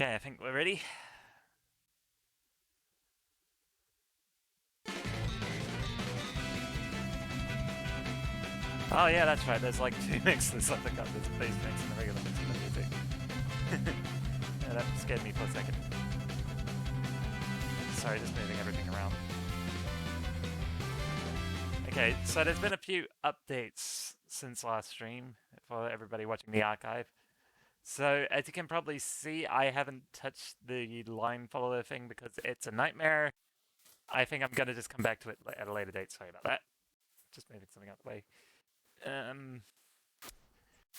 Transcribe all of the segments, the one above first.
Okay, I think we're ready. Oh yeah, that's right. There's like two mixes. I forgot there's a base mix and a regular mix in the music. Yeah, that scared me for a second. Sorry, just moving everything around. Okay, so there's been a few updates since last stream for everybody watching the archive. So as you can probably see, I haven't touched the line follower thing because it's a nightmare. I think I'm gonna just come back to it at a later date. Sorry about that. Just moving something out of the way.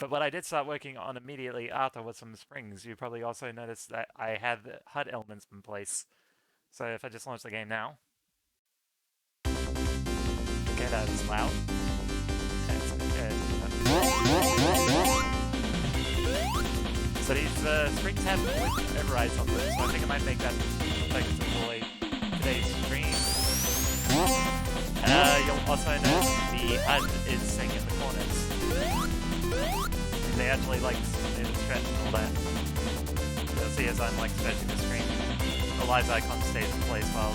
But what I did start working on immediately after was some springs. You probably also noticed that I have HUD elements in place. So if I just launch the game now. Okay, that is loud. So these springs have overrides on them, so I think I might make that focus deploy today's stream. You'll also notice the HUD is sitting in the corners. They actually like move and stretch and all that. You'll see as I'm like stretching the screen, the live icon stays in place while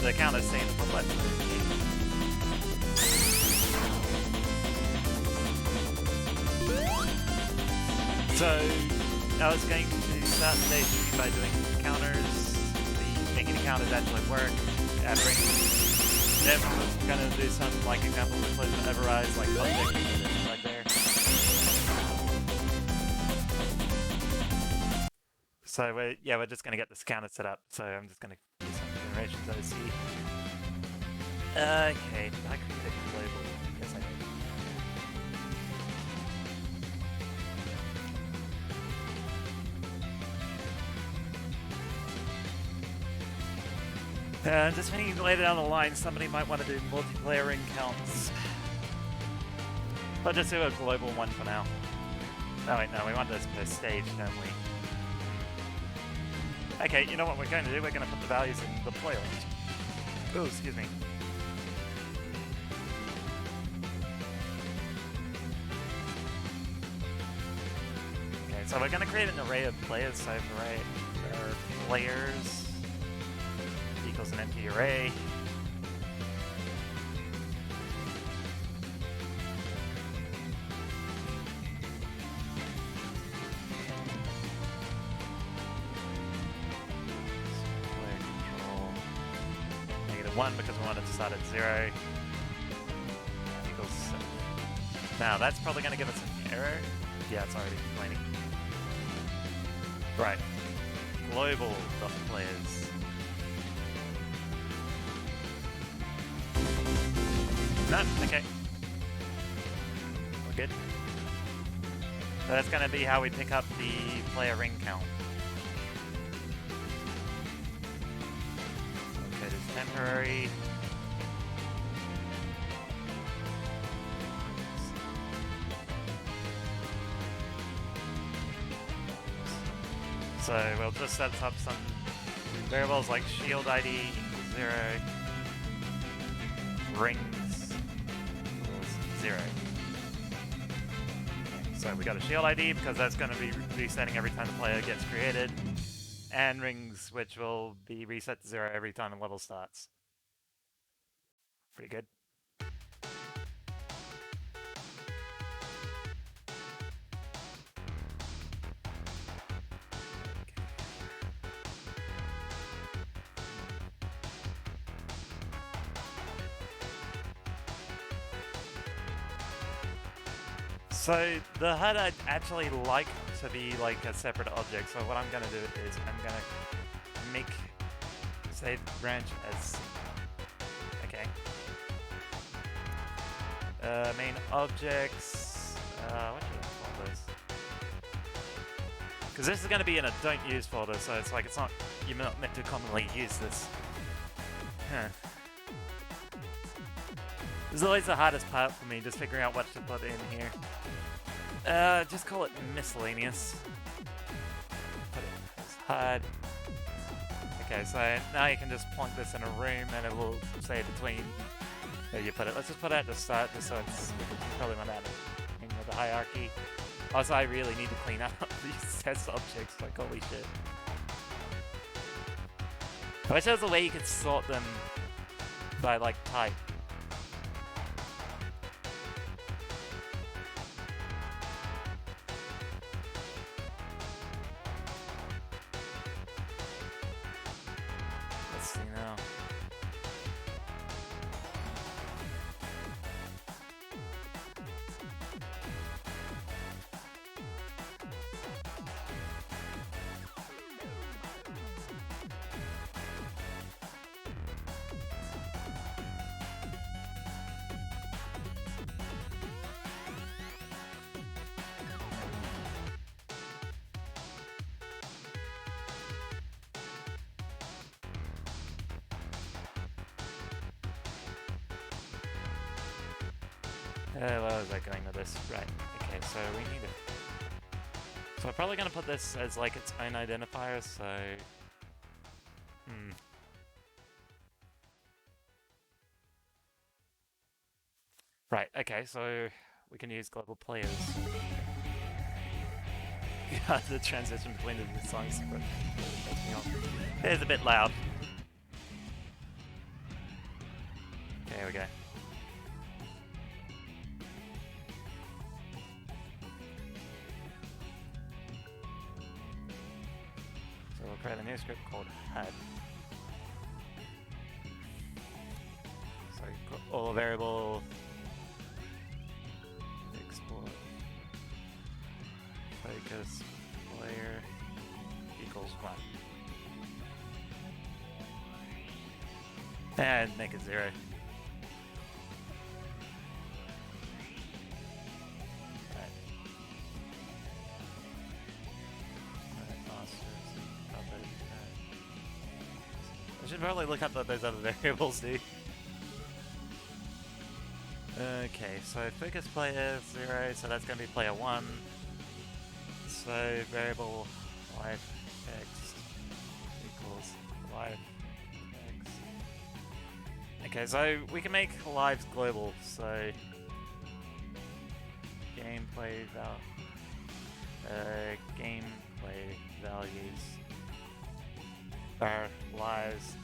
the counter stays in the left. So I was going to start today's stream by doing counters, making the counters actually work, then we're going to do some like example replacement overrides like object right there. So we're just going to get this counter set up. So I'm just going to do some generations OC. Okay, did I create a global? Yes, I did. Just thinking later down the line, somebody might want to do multiplayer ring counts. But just do a global one for now. Oh wait, no, we want this per stage, don't we? Okay, you know what we're going to do? We're going to put the values in the player range. Oh, excuse me. Okay, so we're going to create an array of players. So array players equals an empty array. Player control -1 because we wanted to start at 0 equals 7. Now that's probably going to give us an error. Yeah, it's already complaining. Right. Global players. None. Okay. We're good. So that's going to be how we pick up the player ring count. Okay, there's temporary. So we'll just set up some variables like shield ID equals 0, rings equals 0. So we got a shield ID because that's going to be resetting every time the player gets created, and rings which will be reset to 0 every time a level starts. Pretty good. So the HUD I'd actually like to be like a separate object, so what I'm going to do is I'm going to make save branch as okay. Main objects, what should I call this? Because this is going to be in a don't use folder, so it's like you're not meant to commonly use this. Huh. This is always the hardest part for me, just figuring out what to put in here. Just call it miscellaneous. Put it as HUD. Okay, so now you can just plonk this in a room and it will say between where you put it. Let's just put it at the start just so it's probably not out with the hierarchy. Also, I really need to clean up these test objects, like holy shit. I wish there was a way you could sort them by, like, type. Let's see now. Where was I going with this? Right, okay, so we need it. So I'm probably going to put this as like its own identifier, so... Right, okay, so we can use global players. Yeah, the transition between the songs is a bit loud. Okay, here we go. So we'll create a new script called HUD. So you've got all variable export focus player equals 1. And make it 0. I should probably look up what those other variables do. Okay, so focus player 0, so that's going to be player 1. So variable life text equals life text. Okay, so we can make lives global, so gameplay values are lives.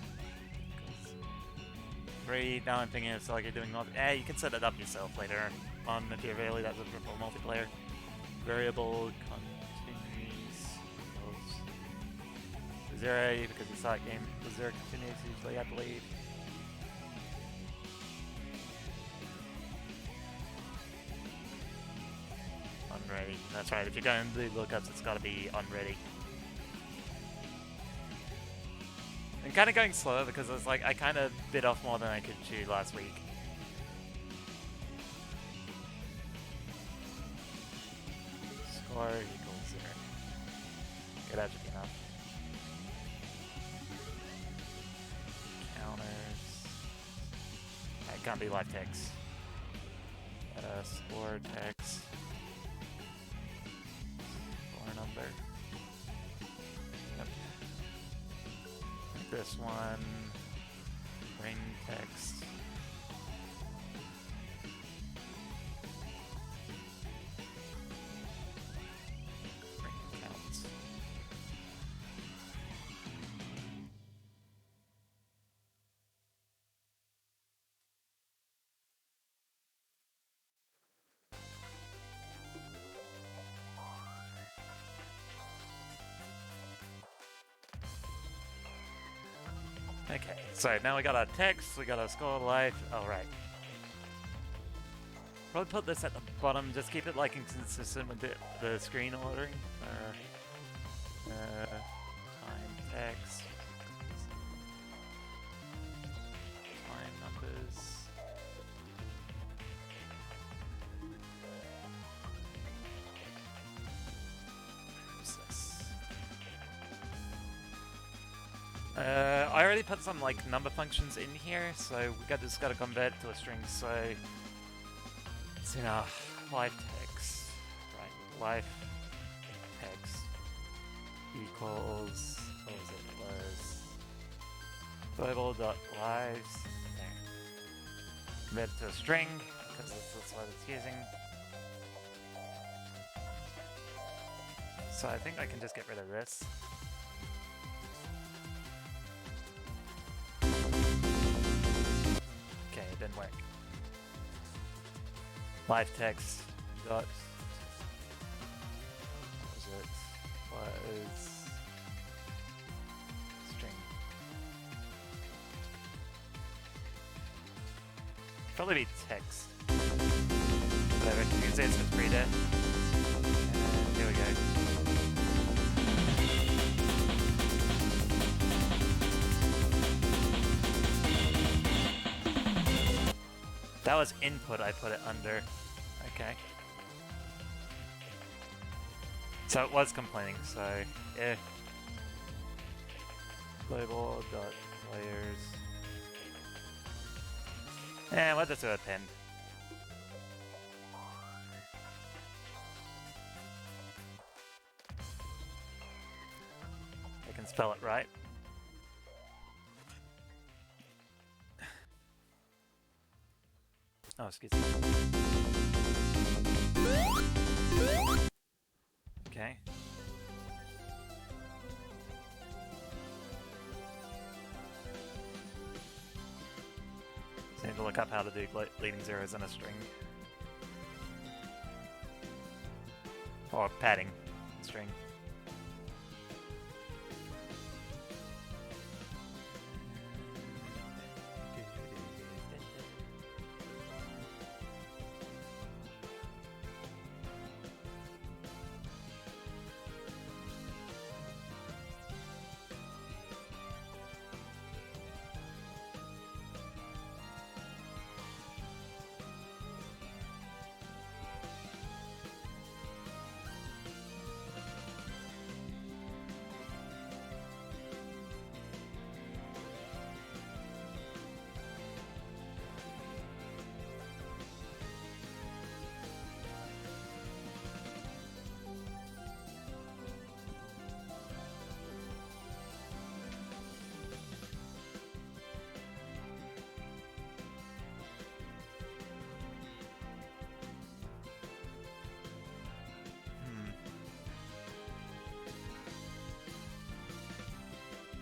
3. Now I'm thinking it's like you're doing you can set it up yourself later on if you really that's for multiplayer. Variable continues equals 0 because it's that game. The 0 continues usually, I believe. Unready. That's right. If you're going to the lookups, it's got to be unready. I'm kind of going slower because it's like I kind of bit off more than I could chew last week. Score equals 0. Okay, that should be enough. Counters. It can't be live text. Score text. Score number. This one, ring text. Ring counts. Okay, so now we got our text, we got our score life. Alright. Probably put this at the bottom, just keep it like consistent with the screen ordering. Time text. Time numbers. I already put some like number functions in here, so we just gotta convert to a string. So it's live text, right? Live text equals what was it? It was global.lives. Convert to a string because that's what it's using. So I think I can just get rid of this. Okay, it didn't work. Live text dot. What was it? Was string. Probably be text. Whatever. You can say it's just pre-dev. And here we go. That was input, I put it under. Okay. So it was complaining, so if label.layers. And we'll just do a pen. I can spell it right. Oh, excuse me. Okay. So I need to look up how to do leading zeros in a string. Or padding string.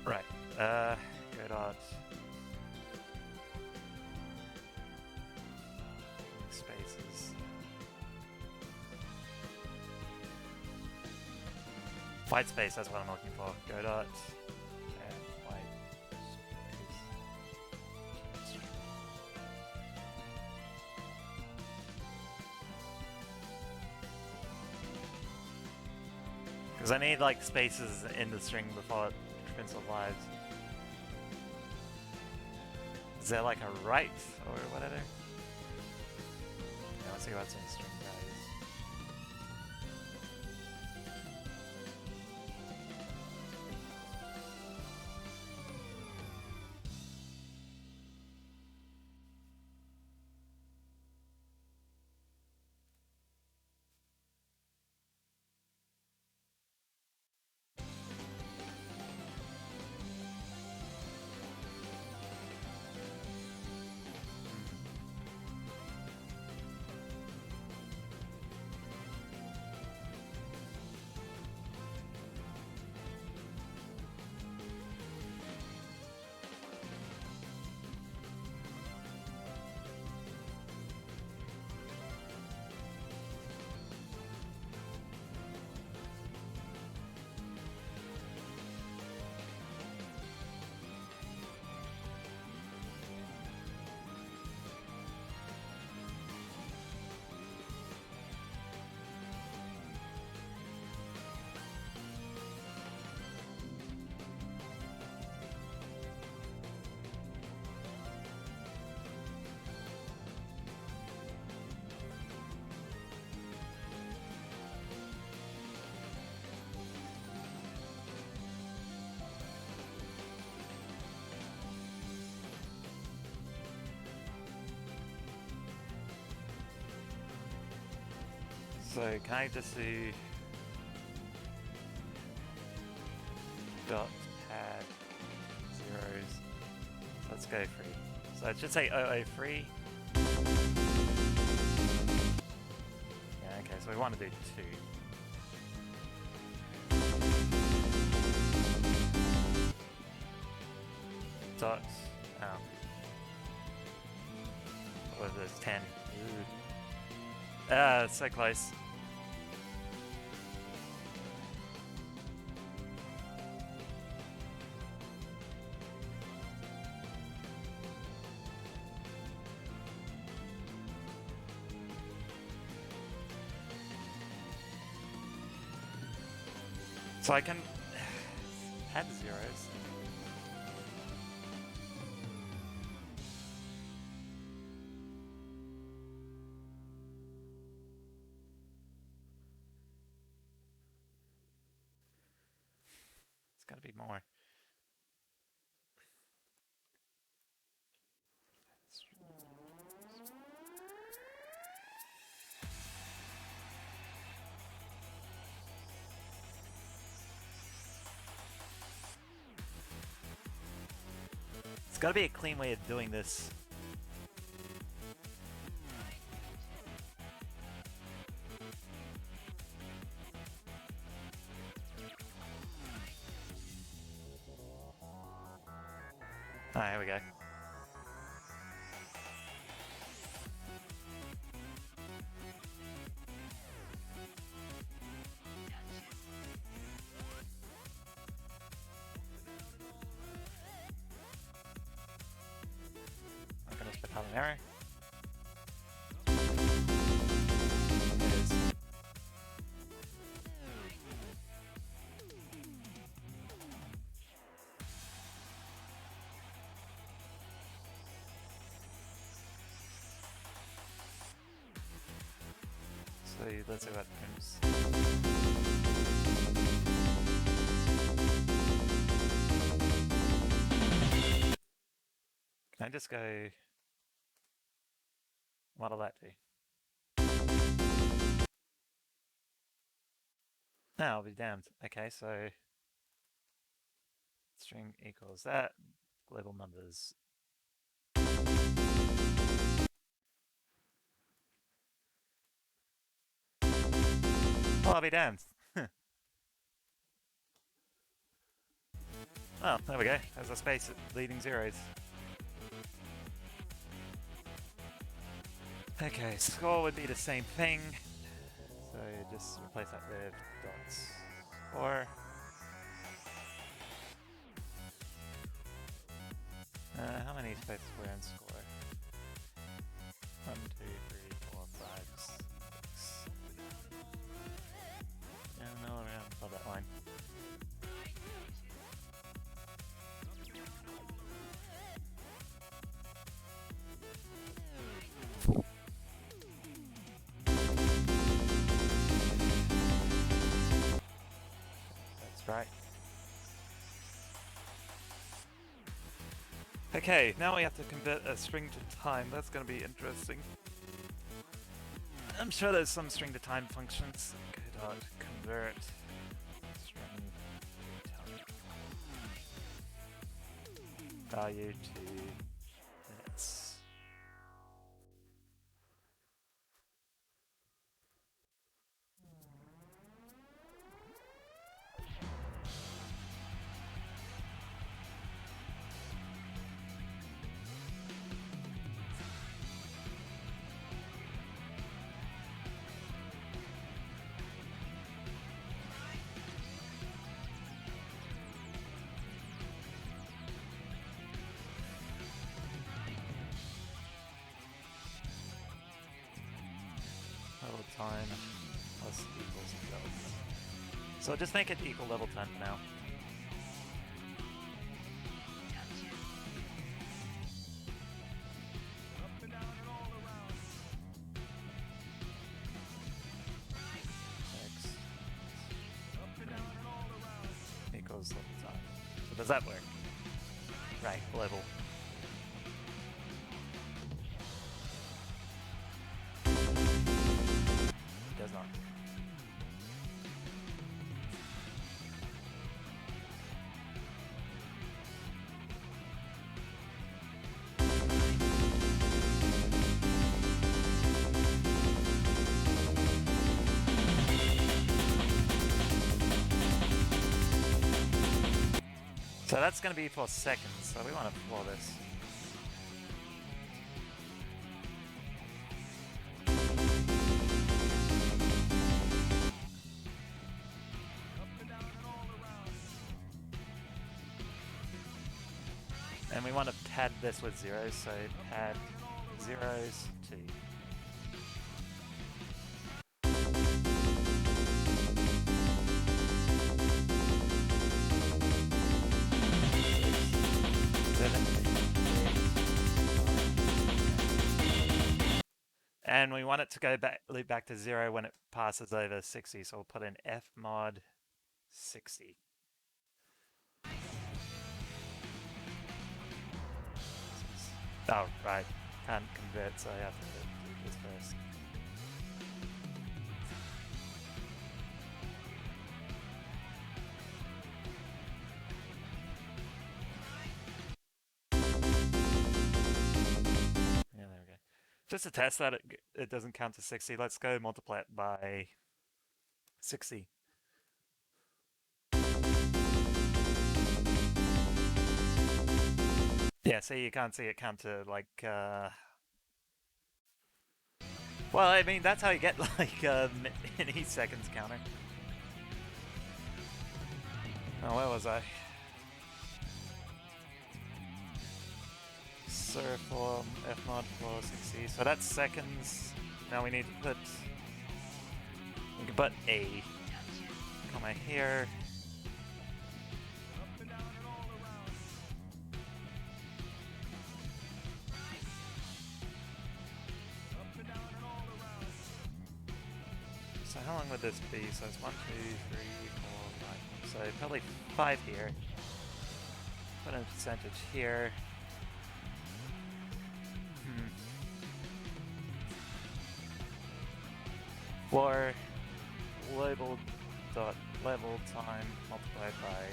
Right. Go dot. Spaces. White space, that's what I'm looking for. Go dot. And white space. Because I need like spaces in the string before it prints all lives. Is there like a right or whatever? Yeah, let's see what's in string values. So can I just do dot pad zeros? So let's go free. So it should say 003. Yeah, okay, so we want to do 2. dot. Oh. What was this? 10. Ooh. Ah, so close. So I can add zeros. It's gotta be more. It's gotta be a clean way of doing this. Ah, here we go. I'm gonna spit out an arrow. It is. So let's see what comes. Can I just go? What'll that do? No, I'll be damned. Okay, so string equals that. Global numbers. Well, I'll be damned. Oh, there we go. There's a space leading zeros. Okay, score would be the same thing. So just replace that with dots. Or how many spaces were in score? 1, 2, 3, 4, 5, 6. And all around above that line. That's right. Okay, now we have to convert a string to time. That's going to be interesting. I'm sure there's some string to time functions. Convert string to time value to minutes. Level time plus equals health. So just make it equal level time now. X equals level time. So does that work? Right, level. Does not. So that's going to be for seconds. so we want to floor this. And we want to pad this with zeros, so pad zeros 2. And we want it to go back, loop back to 0 when it passes over 60, so we'll put in f mod 60. Oh, right. Can't convert, so I have to do this first. Yeah, there we go. Just to test that it doesn't count to 60, let's go multiply it by 60. Yeah, see, you can't see it count to, like, well, I mean, that's how you get, like, mini seconds counter. Oh, where was I? Surform fmod for 60. So that's seconds. Now we need to put... We can put a comma here. So how long would this be? So it's 1, 2, 3, 4, 5. So probably 5 here. Put in a percentage here. For label dot level time multiplied by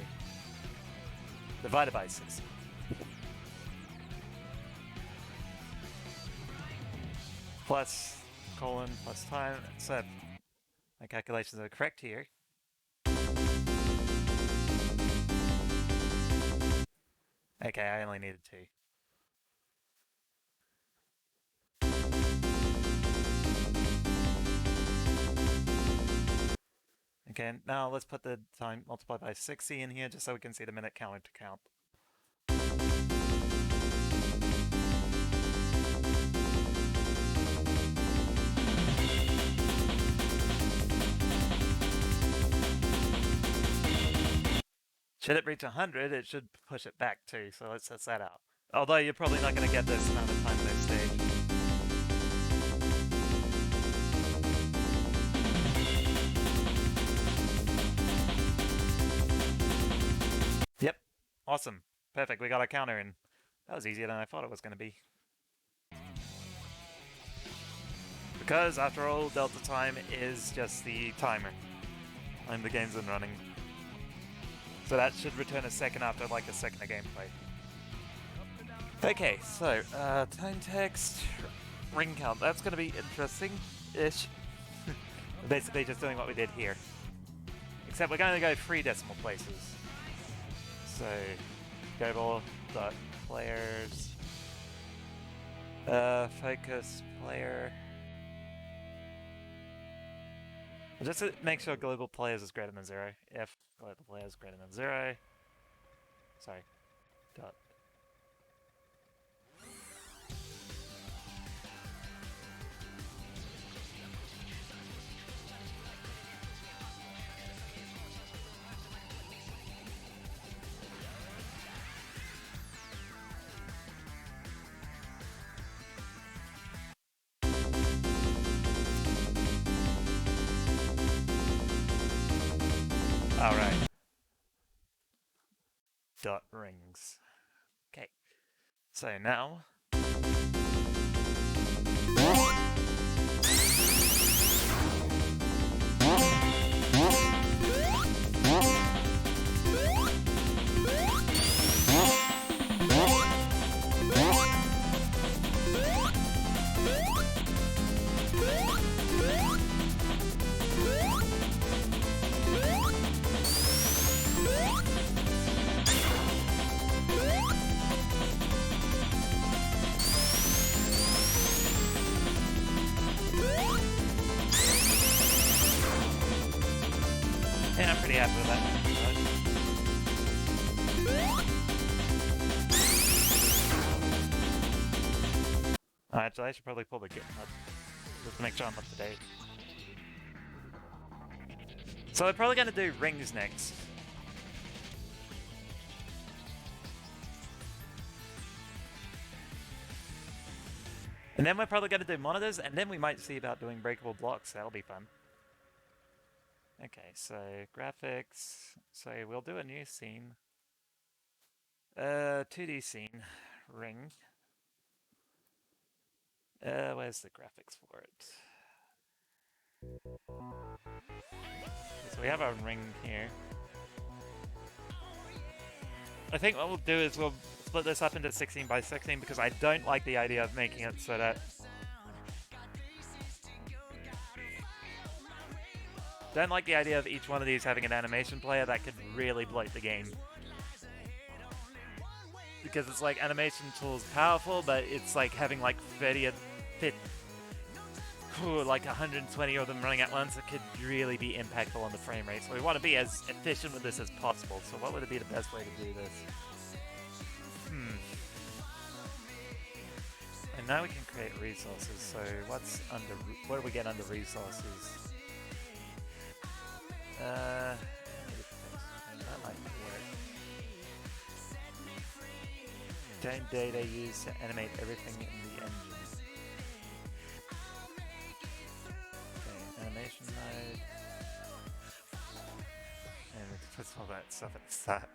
divided by 60. Plus colon plus time. So my calculations are correct here. Okay, I only needed 2. Okay, now let's put the time multiplied by 60 in here just so we can see the minute counter to count. Should it reach 100, it should push it back too, so let's test that out. Although you're probably not going to get this amount of time next stage. Yep, awesome. Perfect, we got our counter in. That was easier than I thought it was going to be. Because, after all, delta time is just the timer. And the game's been running. So that should return a second after like a second of gameplay. Okay, so time text, ring count. That's going to be interesting-ish. Basically just doing what we did here. Except we're going to go 3 decimal places. So, global.players, focus player. Just to make sure global players is greater than 0. If global players is greater than 0. Sorry. Dot. Alright. Dot rings. Okay. So now... think I'm pretty happy with that. Actually, I should probably pull the game up just to make sure I'm up to date. So we're probably going to do rings next. And then we're probably going to do monitors, and then we might see about doing breakable blocks. That'll be fun. Okay, so graphics. So we'll do a new scene. 2D scene. Ring. Where's the graphics for it? So we have our ring here. I think what we'll do is we'll split this up into 16 by 16 because I don't like the idea of making it so that... Don't like the idea of each one of these having an animation player. That could really bloat the game. Because it's like animation tools powerful, but it's like having like 30 like 120 of them running at once. It could really be impactful on the frame rate. So we want to be as efficient with this as possible. So what would be the best way to do this? And now we can create resources. So what's under? What do we get under resources? That might work. Don't data used to animate everything in the engine. Okay, animation mode. And it puts all that stuff at the start.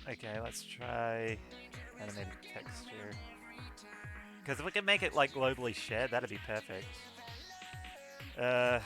Okay, let's try animated texture. Because if we can make it like globally shared, that'd be perfect. Ring.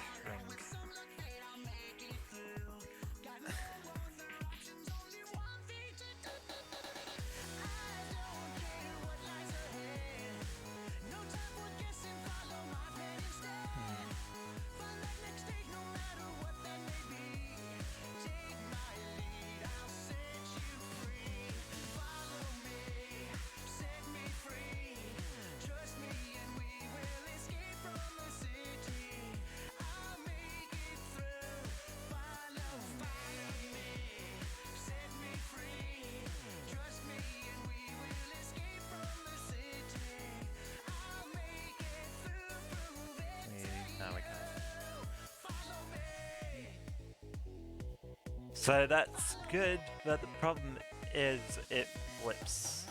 So that's good, but the problem is it flips.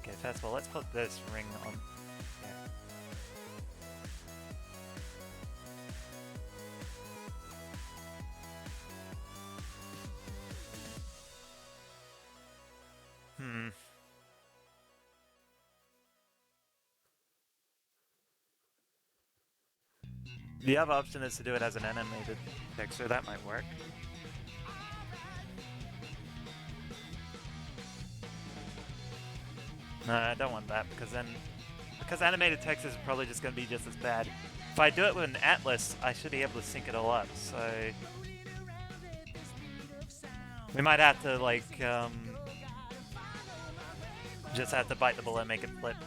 Okay, first of all, let's put this ring on. The other option is to do it as an animated texture. That might work. No, I don't want that because animated text is probably just going to be just as bad. If I do it with an atlas, I should be able to sync it all up. So we might have to like just have to bite the bullet and make it flip.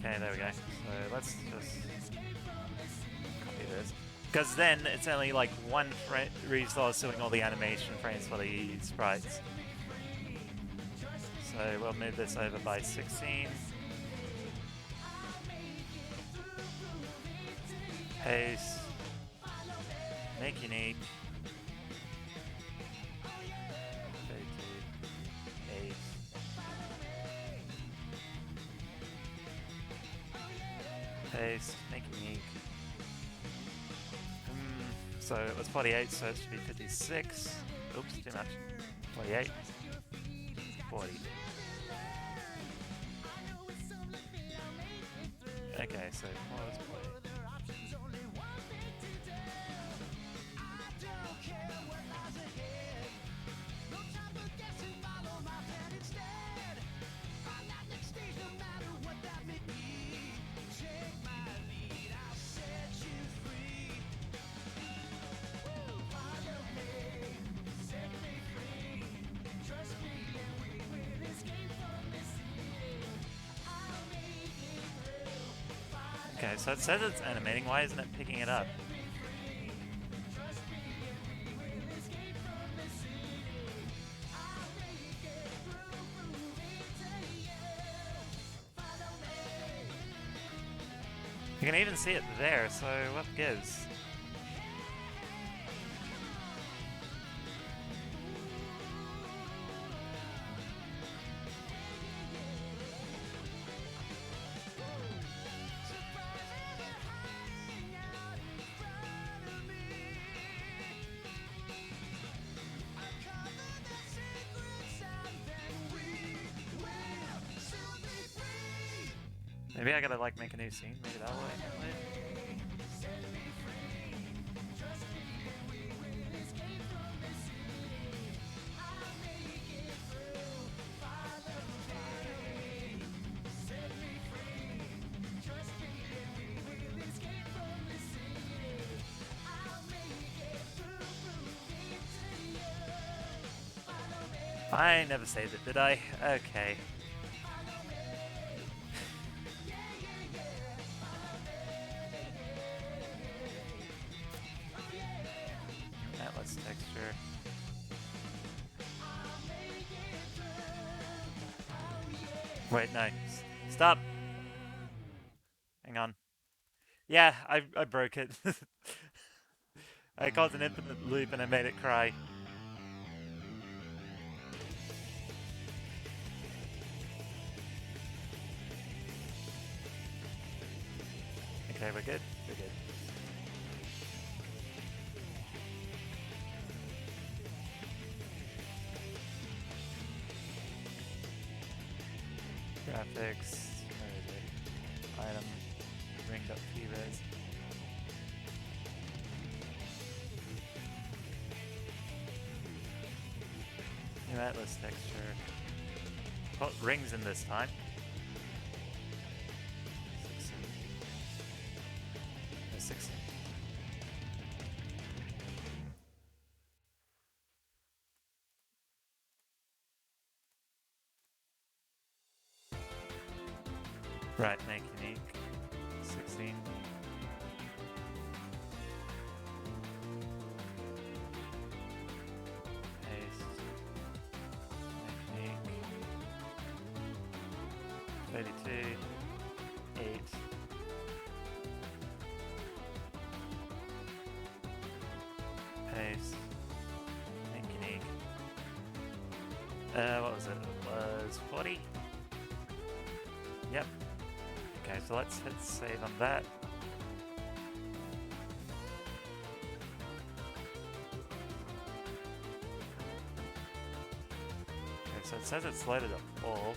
Okay, there we go. So let's just copy this. Because then it's only like one resource doing all the animation frames for the sprites. So we'll move this over by 16. Paste. Make unique. Paste, make unique. So it was 48, so it should be 56. Oops, too much. 48. 40. Okay, so pause play. Okay, so it says it's animating. Why isn't it picking it up? You can even see it there, so what gives? Maybe I gotta like make a new scene, maybe that way. I never saved it, did I? Okay. Atlas texture. Wait, no. Stop! Hang on. Yeah, I broke it. I caused an infinite loop and I made it cry. Okay, we're good. We're good. Graphics. Where is it? Item. Ring.pres. New Atlas texture. What rings in this time? 16. No, 16. Right, make unique. 16. Paste. Make unique. 32. 8. Paste. Make unique. What was it? It was 40? Yep. Okay, so let's hit save on that. Okay, so it says it's loaded up all.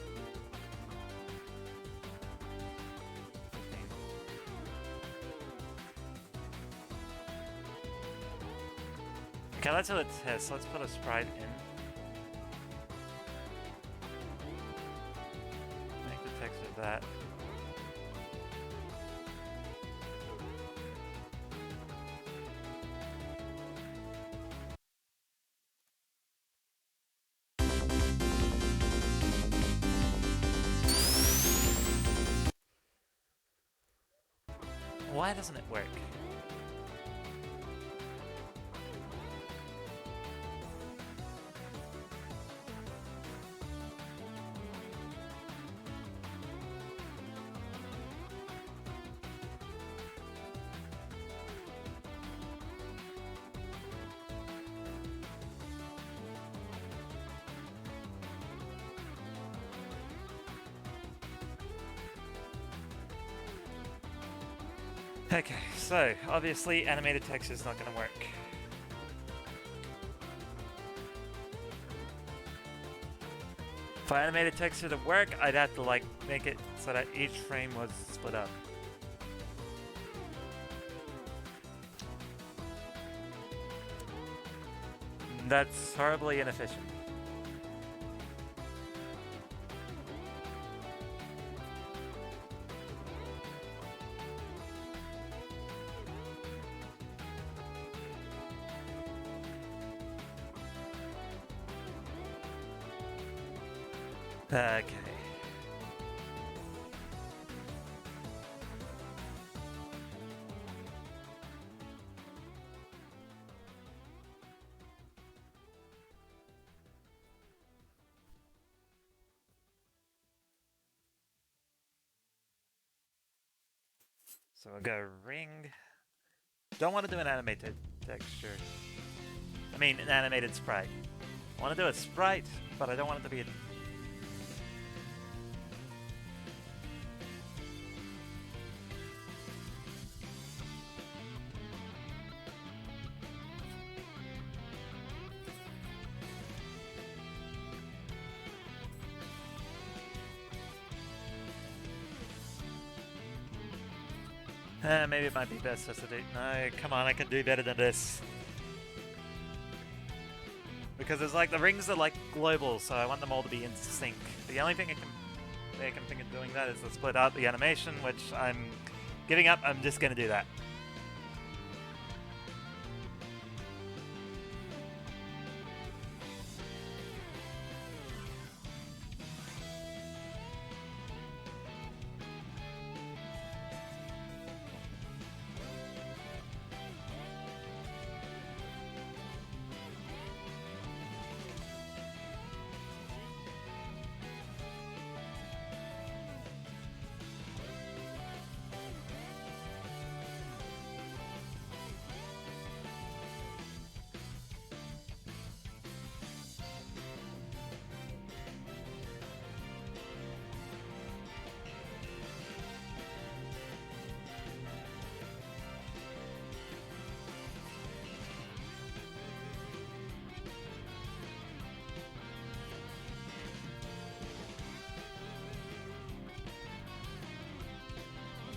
15. Okay, let's do a test. Let's put a sprite in. Make the texture of that. Why doesn't it work? Okay, so obviously animated texture is not going to work. For animated texture to work, I'd have to like make it so that each frame was split up. That's horribly inefficient. Okay. So we'll go ring. Don't want to do an animated texture. I mean, an animated sprite. I want to do a sprite, but I don't want it to be a... maybe it might be best just to do... No, come on, I can do better than this. Because it's like, the rings are like global, so I want them all to be in sync. The only thing I can think of doing that is to split out the animation, which I'm giving up. I'm just going to do that.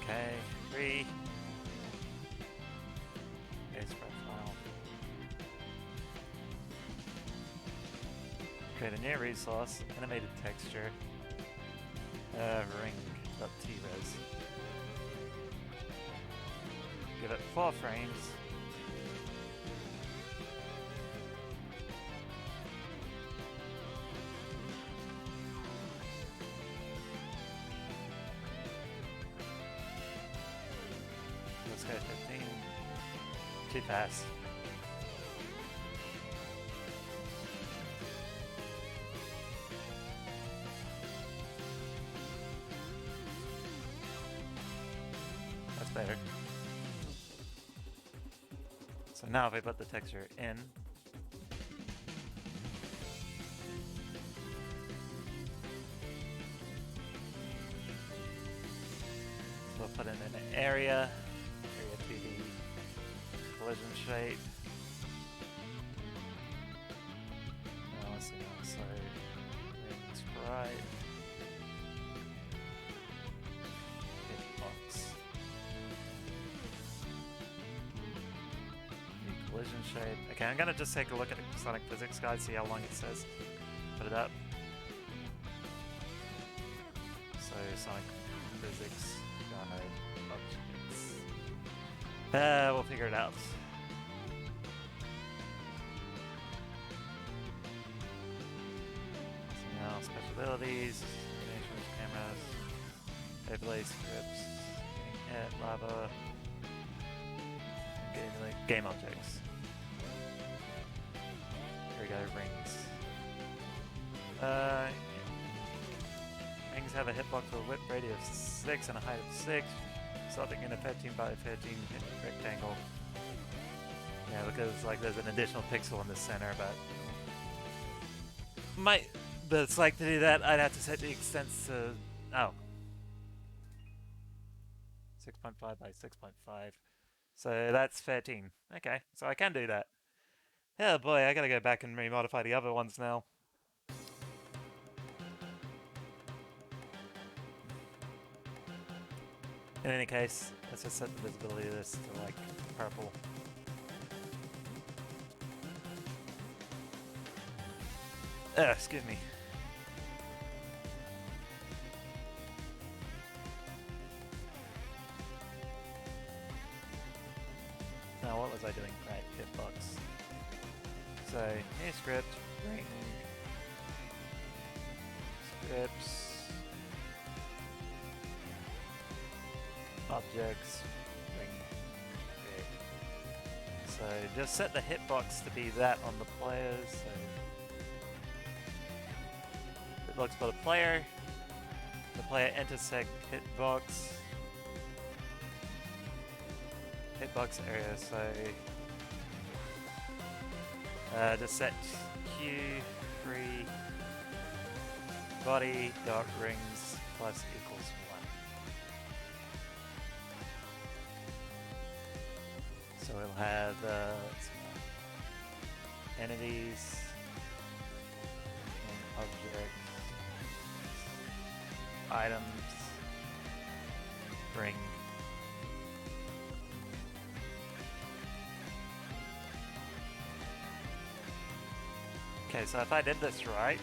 Okay, 3. Base profile. Create a new resource, animated texture, ring.tres. Give it 4 frames. Let's go 15. Too fast. That's better. So now if I put the texture in, so I'll put in an area 2D, collision shape. Now let's see now, so rings right. Hitbox. New collision shape. Okay, I'm gonna just take a look at the Sonic Physics guide, see how long it says. Put it up. So Sonic Physics guide objects. We'll figure it out. So now, special abilities, animations, cameras, overlay scripts, hit, lava, game objects. Here we go, rings. Rings have a hitbox with a width radius of 6 and a height of 6. Something in a 13 by 13 rectangle. Yeah, because like there's an additional pixel in the center, but it's like to do that I'd have to set the extents to 6.5 by 6.5. So that's 13. Okay, so I can do that. Oh boy, I gotta go back and remodify the other ones now. In any case, let's just set the visibility of this to like purple. Excuse me. Now what was I doing? Right, hitbox. So, new script, ring, scripts, objects, ring, create. So just set the hitbox to be that on the players. So hitbox for the player enters seg hitbox. hitbox area, so just set Q free body dot rings plus equals 1. So we'll have entities and objects, items, ring. Okay, so if I did this right,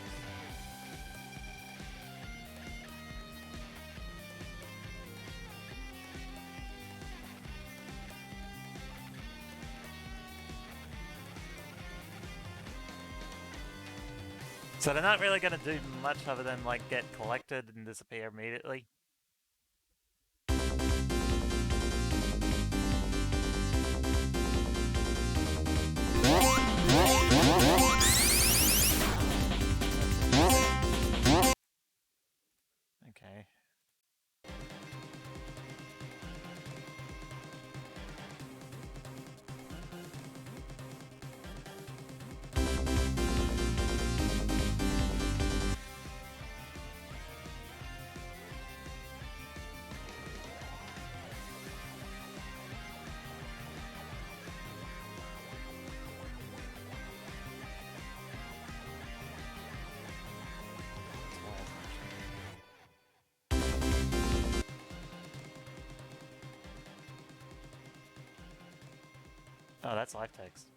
so they're not really going to do much other than like get collected and disappear immediately. Okay. Oh, that's life text.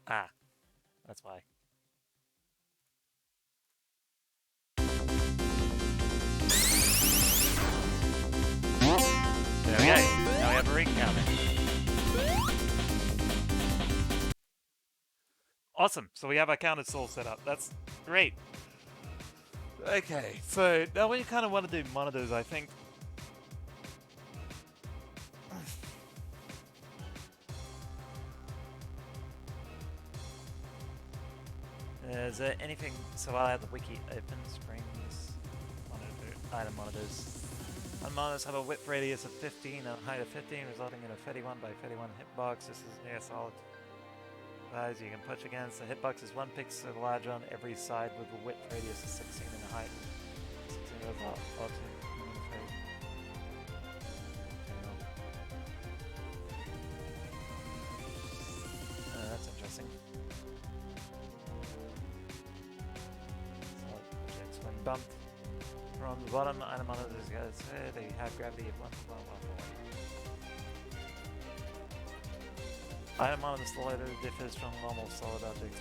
Ah, that's why. There we go. Now we have a ring counter. Awesome. So we have our counter all set up. That's great. Okay, so now we kind of want to do monitors, I think. Is there anything? So I'll have the wiki open. Springs, monitor, item monitors. Item monitors have a width radius of 15 and a height of 15, resulting in a 31 by 31 hitbox. This is near solid size you can push against. The hitbox is 1 pixel larger on every side with a width radius of 16 and a height. 16 overall. That's interesting. When bumped from the bottom, item monitors guys, they have gravity of 1 blah blah blah. Item monitor slider differs from normal solid objects.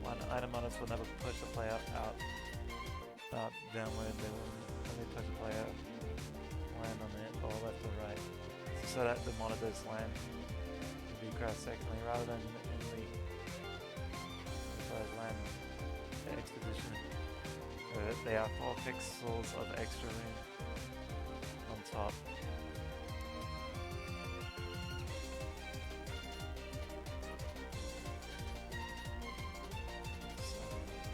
One item monitors will never push the player out downward. They will only push the player land on it or left or right, so that the monitors land will be cross-sectionally rather than in the land expedition. They are 4 pixels of extra room on top. So,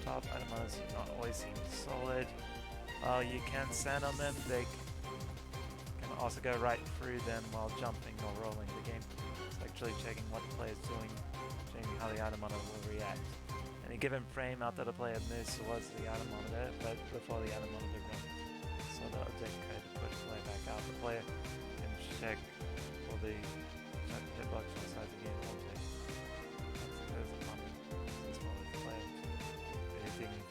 top item monitors do not always seem solid. You can stand on them. They can also go right through them while jumping or rolling. The game is actually checking what the player is doing, changing how the item monitor will react. Any given frame after the player moves towards the item monitor, but before the item monitor runs. So the object code to push the player back out. The player can check for the hitbox inside the game object. There's a comment. This one is the player. Anything and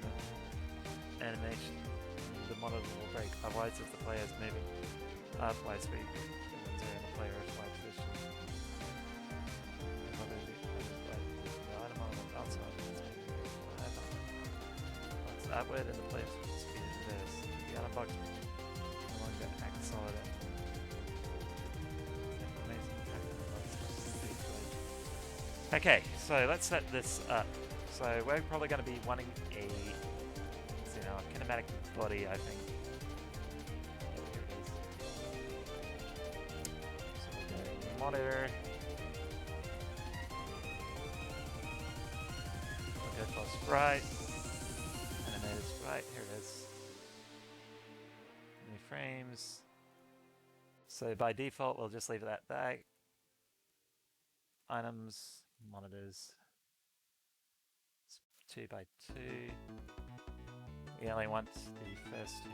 then animation, the monitor will break. Otherwise, if the player is moving upward speed, and the player is right position. Outward and the player speed is this. The item box no longer acts solid. Okay, so let's set this up. So we're probably going to be wanting a kinematic body, I think. So monitor. We'll go for sprite. Right, here it is. frames. So by default, we'll just leave it at that. Items, monitors. It's 2 by 2. We only want the first two.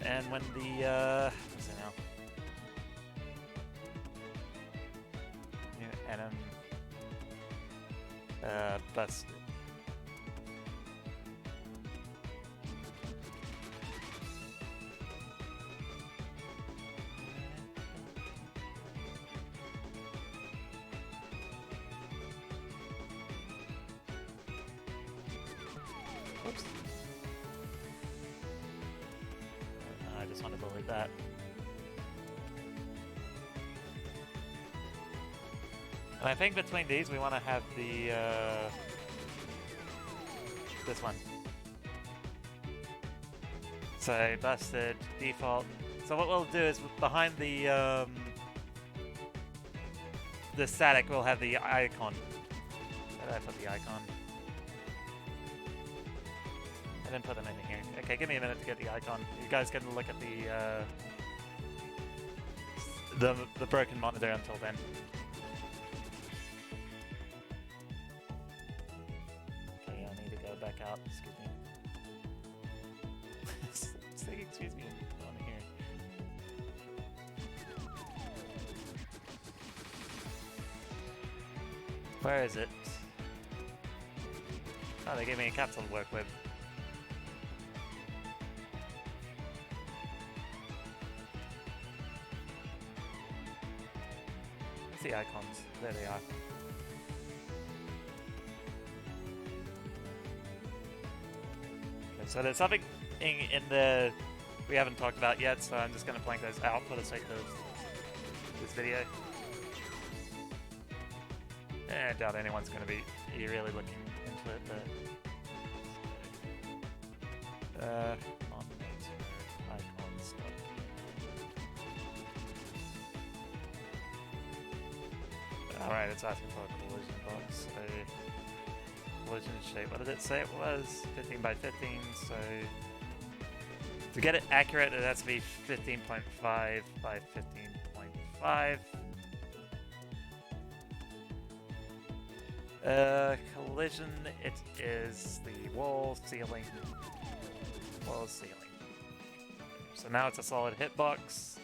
And when the, what's it now? New anim, busted. Whoops. I just want to delete that. And I think between these we want to have the this one. So busted default. So what we'll do is behind the static we'll have the icon. Where did I put the icon? I didn't put them in here. Okay, give me a minute to get the icon. You guys can look at the broken monitor until then. Okay, I need to go back out. Excuse me. Say excuse me on here. Where is it? Oh, they gave me a capsule to work with. The icons. There they are. Okay, so there's something in the we haven't talked about yet, so I'm just going to blank those out for the sake of this video. I doubt anyone's going to be really looking into it, but icons. Alright, it's asking for a collision box, so collision shape. What did it say it was? 15 by 15, so to get it accurate it has to be 15.5 by 15.5. Collision, it is the wall, ceiling. So now it's a solid hitbox.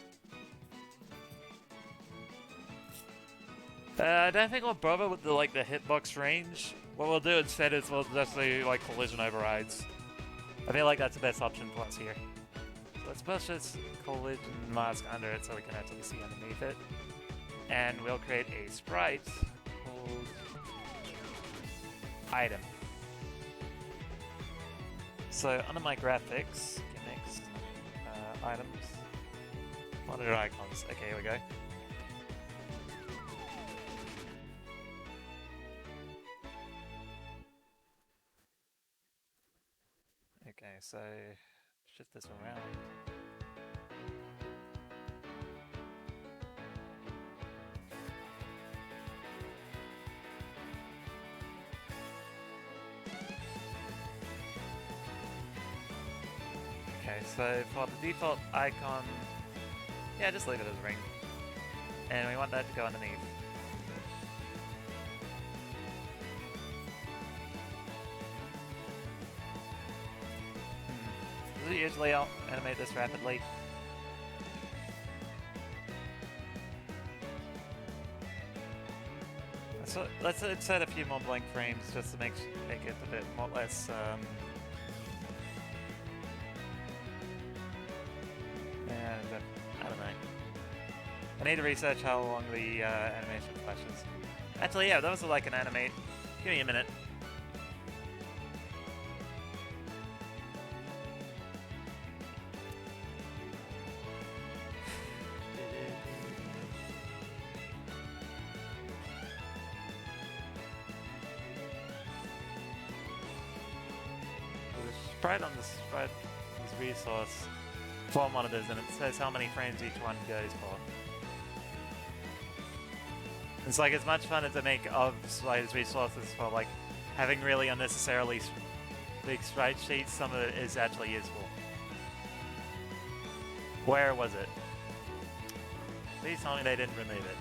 I don't think we'll bother with the hitbox range. What we'll do instead is we'll just do collision overrides. I feel like that's the best option for us here. So let's push this collision mask under it so we can actually see underneath it. And we'll create a sprite called item. So under my graphics, gimmicks, items, monitor icons. Okay, here we go. Okay, so shift this around. Okay, so for the default icon, yeah, just leave it as a ring. And we want that to go underneath. Usually I'll animate this rapidly. So let's insert a few more blank frames just to make it a bit more less and I don't know. I need to research how long the animation flashes. Actually, yeah, that was like an animate. Give me a minute. sprite on the sprite is resource for monitors, and it says how many frames each one goes for. It's like as much fun as I make of sprite as resources for like having really unnecessarily big sprite sheets, some of it is actually useful. Where was it? Please tell me they didn't remove it.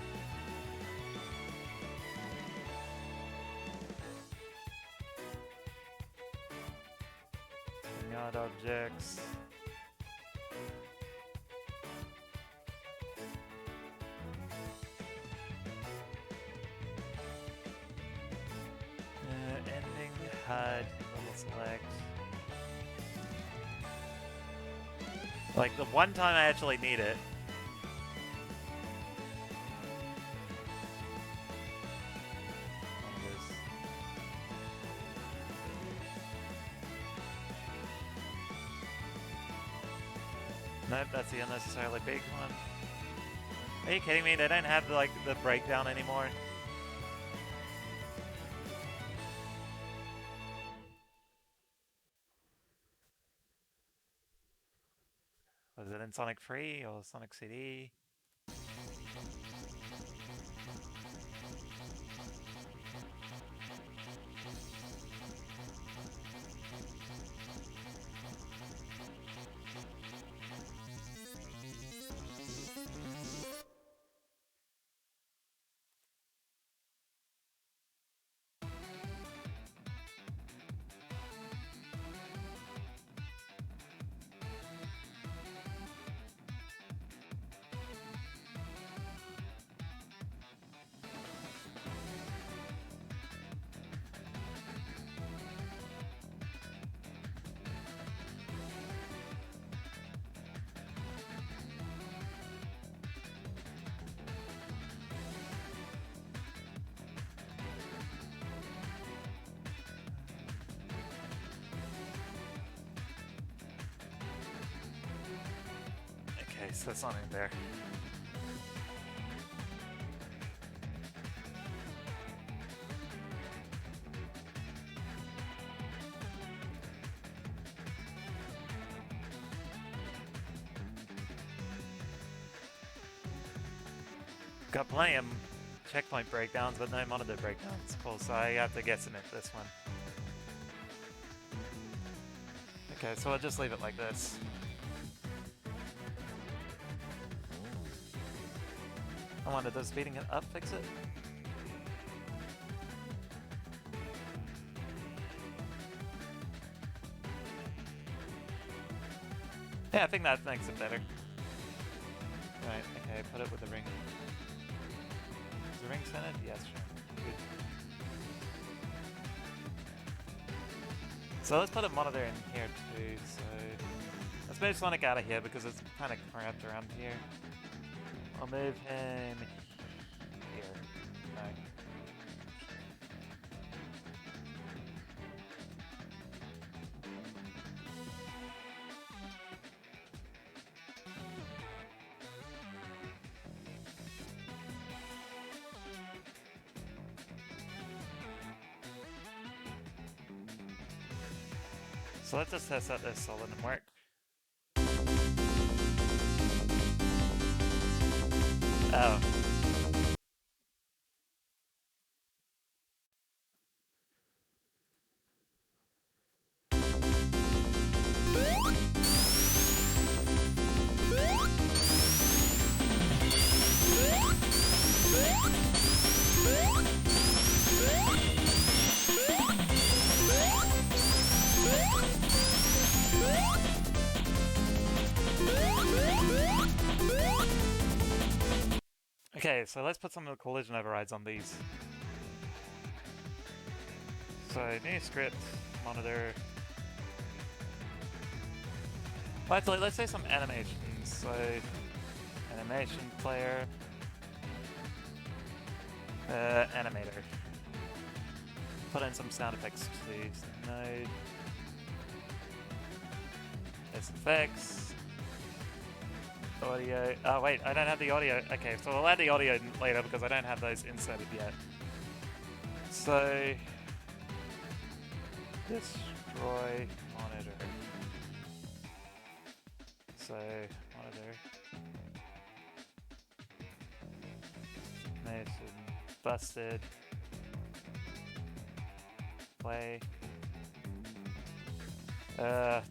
Not objects. Ending HUD level select. Like the one time I actually need it. Nope, that's the unnecessarily big one. Are you kidding me? They don't have like the breakdown anymore. Was it in Sonic Free or Sonic CD? Okay, so that's not in there. Got plenty of checkpoint breakdowns, but no monitor breakdowns. Cool, so I have to guesstimate this one. Okay, so I'll just leave it like this. I wonder, does speeding it up fix it? Yeah, I think that makes it better. Right, okay, put it with the ring. Is the ring centered? Yes, sure. Good. So let's put a monitor in here too, so... Let's move Sonic out of here because it's kind of cramped around here. I'll move him here. No. So let's just test out this solid and work. Oh. Okay, so let's put some of the collision overrides on these. So, new script, monitor. Well, actually, let's say some animations. So, animation player, animator. Put in some sound effects too. So node, SFX. Audio. Oh wait, I don't have the audio. Okay, so I'll add the audio later because I don't have those inserted yet. So, destroy monitor. So, monitor. Nation busted. Play.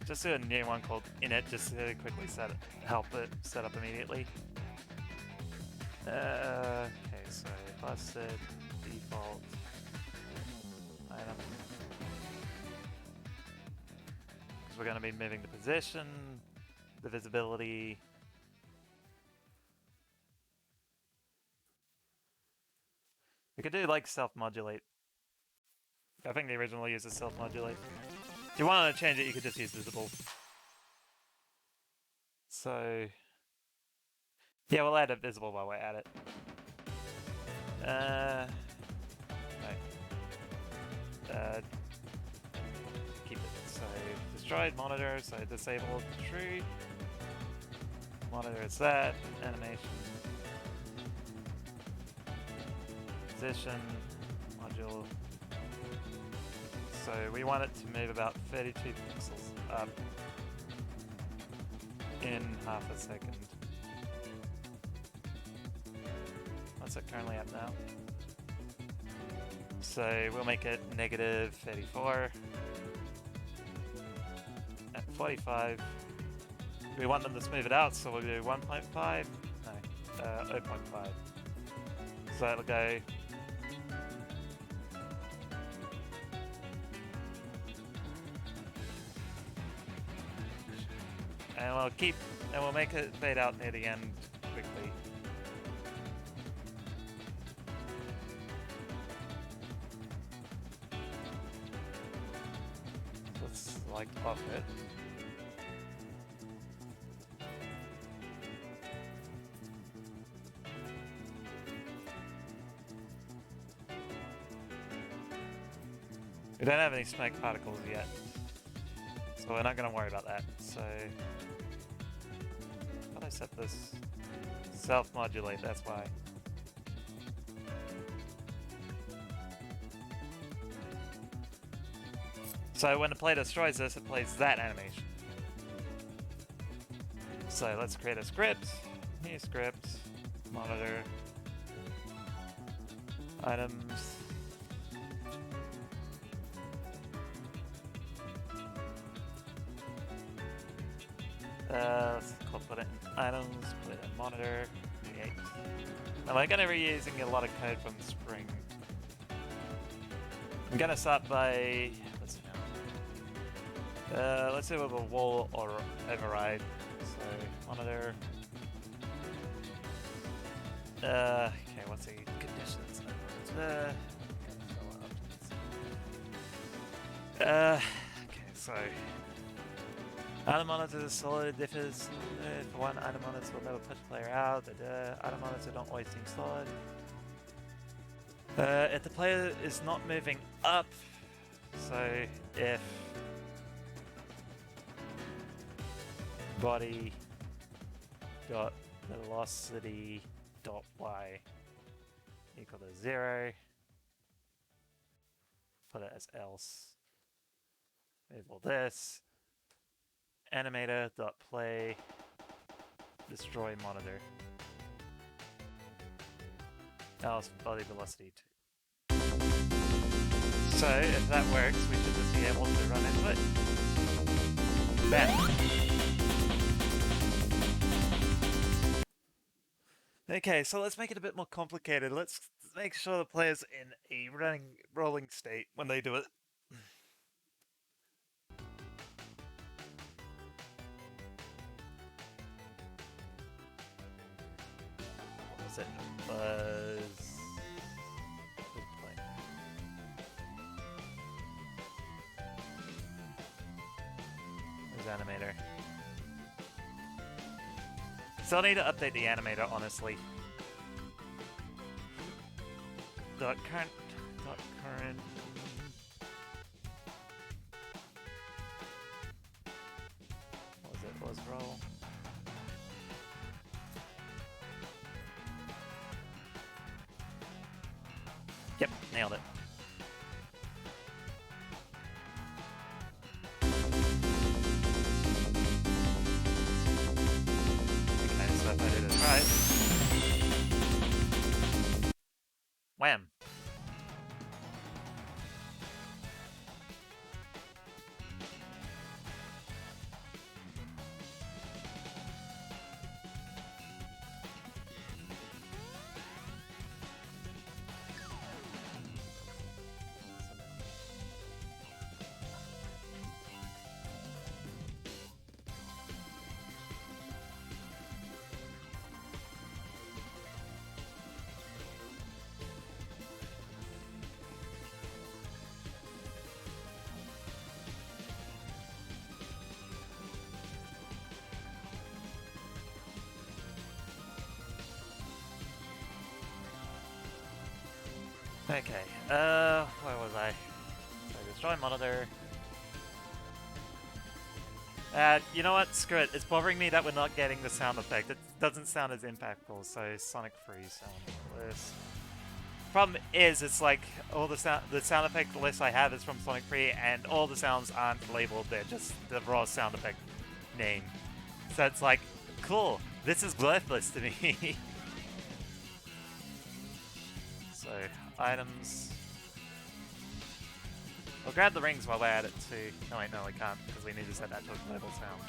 Just do a new one called init just to quickly help it set up immediately. Okay, so busted, default, item. Because we're going to be moving the position, the visibility. We could do like self-modulate. I think the original uses self-modulate. If you want to change it, you could just use visible. So, yeah, we'll add a visible while we're at it. No. Keep it. So, destroyed monitor, so disabled true. Monitor is that. Animation. Position. Module. So we want it to move about 32 pixels up in half a second. What's it currently at now? So we'll make it negative 34 at 45. We want them to smooth it out, so we'll do 1.5. No, 0.5. So that'll go. And we'll make it fade out near the end quickly. Let's like off it. We don't have any smoke particles yet, so we're not going to worry about that. So, how do I set this? Self-modulate, that's why. So when the player destroys this, it plays that animation. So let's create a script. New script. Monitor. Items. Let's put it in items, put it in monitor, create. Now we're going to be reusing a lot of code from Spring. I'm going to start by, let's see with a wall or override. So monitor. Okay, what's the conditions? Okay, so item monitor is solid, differs for one item monitor will never push player out. Item monitor don't always seem solid. If the player is not moving up, so if body dot velocity dot y equal to 0, put it as else. Enable this. Animator.play destroy monitor. Else body velocity 2. So if that works, we should just be able to run into it. Bam! Okay, so let's make it a bit more complicated. Let's make sure the player's in a rolling state when they do it. It was there's animator. Still need to update the animator, honestly. .current. What was it? Was roll. Yep, nailed it. Wham! Okay, where was I? So destroy monitor. You know what? Screw it. It's bothering me that we're not getting the sound effect. It doesn't sound as impactful, so Sonic Freeze sound list. Problem is, it's like all the sound effect list I have is from Sonic Free, and all the sounds aren't labeled. They're just the raw sound effect name. So it's like, cool. This is worthless to me. So items. We'll grab the rings while we're at it too. No wait, no we can't, because we need to set that to a global sound.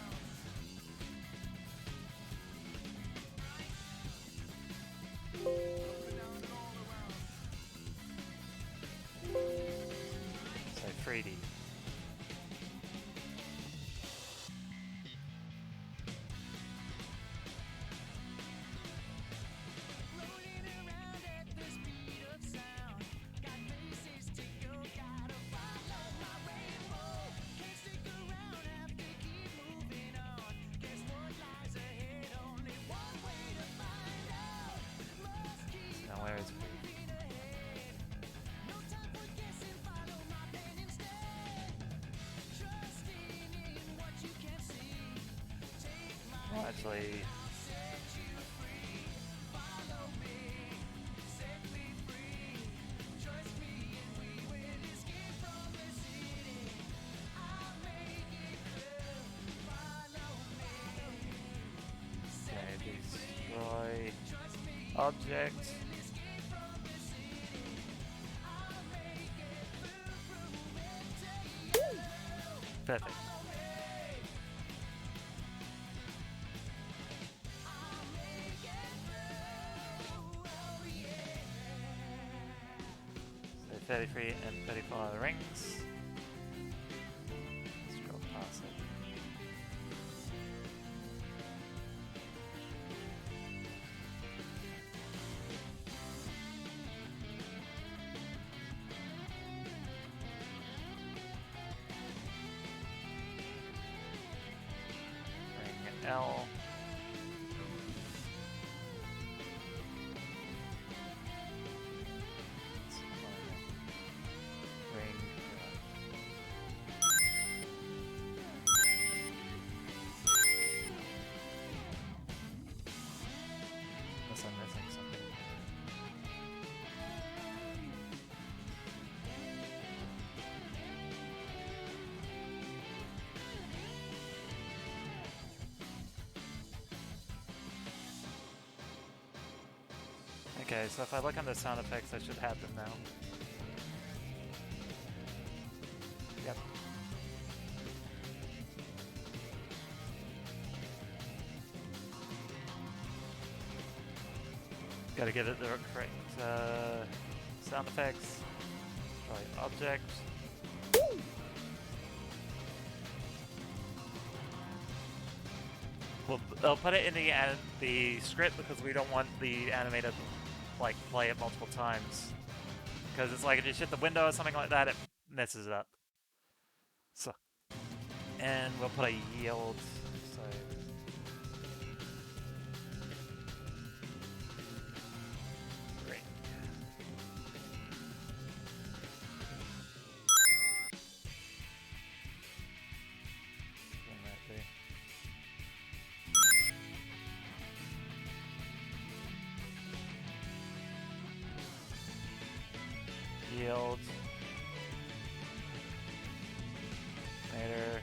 So 3D. Actually, okay, destroy object. Perfect. So 33 and 34 are the rings. Scroll past it. Ring L. Unless I'm missing something. Okay, so if I look under sound effects, I should have them now. Yep. Gotta give it the correct sound effects. Right, object. I'll put it in the script because we don't want the animator like play it multiple times. Because it's like if you shut the window or something like that, it messes it up. So, and we'll put a yield. So. Great. Yield. Later.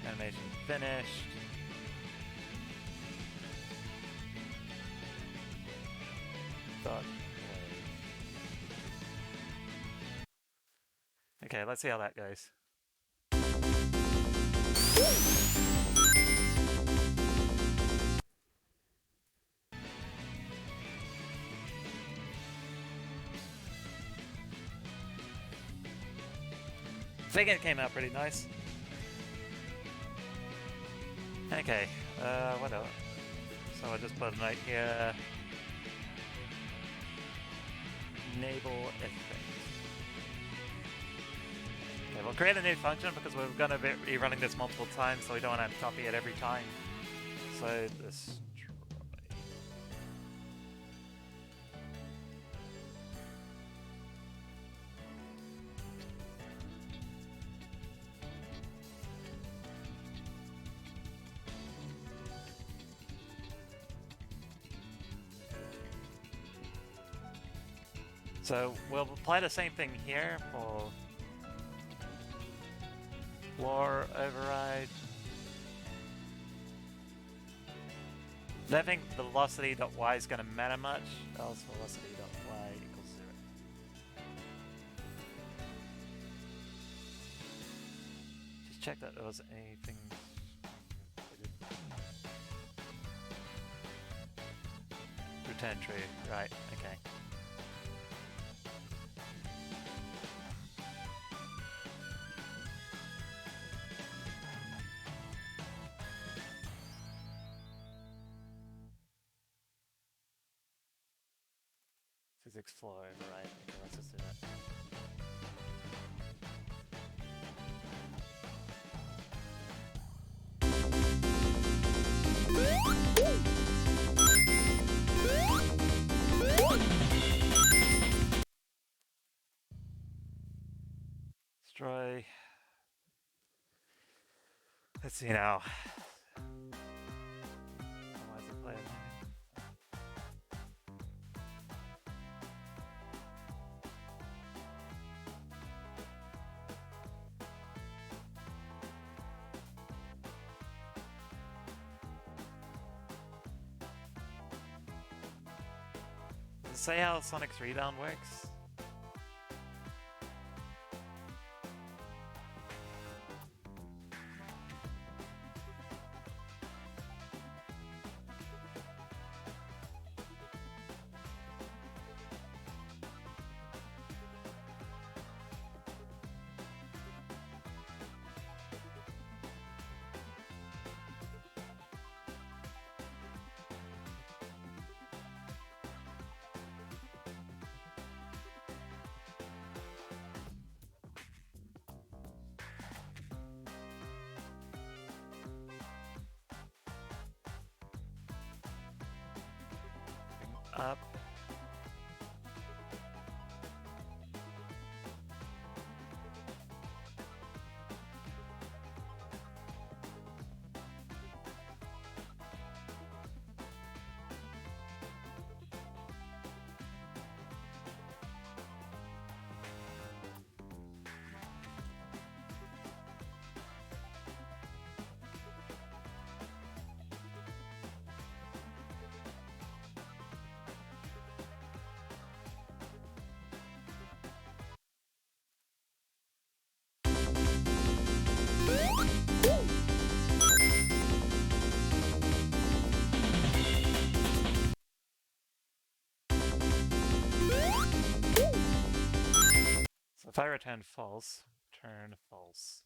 Animation finished. Dot. Okay, let's see how that goes. I think it came out pretty nice. Okay, what else? So I just put a note here. Enable effects. Okay, we'll create a new function because we're going to be running this multiple times, so we don't want to copy it every time. So destroy. So we'll apply the same thing here for floor override. I don't think velocity.y is going to matter much, else velocity.y equals 0. Just check that there was anything. Return true, right, okay. Physics floor override. Okay, let's just do that. Destroy. Let's see now. Why is it playing? Does it say how Sonic's rebound works? Up. So if I return false, turn false.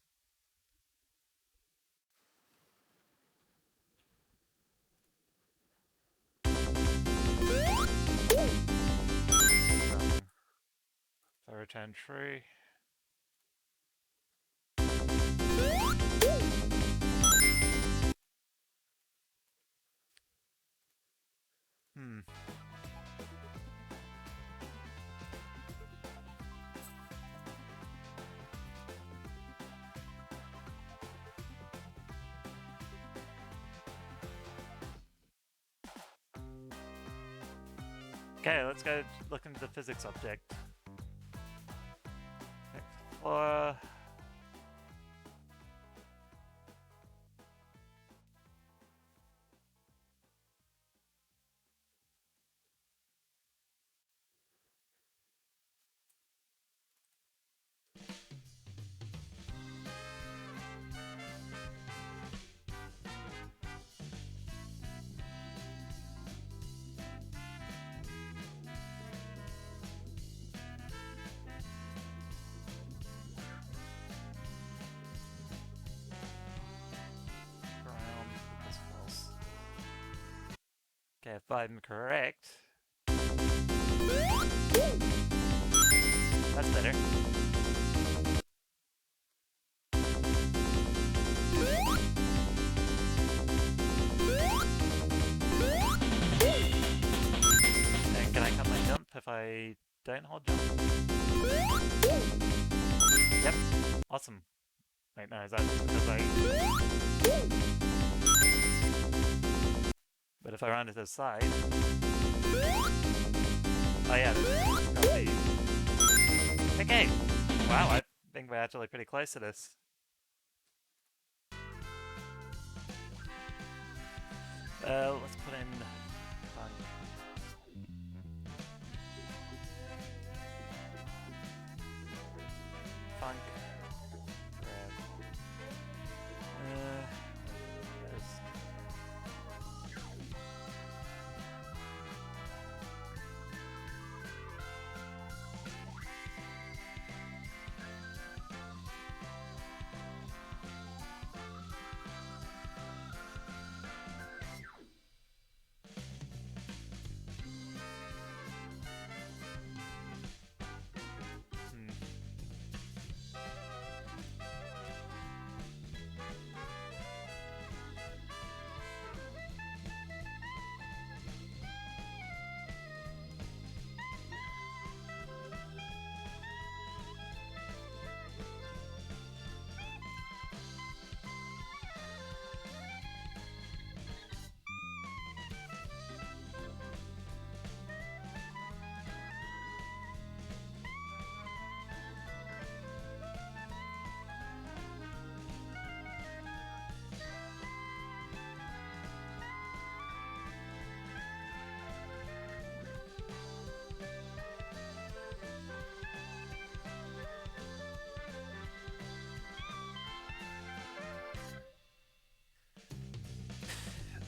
If I return true. Okay, let's go look into the physics object. Next floor. Okay, if I'm correct... That's better. And can I cut my jump if I don't hold jump? Yep. Awesome. Wait, no, is that because I... But if I run to the side... Oh yeah, okay! Wow, I think we're actually pretty close to this. Let's put in... Funk. Grab.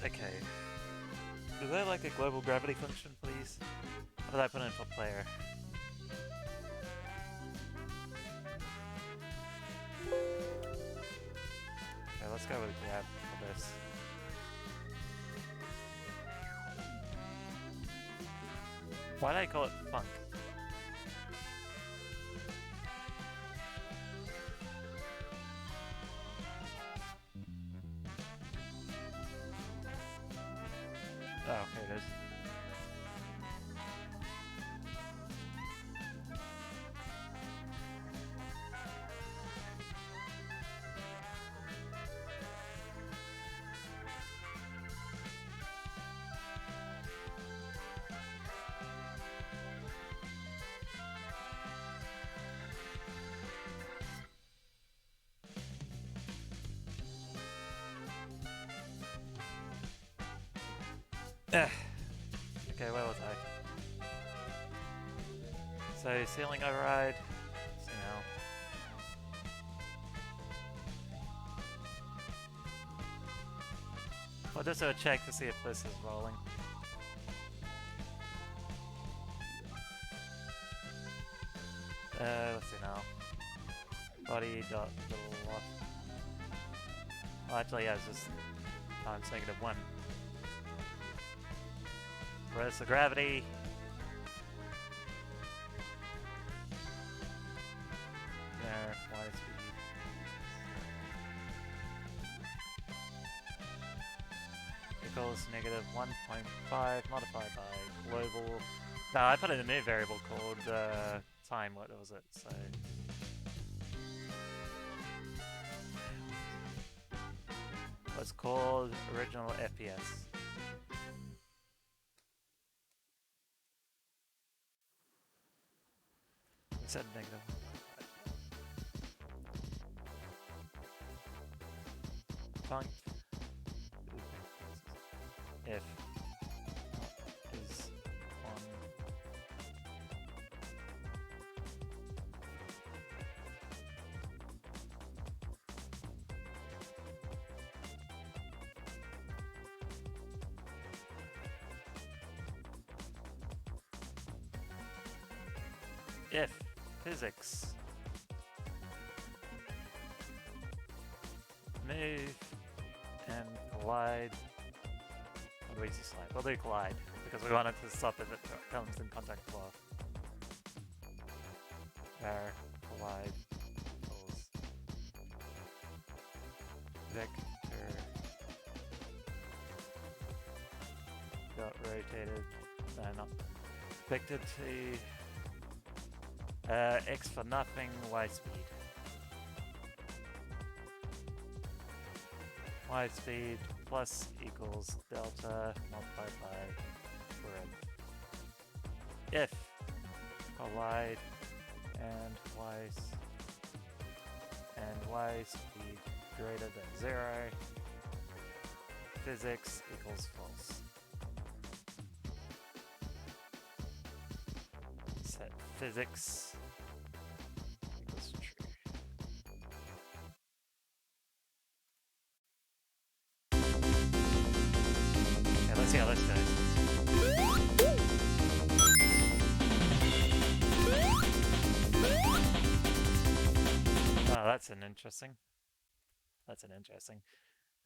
Okay. Is there like a global gravity function, please? What did I put in for player? Okay, let's go with grab for this. Why did I call it funk? Oh, okay, it is. Okay, where was I? So, ceiling override. So now. I'll just do a check to see if this is rolling. Let's see now. Body dot little loss. Oh, actually, yeah, it's just times -1. Where's the gravity? There, y speed. Equals -1.5 modified by global. No, I put in a new variable called time. What was it? So. What's called original FPS. Said -1. Funk if is on if physics move and collide What do we select? We'll do collide, because we want it to stop if it comes in contact with law. There, collide equals vector dot rotated, no, not vector to x for nothing, y speed. Y speed plus equals delta multiplied by forever. If collide and y speed greater than 0, physics equals false. Set physics equals true. Okay, let's see how this goes. Oh, that's an interesting.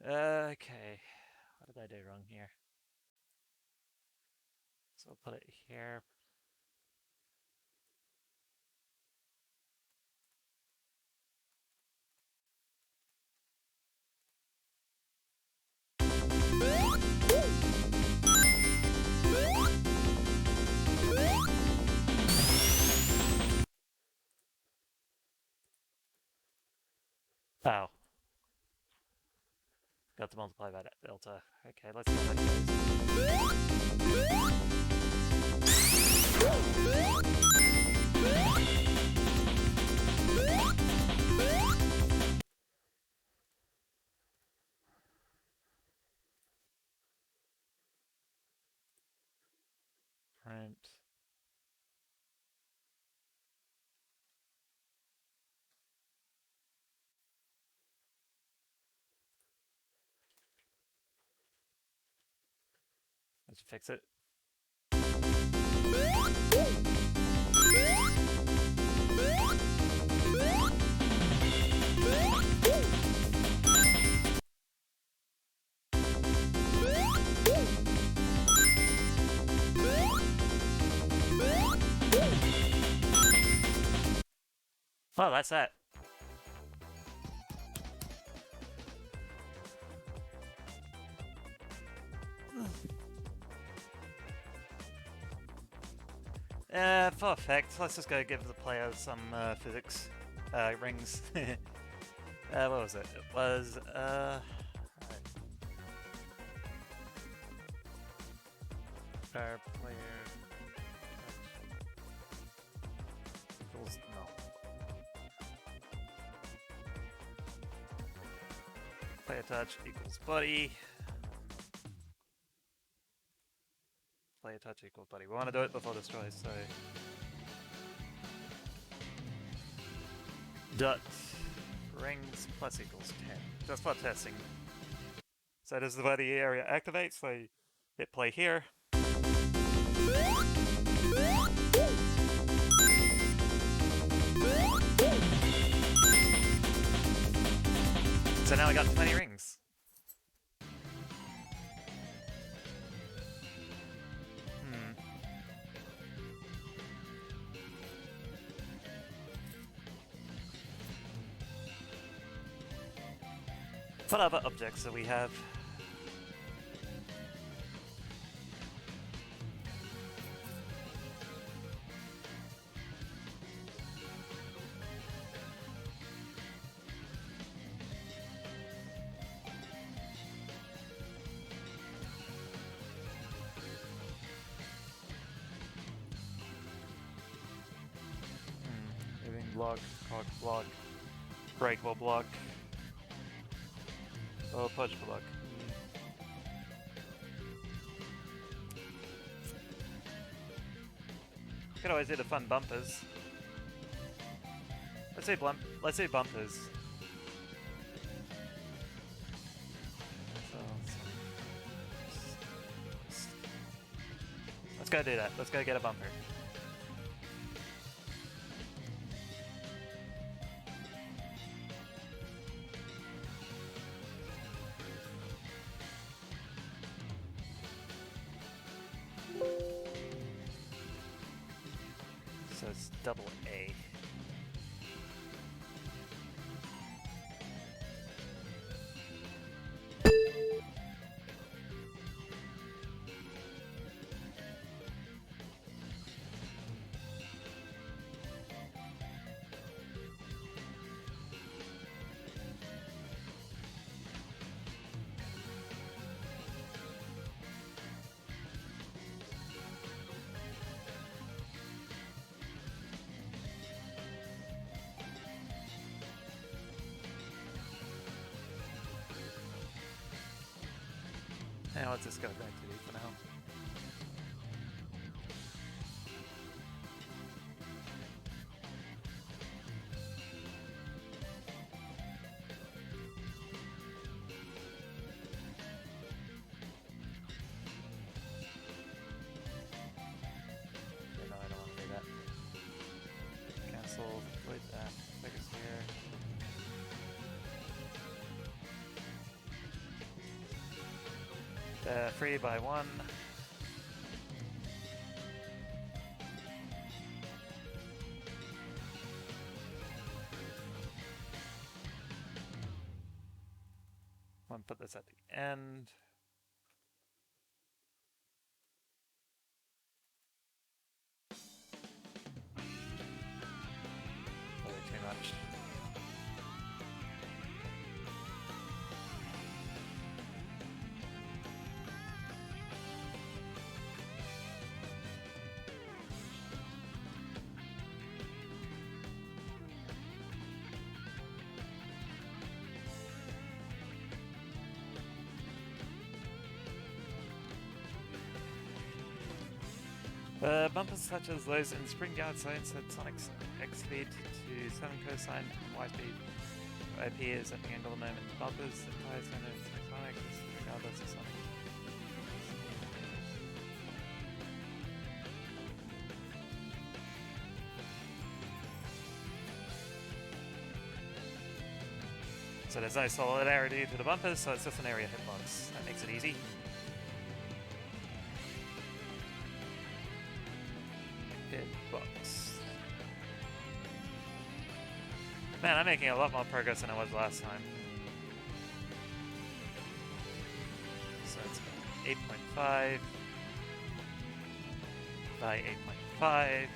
Okay, what did I do wrong here? So I'll put it here. Oh. Got to multiply by that delta. Okay, let's see how that Print. Let's fix it. Oh, that's that. For effect, let's just go give the player some physics rings. What was it? It was player equals no. Player touch equals body. Player touch equals body. We want to do it before destroy, so dot rings plus equals 10. Just for testing. So this is where the area activates, so hit play here. So now I got 20 rings. What other objects that we have? Moving block, cog block, breakable block. Oh, punch block. Could always do the fun bumpers. Let's say bumpers. Let's go do that. Let's go get a bumper. So it's double A. Now let's just go back to D for now. No, I don't want to do that. Cancel, delete that, focus here. Free by 1. One, put this at the end. Probably too much. Bumpers such as those in Spring Yard Zone set Sonic's X speed to 7 cosine and Y speed appears at the angle of the moment. Bumpers the entire zone of Sonic regardless of Sonic. So there's no solidarity to the bumpers, so it's just an area hitbox. That makes it easy. Hitbox. Man, I'm making a lot more progress than I was last time. So it's 8.5 by 8.5.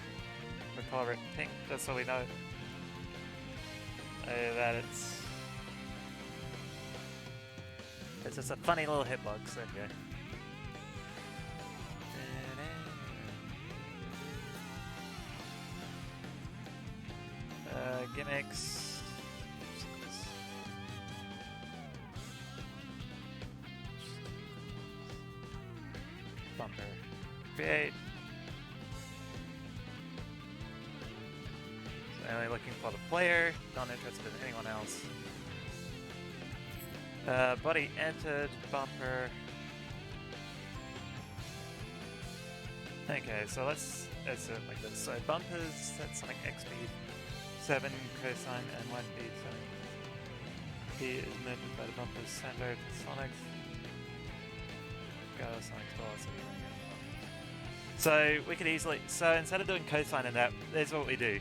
We'll color it pink, just so we know that it's just a funny little hitbox. There you go. Gimmicks. Bumper. Create. So only looking for the player, not interested in anyone else. Body entered, bumper. Okay, so let's do it like this. So bumpers, set Sonic X speed. 7 cosine and 1 speed, so P is measured by the bumper's center to Sonic's. Go Sonic's velocity. So we could easily, so instead of doing cosine in that, here's what we do.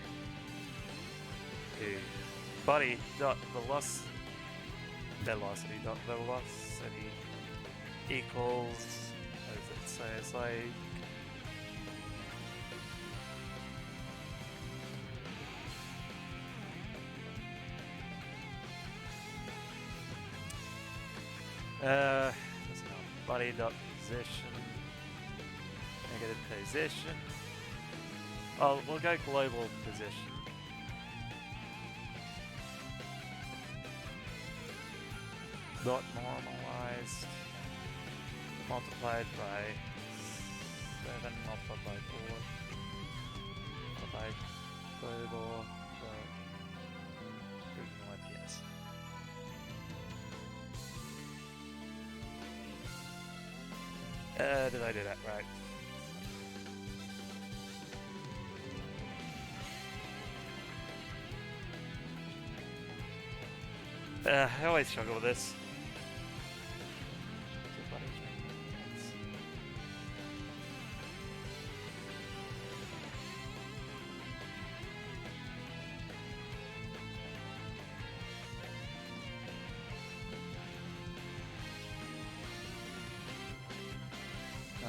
Body dot velocity dot velocity equals, what is it? So it's like body dot position, negative position. Oh, we'll go global position. Dot normalized multiplied by 7 multiplied by 4 multiplied by global original FPS. Did I do that right? I always struggle with this.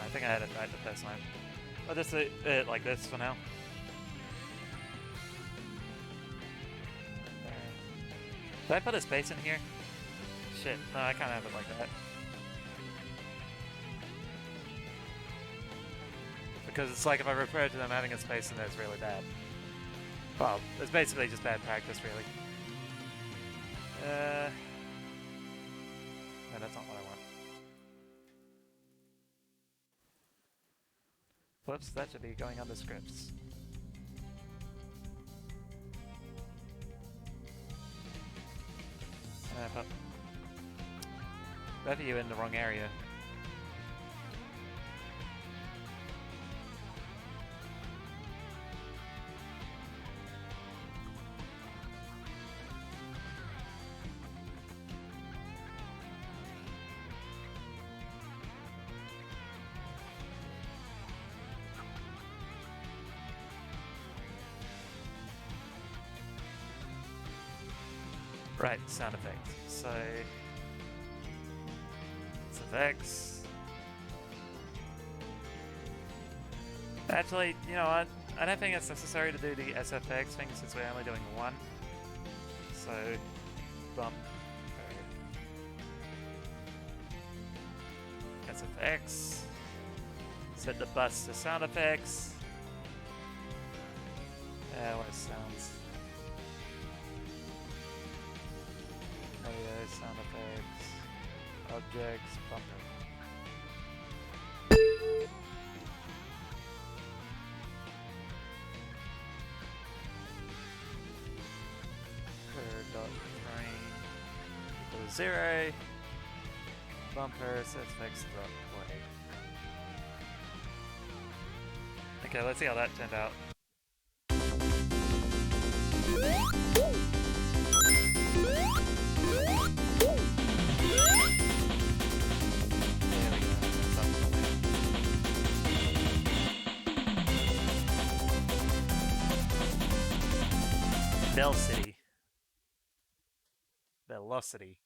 I think I had it right the first time. I'll just do it like this for now. Did I put a space in here? Shit, no, I can't have it like that. Because it's like if I refer to them having a space in there, it's really bad. Well, it's basically just bad practice, really. No, that's not what I want. Whoops, that should be going under scripts. But both of you in the wrong area. Right, sound effects. So, effects. Actually, you know what? I don't think it's necessary to do the SFX thing since we're only doing one. So, bump. SFX. Set the bus to sound effects. What sounds? Audio, sound effects, objects, bumper. Dot train equals 0. Bumper SFX dot play. Okay, let's see how that turned out. Velocity. Velocity.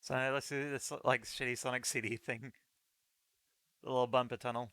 So let's do this like shitty Sonic CD thing. The little bumper tunnel.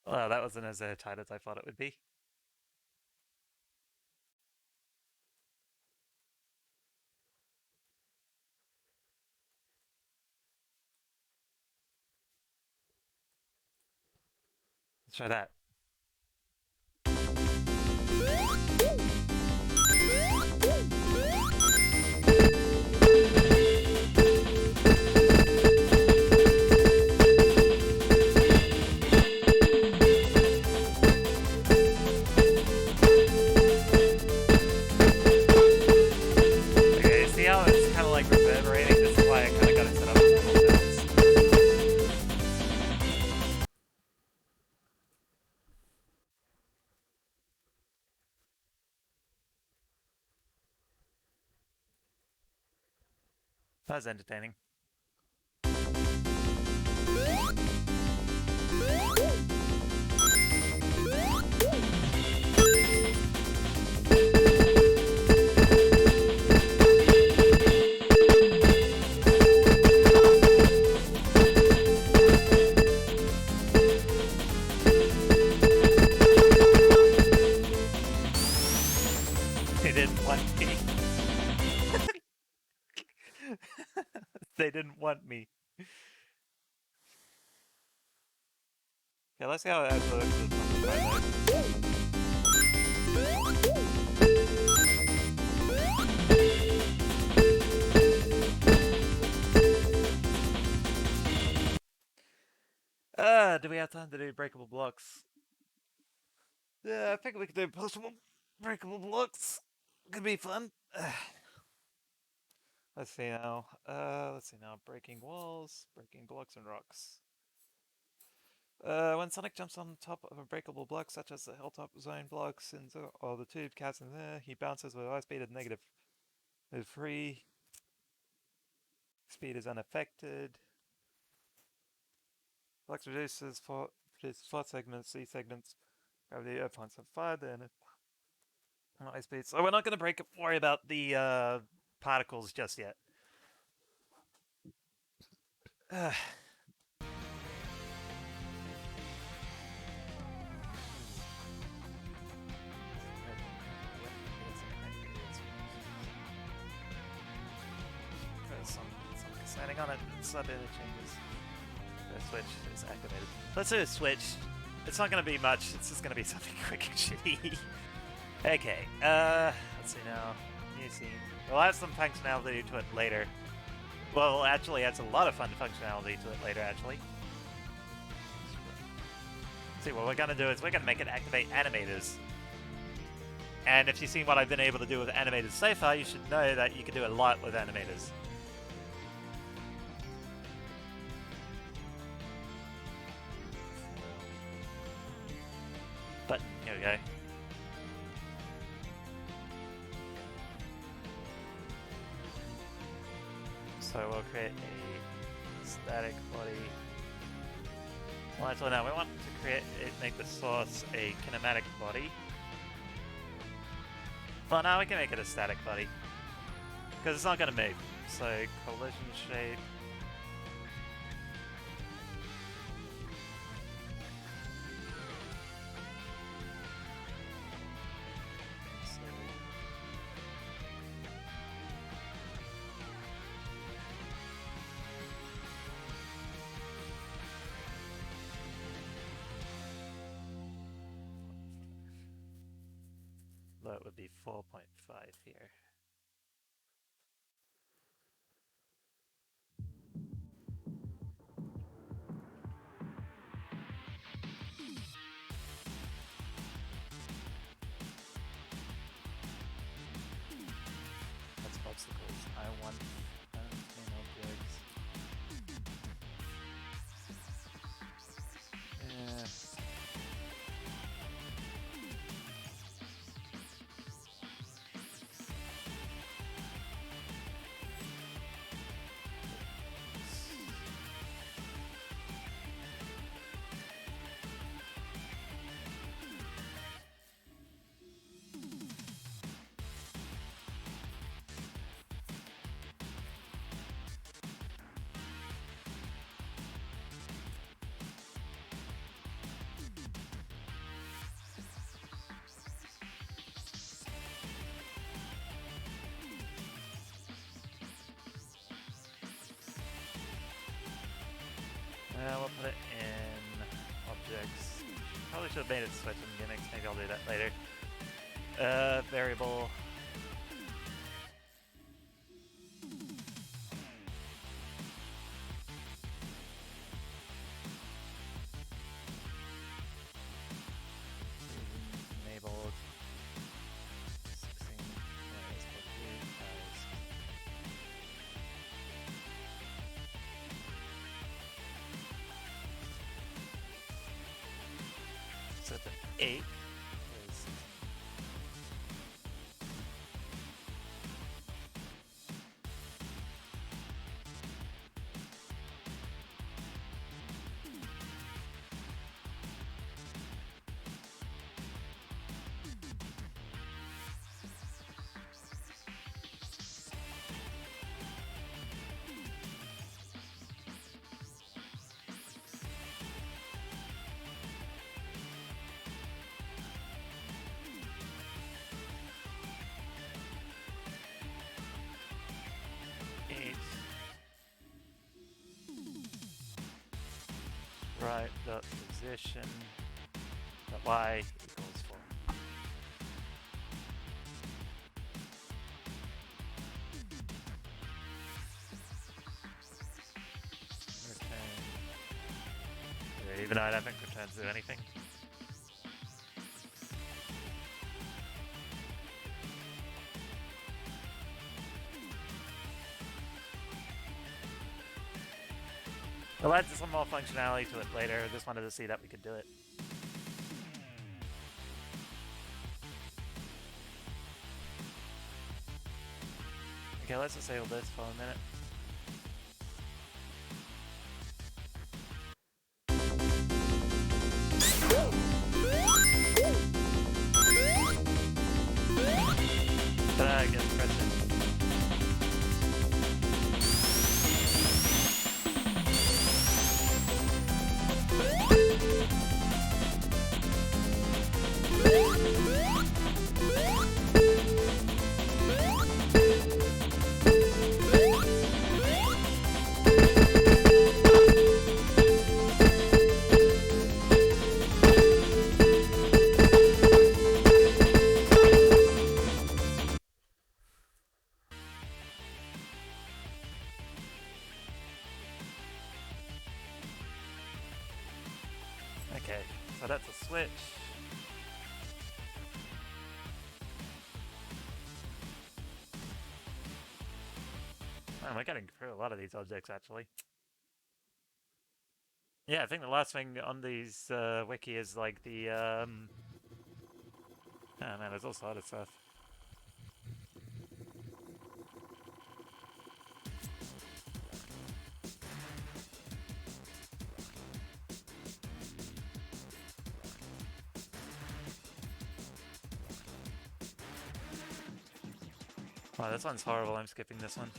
Well, that wasn't as tight as I thought it would be. Let's try that. That was entertaining. They didn't want me. Okay, let's see how it actually looks with 25 do we have time to do breakable blocks? Yeah, I think we could do possible breakable blocks. Could be fun. Let's see now. Breaking walls, breaking blocks and rocks. When Sonic jumps on top of a breakable block, such as the hilltop zone blocks or the tube cats in there, he bounces with high speed at negative. Move free. Speed is unaffected. Blocks produces four segments, C segments. Gravity of 0.75, then high speed. So we're not going to worry about the particles just yet. Something exciting on it. Sub interchanges. The switch is activated. Let's do a switch. It's not going to be much. It's just going to be something quick and shitty. Okay. Let's see now. New scene. We'll add some functionality to it later. Well, actually, adds a lot of fun functionality to it later, actually. See, what we're going to do is we're going to make it activate animators. And if you've seen what I've been able to do with animators so far, you should know that you can do a lot with animators. But, here we go. So we'll create a static body. Well, actually, no, we want to make the source a kinematic body. Well, now we can make it a static body. Because it's not going to move. So, collision shape. That would be 4.5 here. That's obstacles. I want main objects. Yeah. We'll put it in objects. Probably should have made it switch in gimmicks. Maybe I'll do that later. Variable. Enabled. 16. Set to 8. right dot position dot y equals 4. Return. Even though I don't think returns do anything. We'll add some more functionality to it later. I just wanted to see that we could do it. Okay, let's disable this for a minute. Get pressure. Okay, so that's a switch. Man, we're getting through a lot of these objects, actually. Yeah, I think the last thing on these wiki is like the oh man, there's all sorts of stuff. Wow, this one's horrible. I'm skipping this one.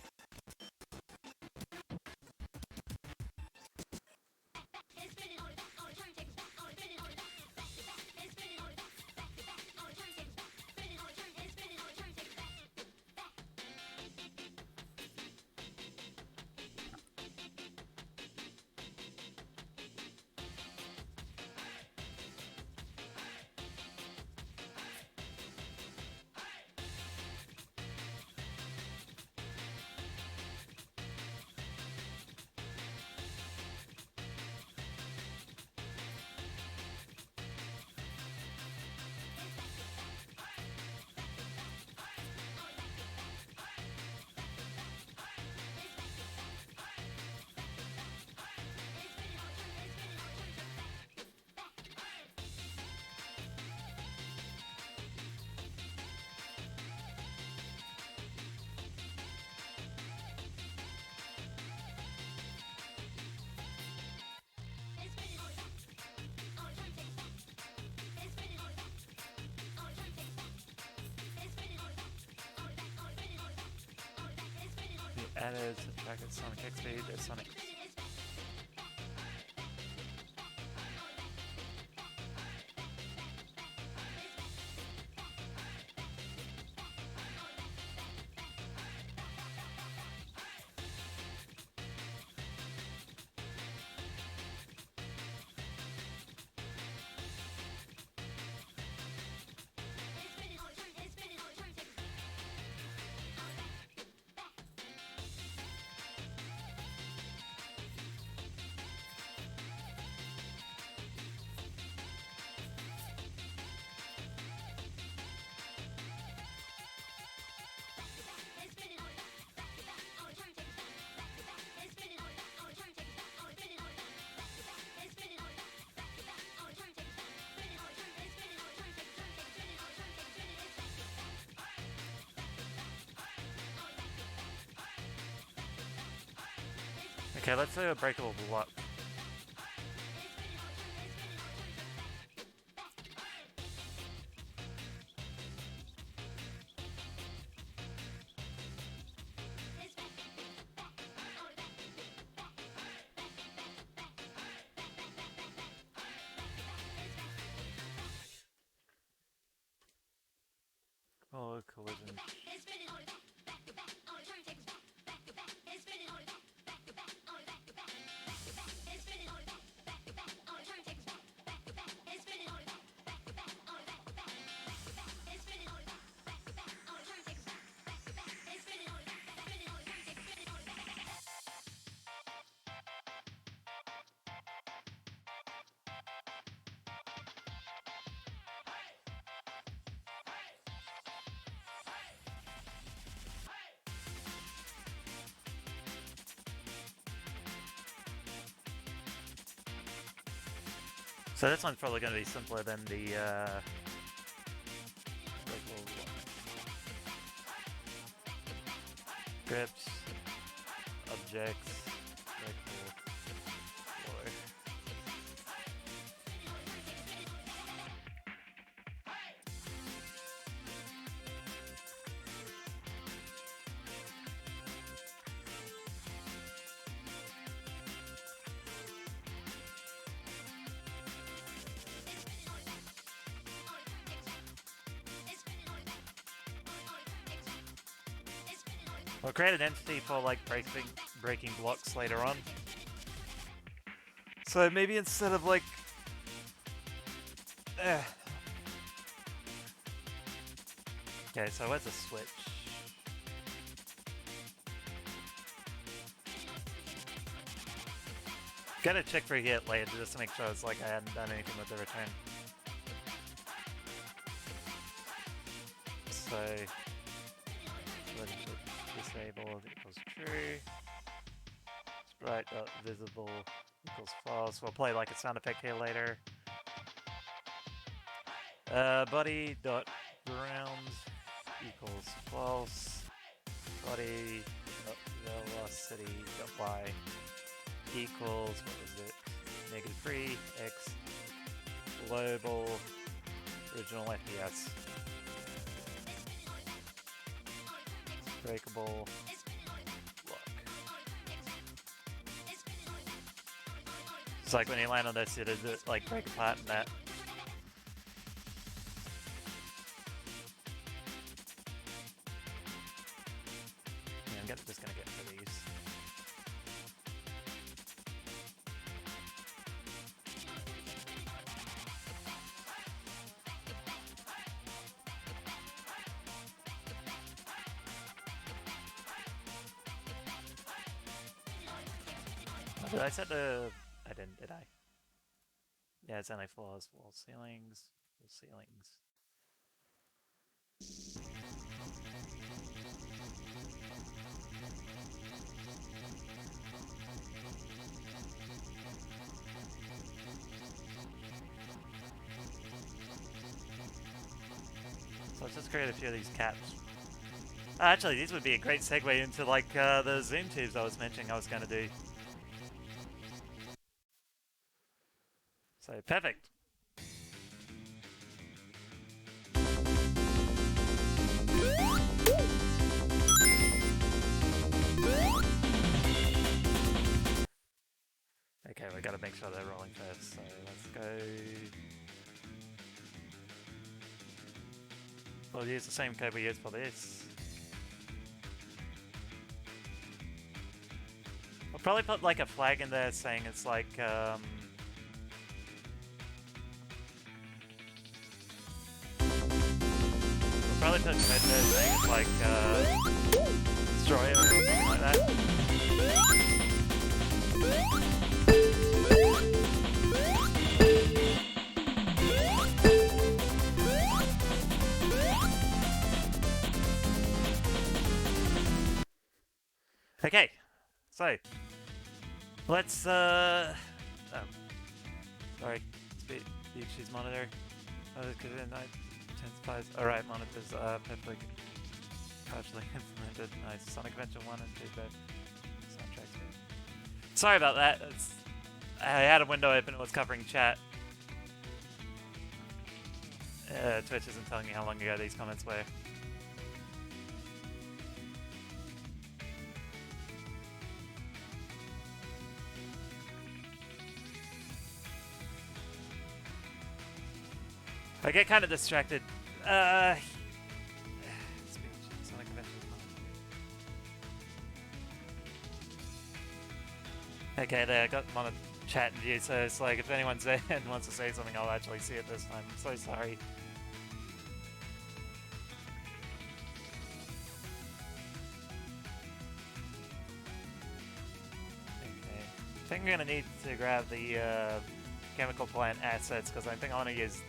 Added, subtracted Sonic X-Speed, there's Sonic. Okay, let's do a breakable block. Oh, collision. So this one's probably going to be simpler than the scripts, objects, local floor. We'll create an entity for like breaking blocks later on. So maybe instead of like okay, so where's the switch? Gotta check for hit later just to make sure it's like I hadn't done anything with the return. So disabled equals true. Sprite.visible equals false. We'll play like a sound effect here later. Body.ground equals false. Body.velocity.y equals, what was it? -3 x global original FPS. Breakable block. It's like when you land on this, it like break apart in that. Yeah, I'm just gonna get rid of these. Did I set the... I didn't, did I? Yeah, it's only floors, wall ceilings, wall ceilings. So let's just create a few of these caps. Actually, these would be a great segue into like the zoom tubes I was mentioning I was going to do. So, perfect. Okay, we gotta make sure they're rolling first, so let's go... We'll use the same code we used for this. I'll probably put like a flag in there saying it's like, we'll probably put a code there saying it's like, destroyer or something like that. Okay, so let's oh, sorry, species monitor. Intensifies. Alright, monitors are perfectly partially implemented. Nice. Sonic Adventure 1 and 2 both soundtracks. Sorry about that. I had a window open, it was covering chat. Twitch isn't telling me how long ago these comments were. I get kind of distracted. Okay, there, I got them on a chat and view, so it's like if anyone's there and wants to say something, I'll actually see it this time. I'm so sorry. Okay. I think I'm gonna need to grab the chemical plant assets because I think I want to use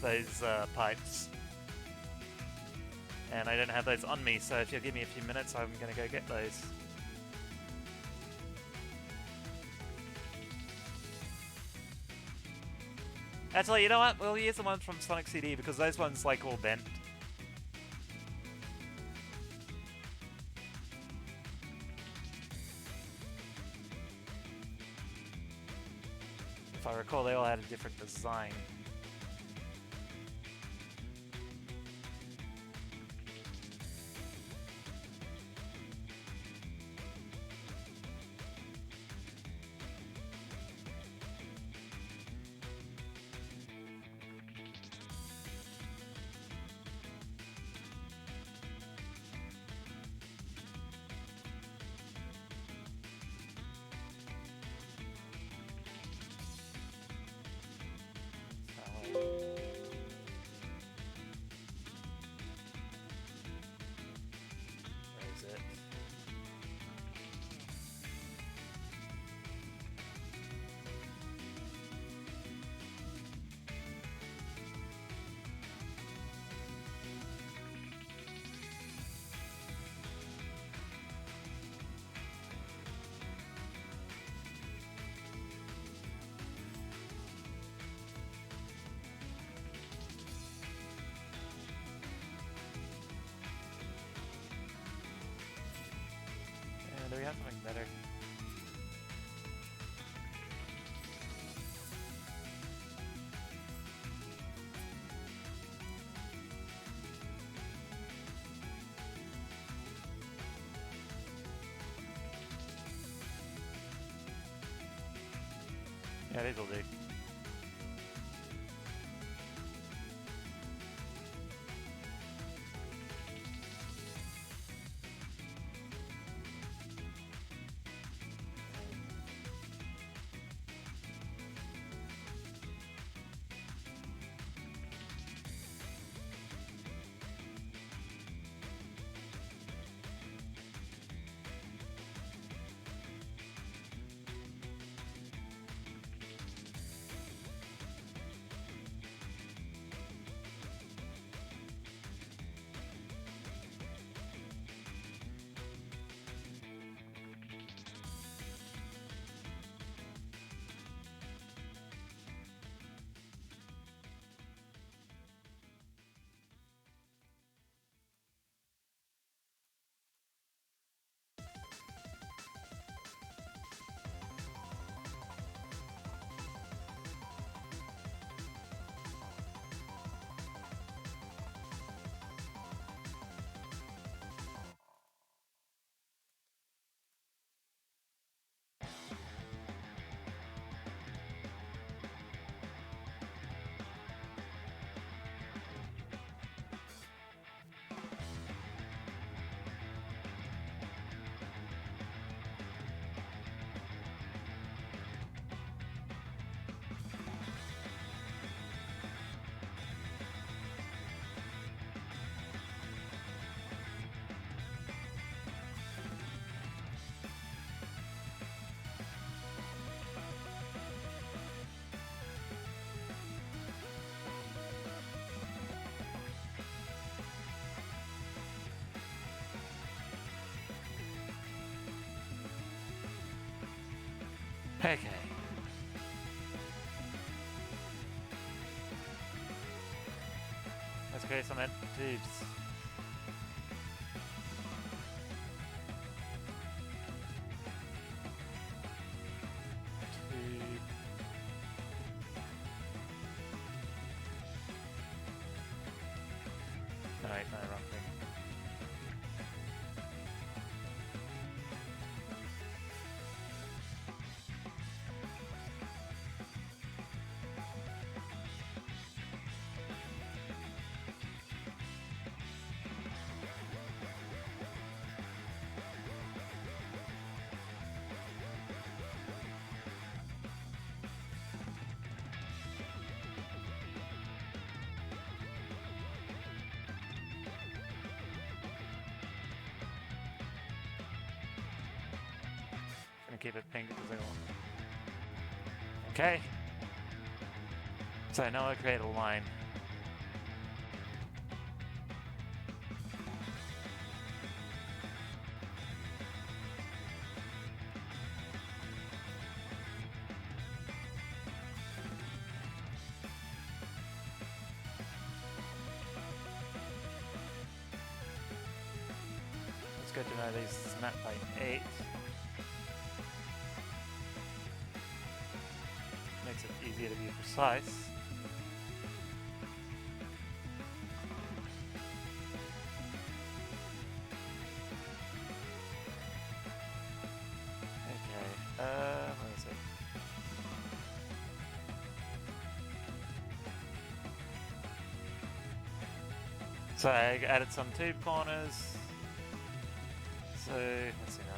those pipes. And I don't have those on me, so if you'll give me a few minutes, I'm gonna go get those. Actually, you know what? We'll use the ones from Sonic CD because those ones like all bent. If I recall, they all had a different design. Do we have something better? Yeah, these will do. Okay. Let's create some tubes. Alright, no, wrong thing. Keep it pink because I want. Okay. So now I create a line. It's good to know these map by 8. Makes it easier to be precise. Okay, where is it? So I added some tube corners. So, let's see now.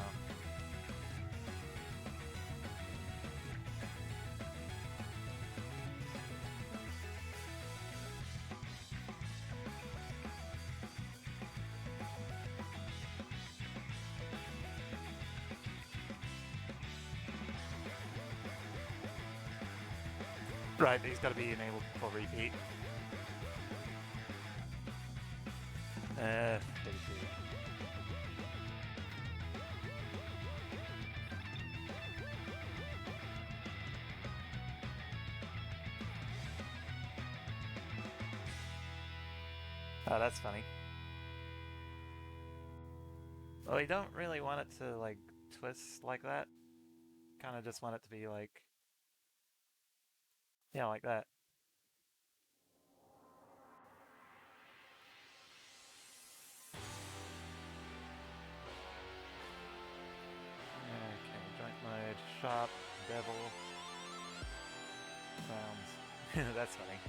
Right, these gotta be enabled for repeat. 32. Oh, that's funny. Well, we don't really want it to, like, twist like that. Kind of just want it to be, like... Yeah, like that. Okay, joint mode, sharp, bevel, rounds. That's funny.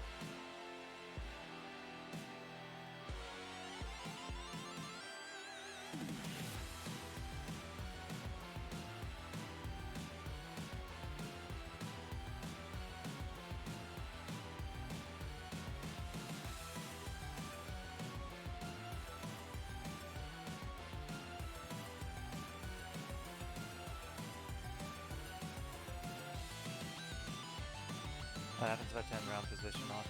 What happens if I turn round position off?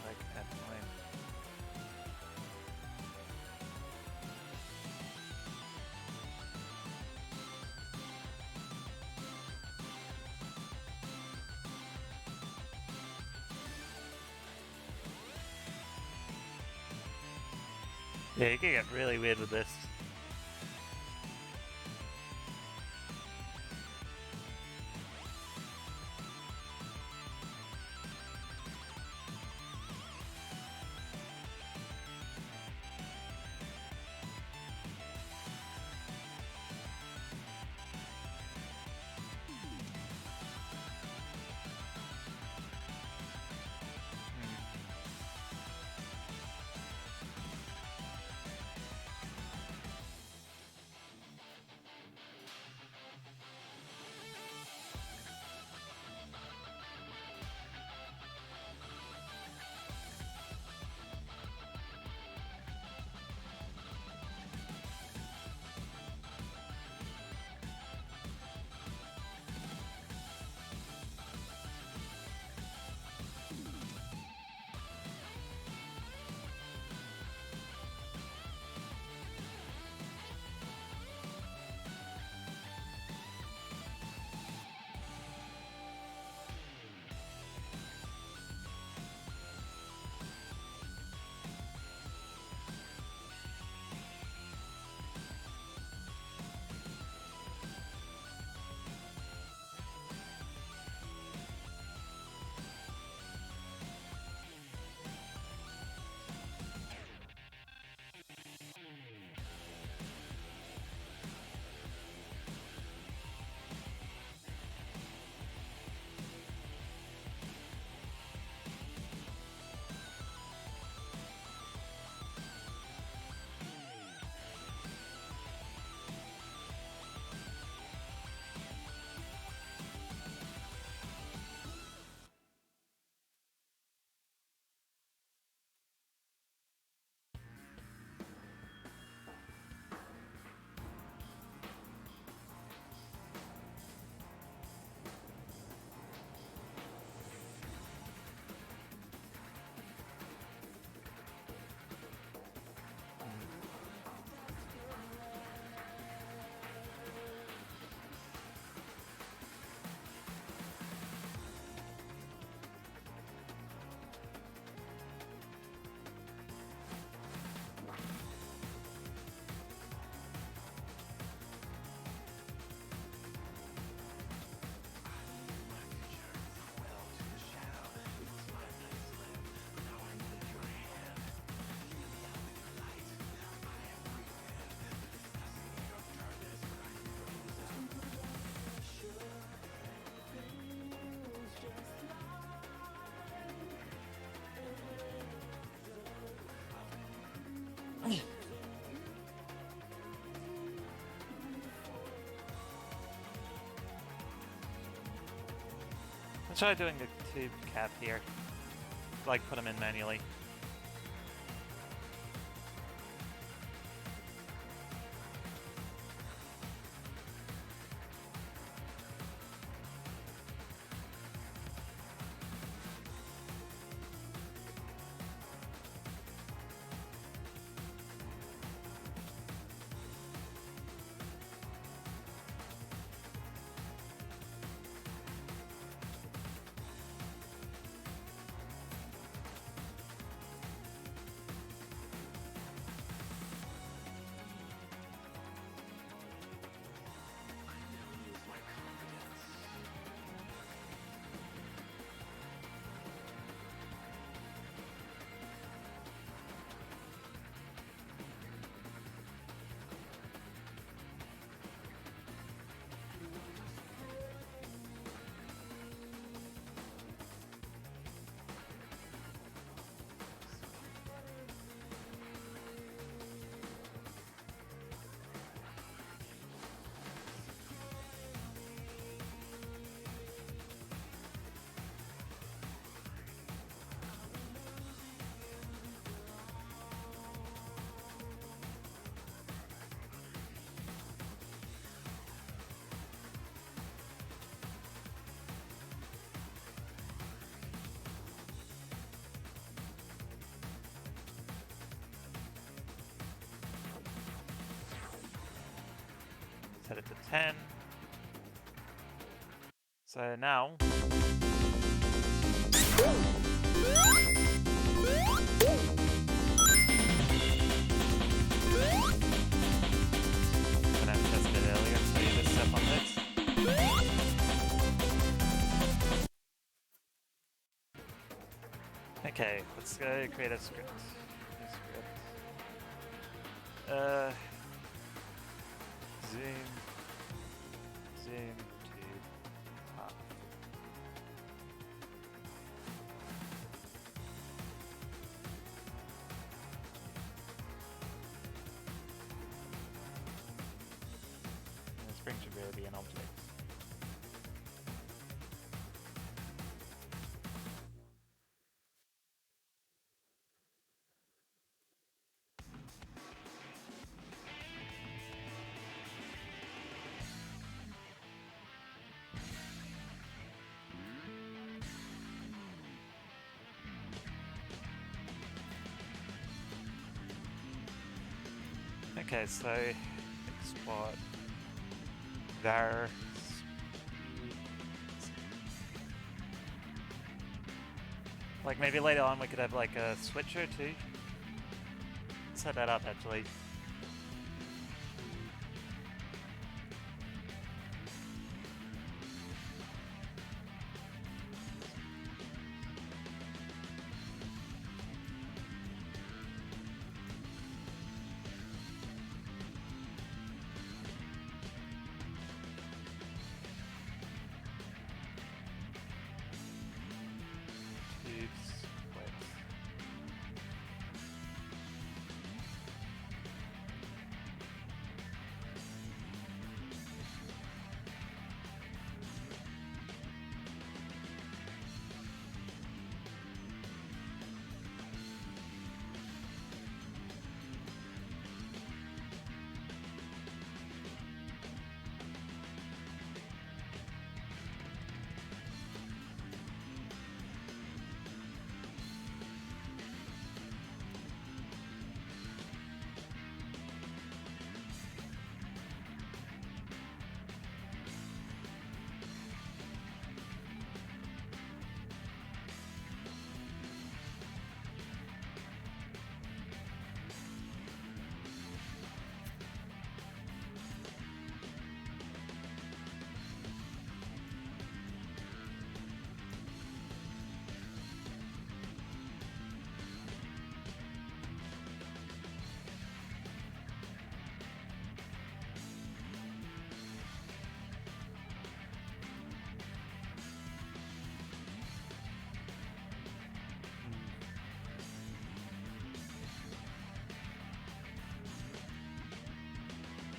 Click add line. Yeah, you can get really weird with this. I'll try doing a tube cap here. Like, put them in manually. Set it to 10. So now... I'm gonna have tested it earlier, so you just step on this. Okay, let's go create a script. Zoom to half. And the spring should really be an object. Okay, so export var. Like maybe later on we could have like a switcher too. Set that up actually.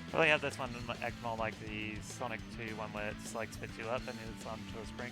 Probably have this one act more like the Sonic 2 one where it's like spits you up and it's onto a spring.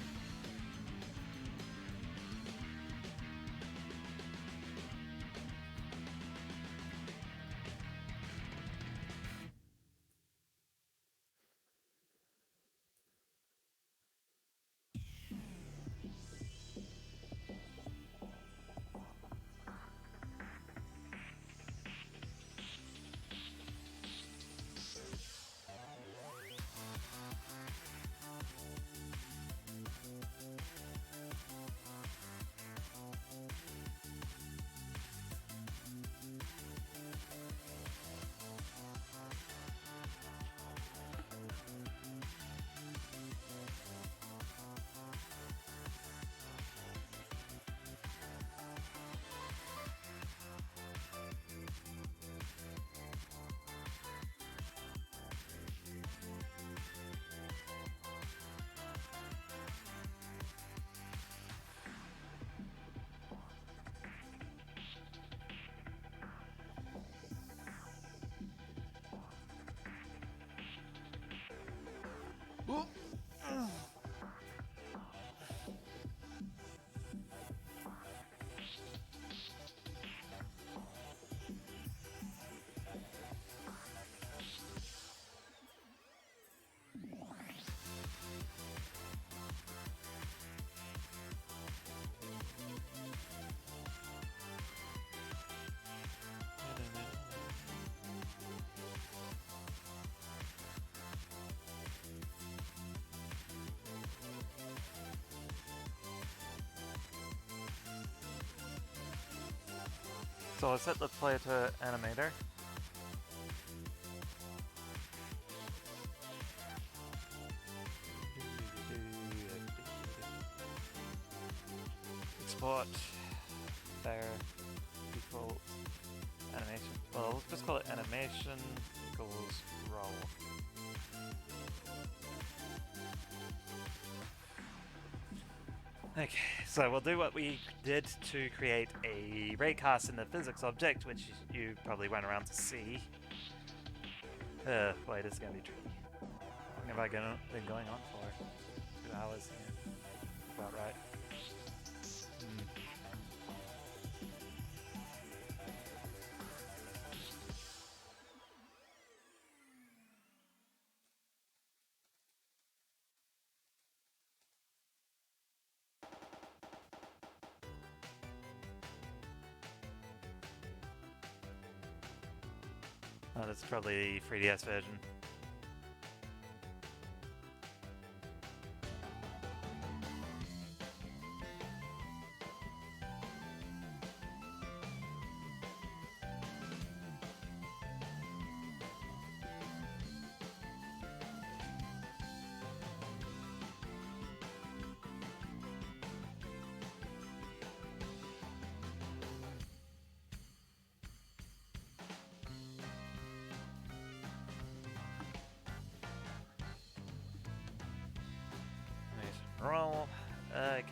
So I'll set the player to animator. Export there, default animation. Well, let's just call it animation equals roll. Okay, so we'll do what we did to create a raycast in the physics object, which you probably went around to see. Wait, it's gonna be tricky. How long have I been going on for? 2 hours here. About right. Oh, that's probably the 3DS version. Roll. Okay.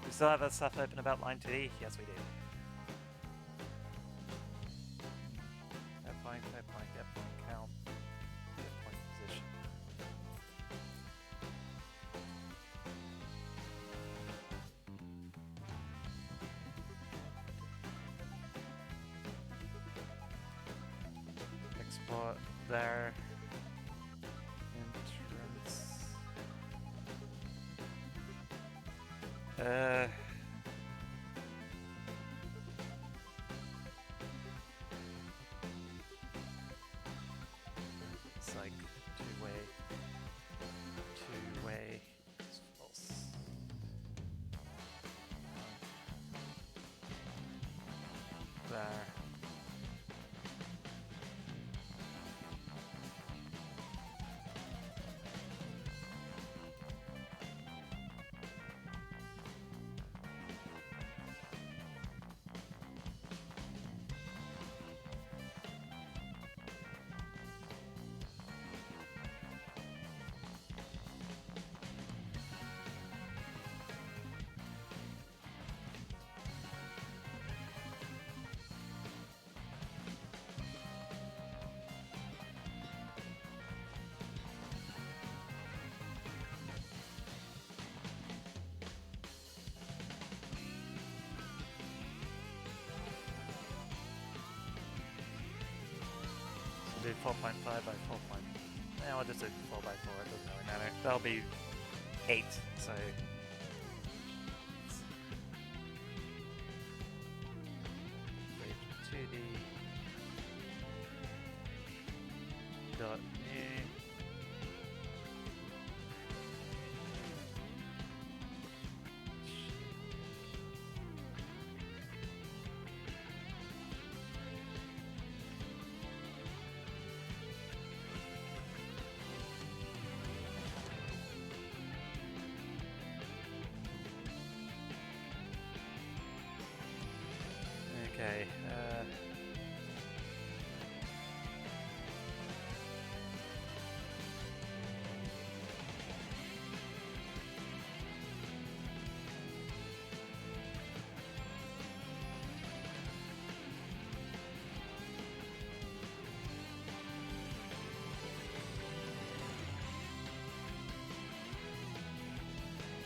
We still have that stuff open about line 2D? Yes, we do. That point, count, that point position. Export there. It's like two-way is false. There. Do 4.5 by 4. Yeah, I'll just do 4 by 4. It doesn't really matter. That'll be 8. So 2D dot new. Okay.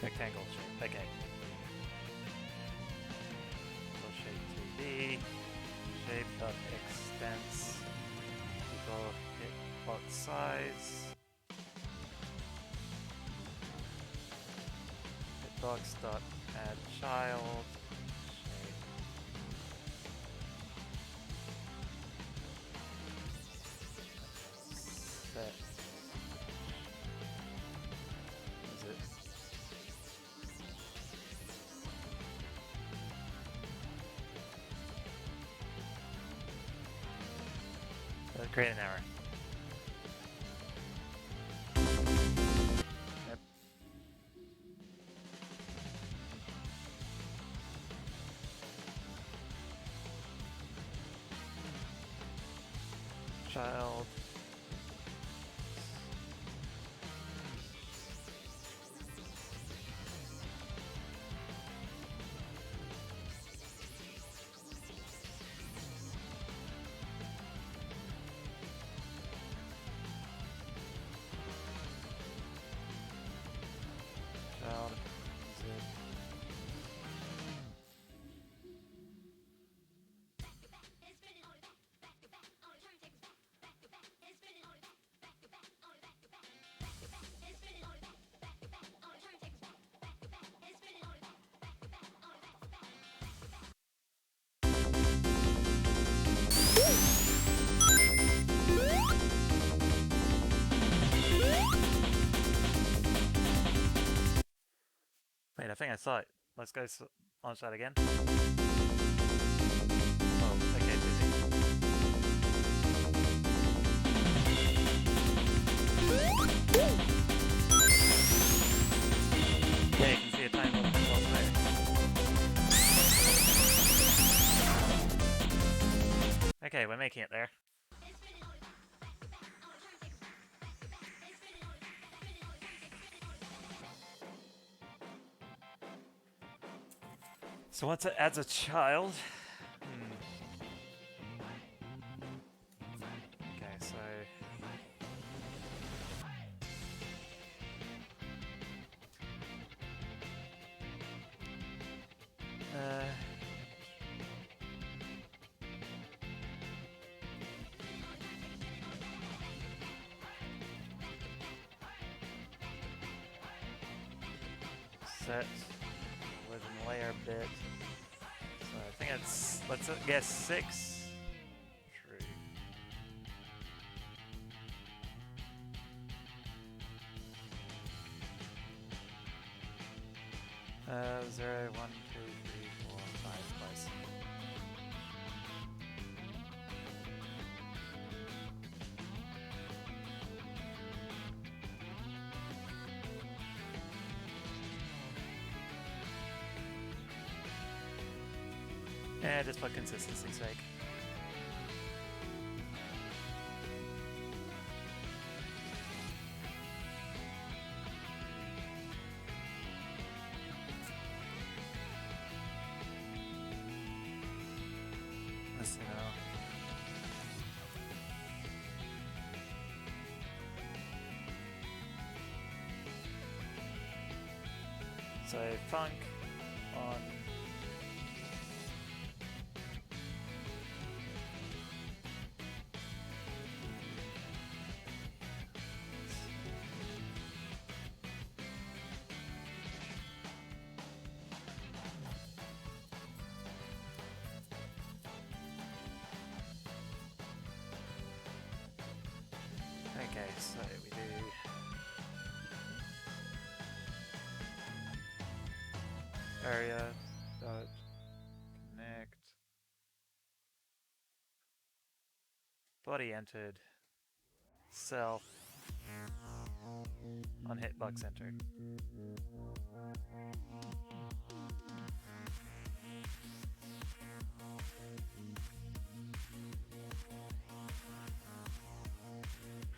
Rectangle shape. Okay. Shape 2D. Shape dot extents equal hitbox size. Hitbox dot add child. Set. Is it? create an error. Yep. Child. Child. Zip. Wait, I think I saw it. Let's go launch that again. Oh, okay, busy. Yeah, you can see a tiny little box there. Okay, we're making it there. So once it adds a child... Okay, so... Set collision layer bit. So I think it's, let's guess 6. True. Uh, 0, 1, 2, 3, 4, 5 twice. Yeah, just for consistency's sake. Let's see now. So funk on okay, so we do area dot connect body entered self on hitbox entered.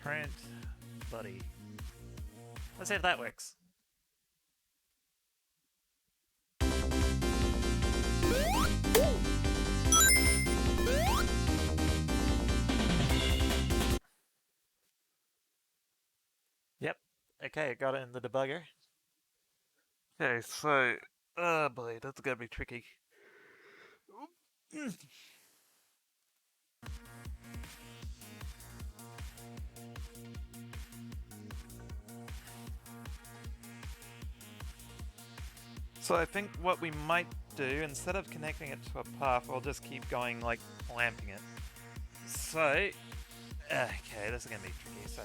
Print buddy. Let's see if that works. Yep. Okay, got it in the debugger. Okay, so, oh boy, that's gonna be tricky. So I think what we might do, instead of connecting it to a path, we'll just keep going, like, lamping it. So, okay, this is gonna be tricky, so...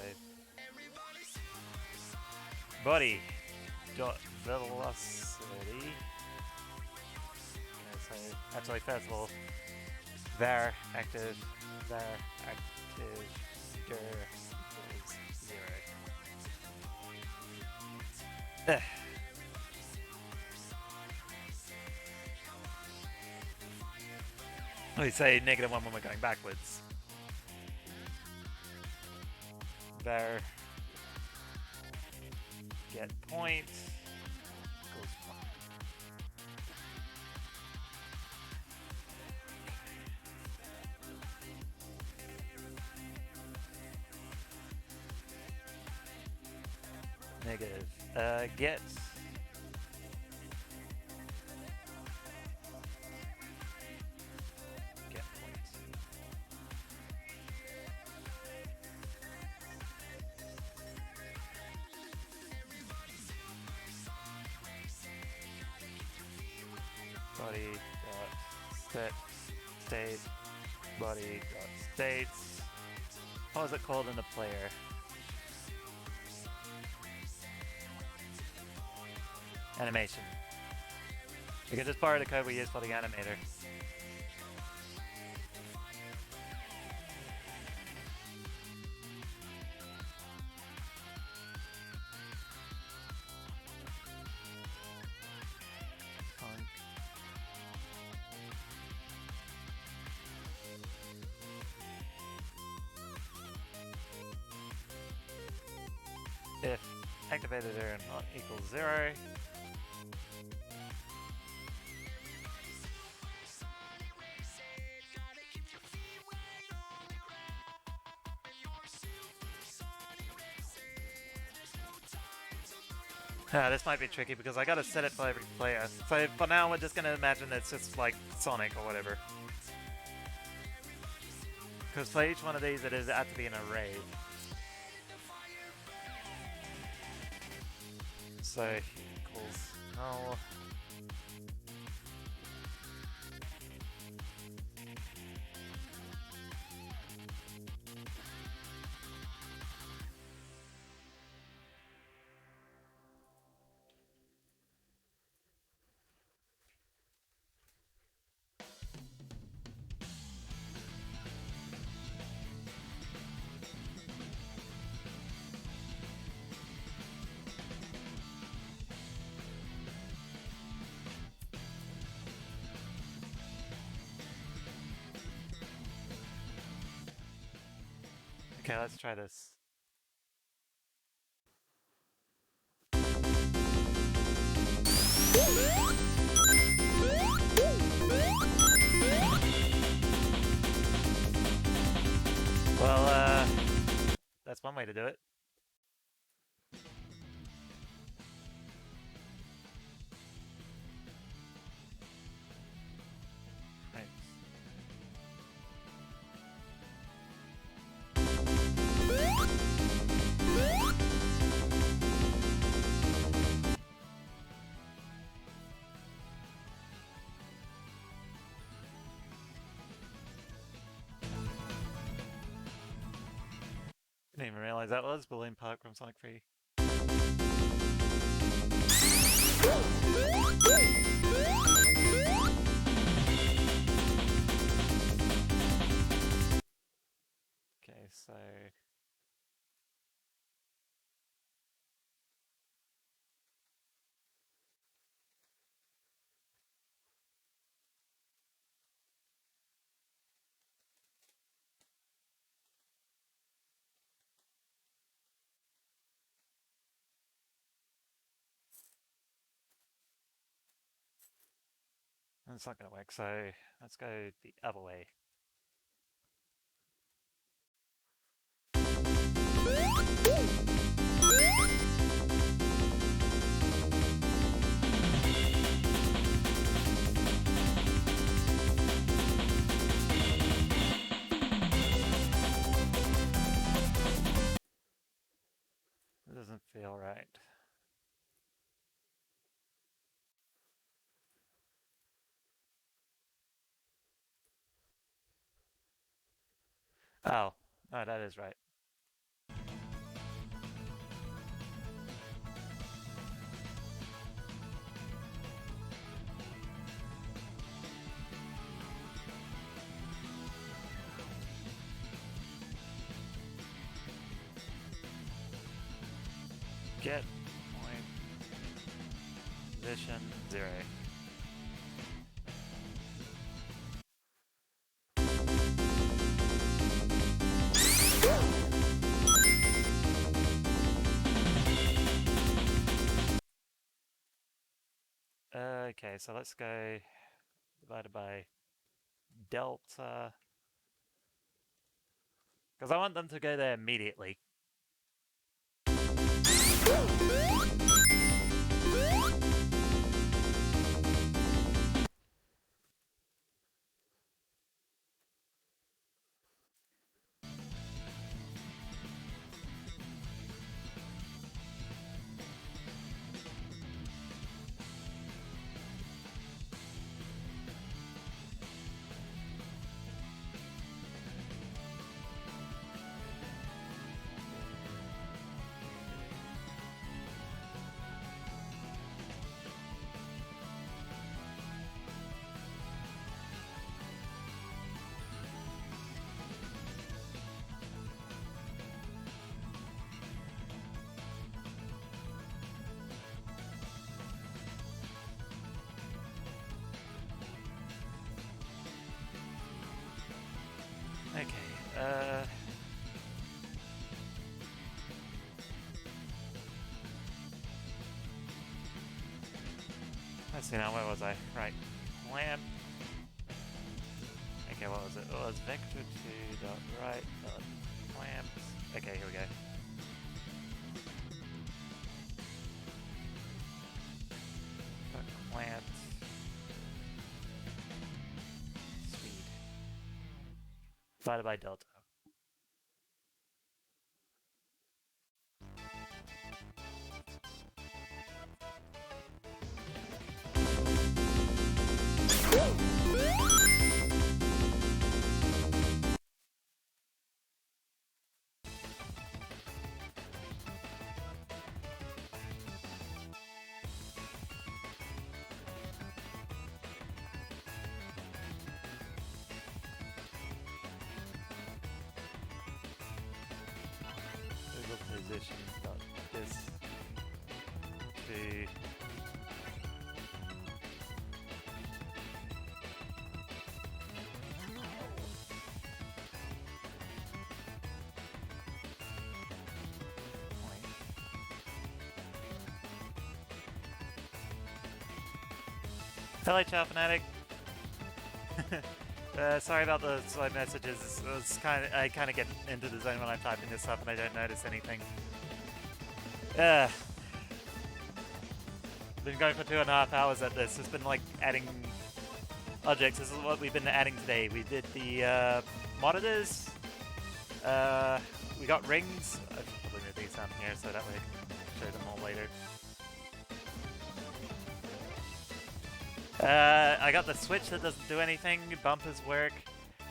Body dot velocity. Okay, so actually first of all, var active, var if stir equals 0. Ugh. We say -1 when we're going backwards. Var get point equals 1. Negative. Get points. Body dot set state body dot states. What was it called in the player? Animation. We can just borrow the code we used for the animator. If activated error not equals 0, this might be tricky because I gotta set it for every player. So for now we're just gonna imagine it's just like Sonic or whatever. Because for each one of these it is had to be an array. So equals null. Okay, let's try this. Well, that's one way to do it. Right. Didn't even realize that was Balloon Park from Sonic 3. Okay, so it's not gonna work, so let's go the other way. It doesn't feel right. Oh, no, that is right. Get point position 0. Okay, so let's go divided by delta, because I want them to go there immediately. Okay, let's see now, where was I? Right, lamp. Okay, what was it? It was vector2 dot right dot clamps. Okay, here we go. Dot clamps. Speed. Divided by delta. Position dot this to point. Hello, Chow Fanatic. Sorry about the slow messages. I kind of get into the zone when I'm typing this up and I don't notice anything. Been going for 2.5 hours at this. It's been like adding objects. This is what we've been adding today. We did the monitors. We got rings. I should probably move these down here so that way I can show them all later. I got the switch that doesn't do anything, bumpers work,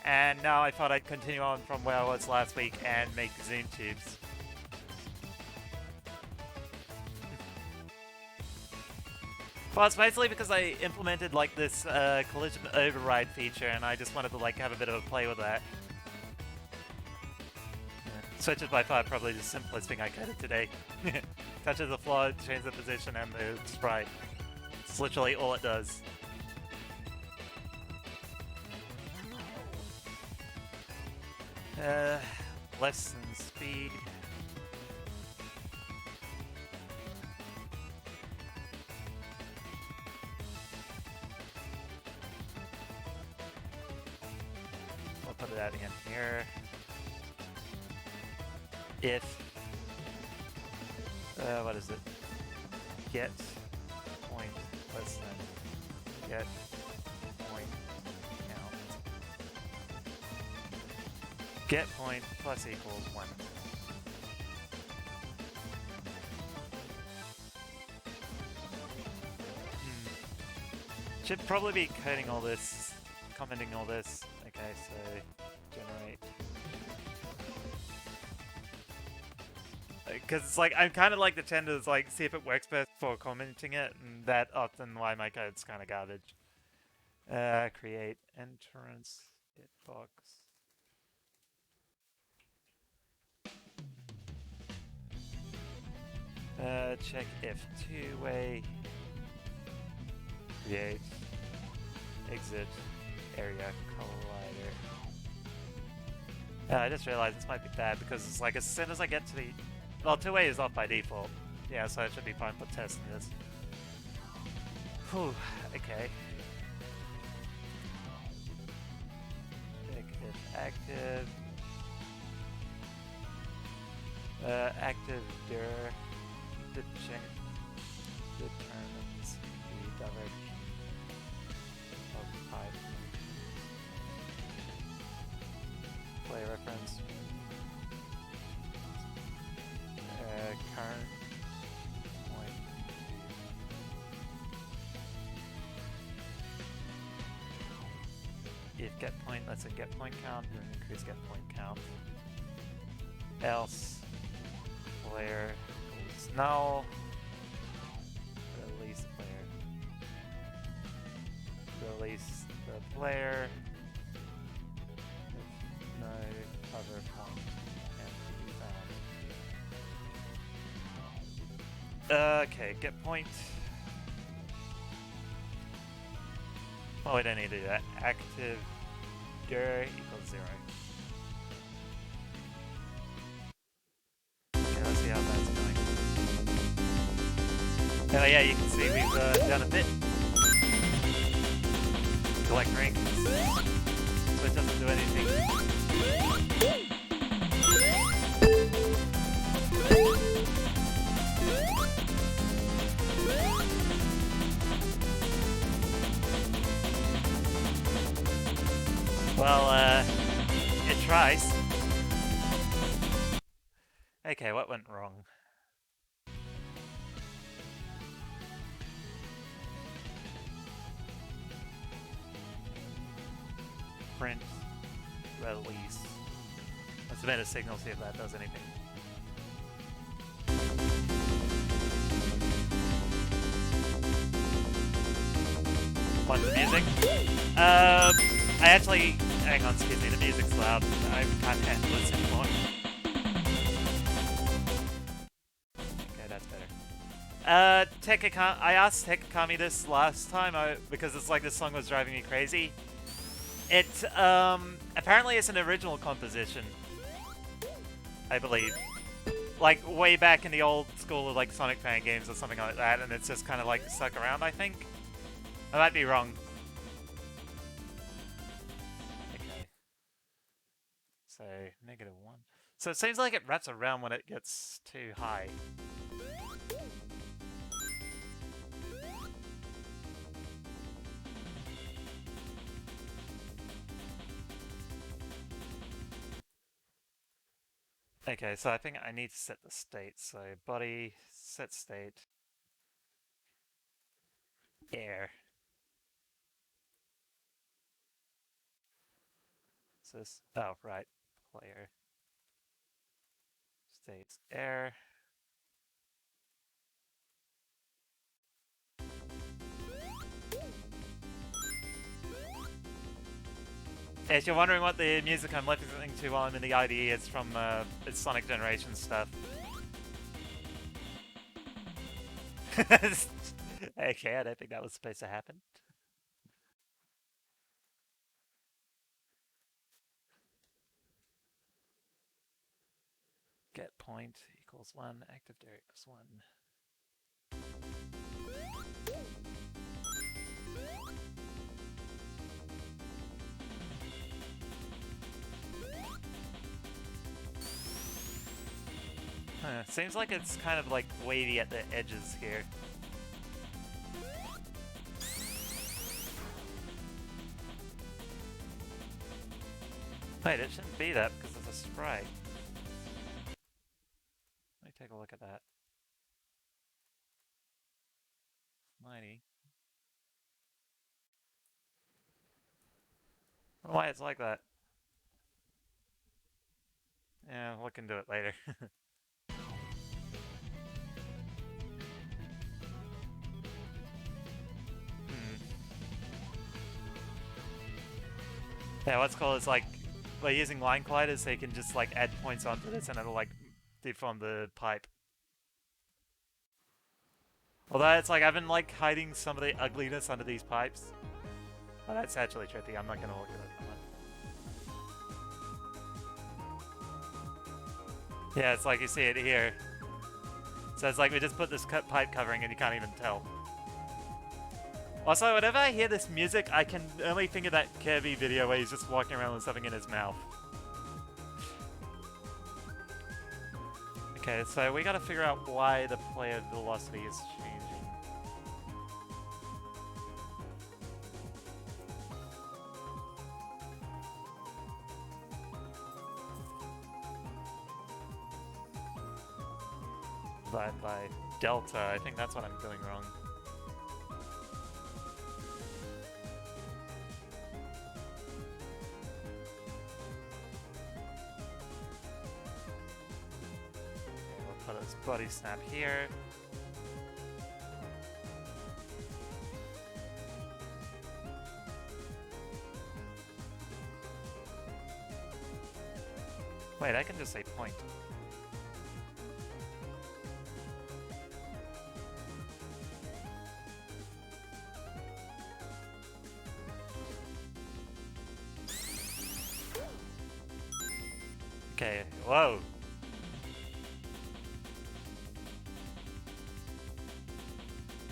and now I thought I'd continue on from where I was last week and make zoom tubes. Well, it's mostly because I implemented like this collision override feature and I just wanted to like have a bit of a play with that. Switch is by far probably the simplest thing I coded today. Touches the floor, change the position and the sprite. It's literally all it does. Less than speed. We'll put it out again here. If what is it? Get point less than get point count. Get point plus equals 1. Should probably be coding all this, commenting all this. Okay, so generate. Because it's like, I'm kind of like the tend to like see if it works best for commenting it, and that often why my code's kind of garbage. Create entrance hitbox. Check if two-way create exit area collider. I just realized this might be bad because it's like as soon as I get to the... Well, two-way is off by default. Yeah, so it should be fine for testing this. Whew, okay. Check if active. Active dir determines the direction of the pipe. Play reference. Current point. If get point, let's say get point count, then increase get point count. Else player equals null. Release player. Release the player. If no other point can be found. Okay, get point. Oh, we don't need to do that. Active dir equals 0. Okay, let's see how that's going. Oh yeah, you can see we've done a bit. Collect rings. So it doesn't do anything. Well, it tries. Okay, what went wrong? Print, release. Let's submit a signal, see if that does anything. Want the music? I actually... Hang on, excuse me, the music's loud. I can't handle this anymore. Okay, that's better. I asked Tekakami this last time because it's like this song was driving me crazy. It, apparently it's an original composition. I believe. Like, way back in the old school of, like, Sonic fan games or something like that, and it's just kind of, like, stuck around, I think. I might be wrong. Okay. So, -1. So it seems like it wraps around when it gets too high. Okay, so I think I need to set the state. So body, set state, air. So this, oh, right, player. States air. If you're wondering what the music I'm listening to while I'm in the IDE, it's from it's Sonic Generation stuff. Okay, I don't think that was supposed to happen. Get point equals 1, active dir equals 1. Seems like it's kind of like wavy at the edges here. Wait, it shouldn't be that because it's a sprite. Let me take a look at that. Mighty. I don't know why it's like that. Yeah, we'll look into it later. Yeah, what's cool is like by using line colliders, so you can just like add points onto this and it'll like deform the pipe. Although it's like I've been like hiding some of the ugliness under these pipes. Oh, that's actually trippy. I'm not gonna look at it that much. Yeah, it's like you see it here. So it's like we just put this pipe covering and you can't even tell. Also, whenever I hear this music, I can only think of that Kirby video where he's just walking around with something in his mouth. Okay, so we gotta figure out why the player velocity is changing. By delta, I think that's what I'm doing wrong. We'll put his body snap here. Wait, I can just say point. Okay, whoa.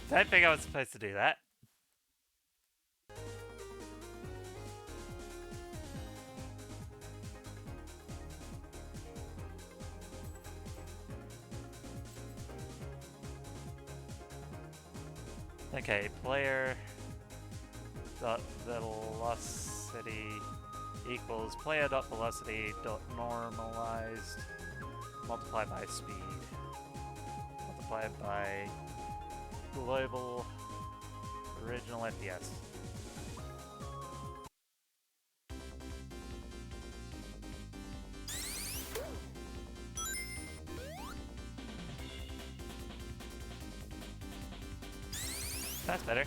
Did I think I was supposed to do that? Okay, player dot velocity equals player dot velocity dot normalized multiplied by speed multiplied by global original FPS. That's better.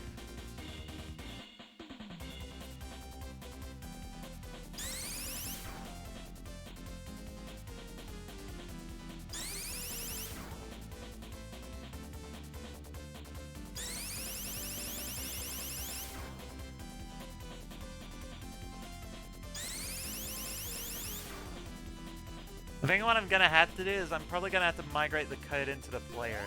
I think what I'm gonna have to do is I'm probably gonna have to migrate the code into the player.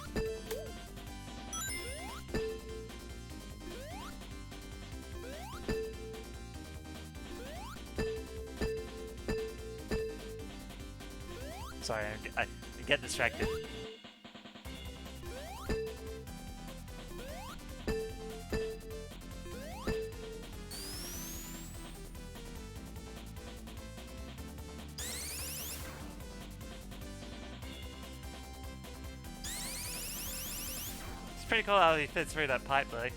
Sorry, I get distracted. It's pretty cool how he fits through that pipe, though.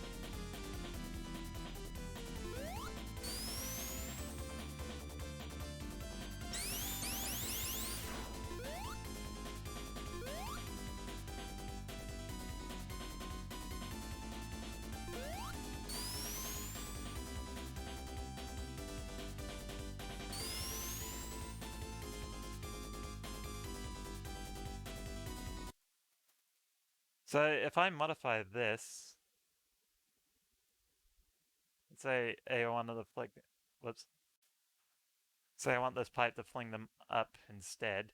So if I modify this, say I want to flick, whoops. Say I want this pipe to fling them up instead.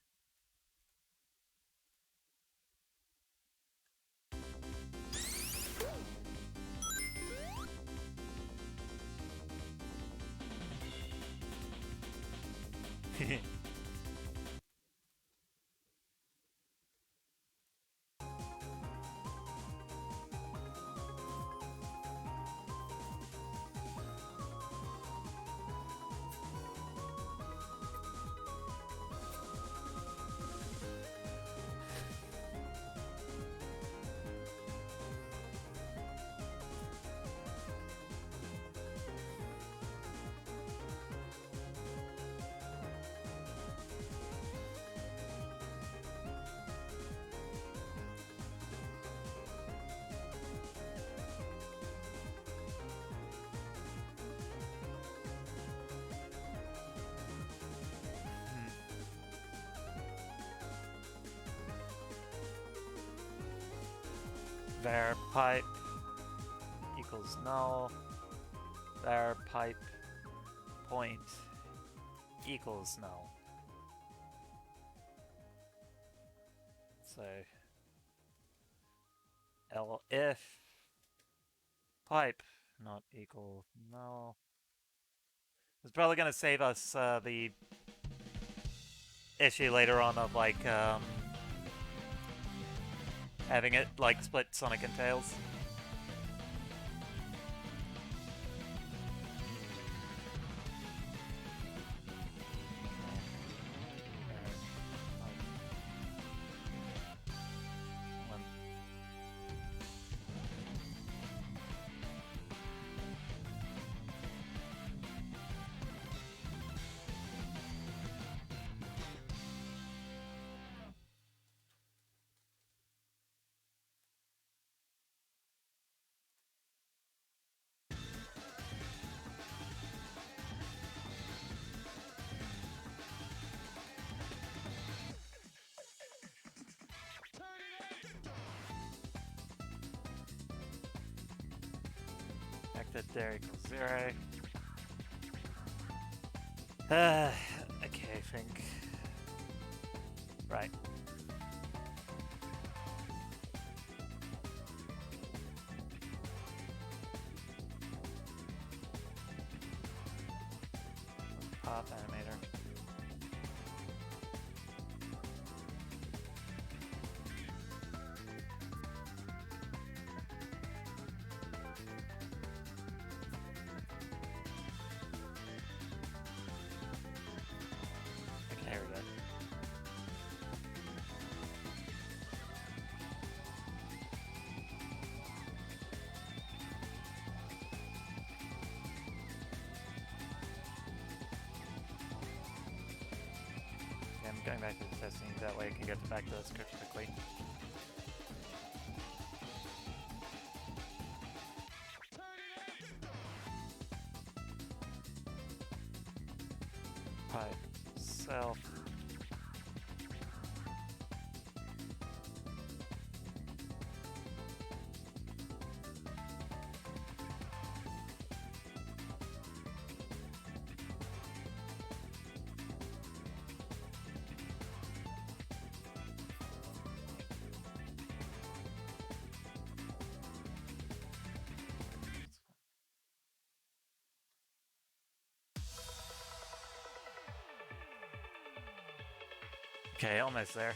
var pipe equals null, var pipe point equals null. So if pipe not equal null. It's probably going to save us the issue later on of like having it like split Sonic and Tails. That there equals 0. Okay, I think. Right. Pop animator. Going back to the testing, that way I can get back to the script quickly. Pipe self. Okay, almost there.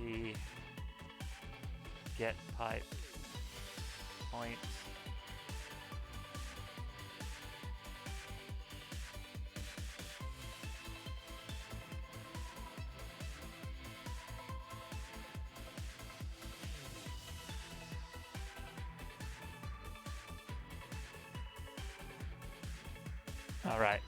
The get pipe point all right.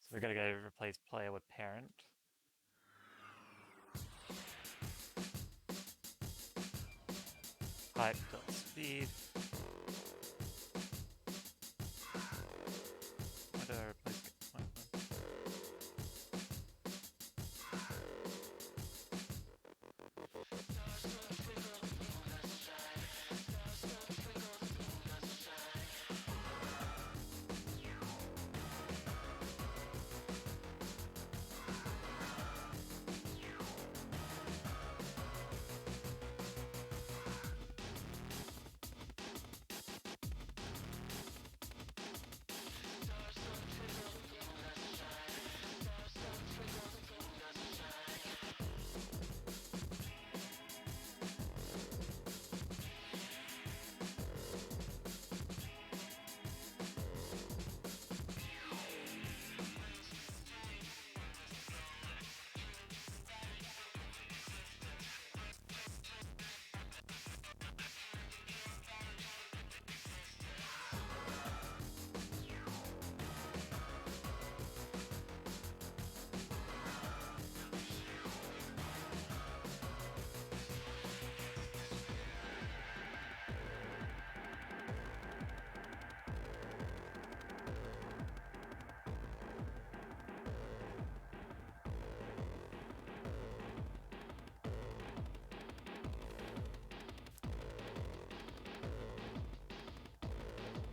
So we're gonna go replace player with parent. pipe.speed. Why do I replace it?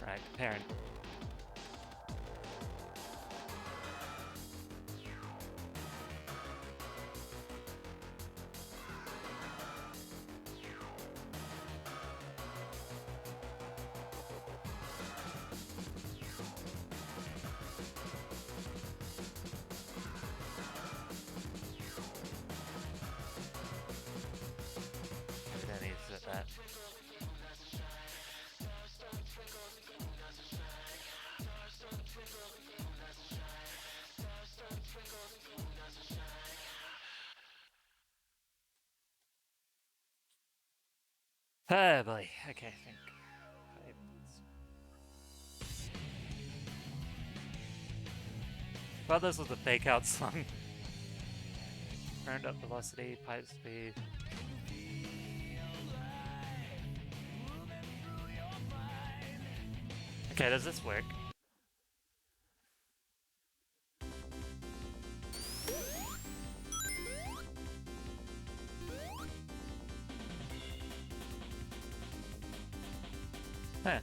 Right, parent. Maybe that needs to set that. Oh boy. Okay, I think. Thought this was a fake out song. Turned up velocity, pipe speed. Okay, does this work? Huh.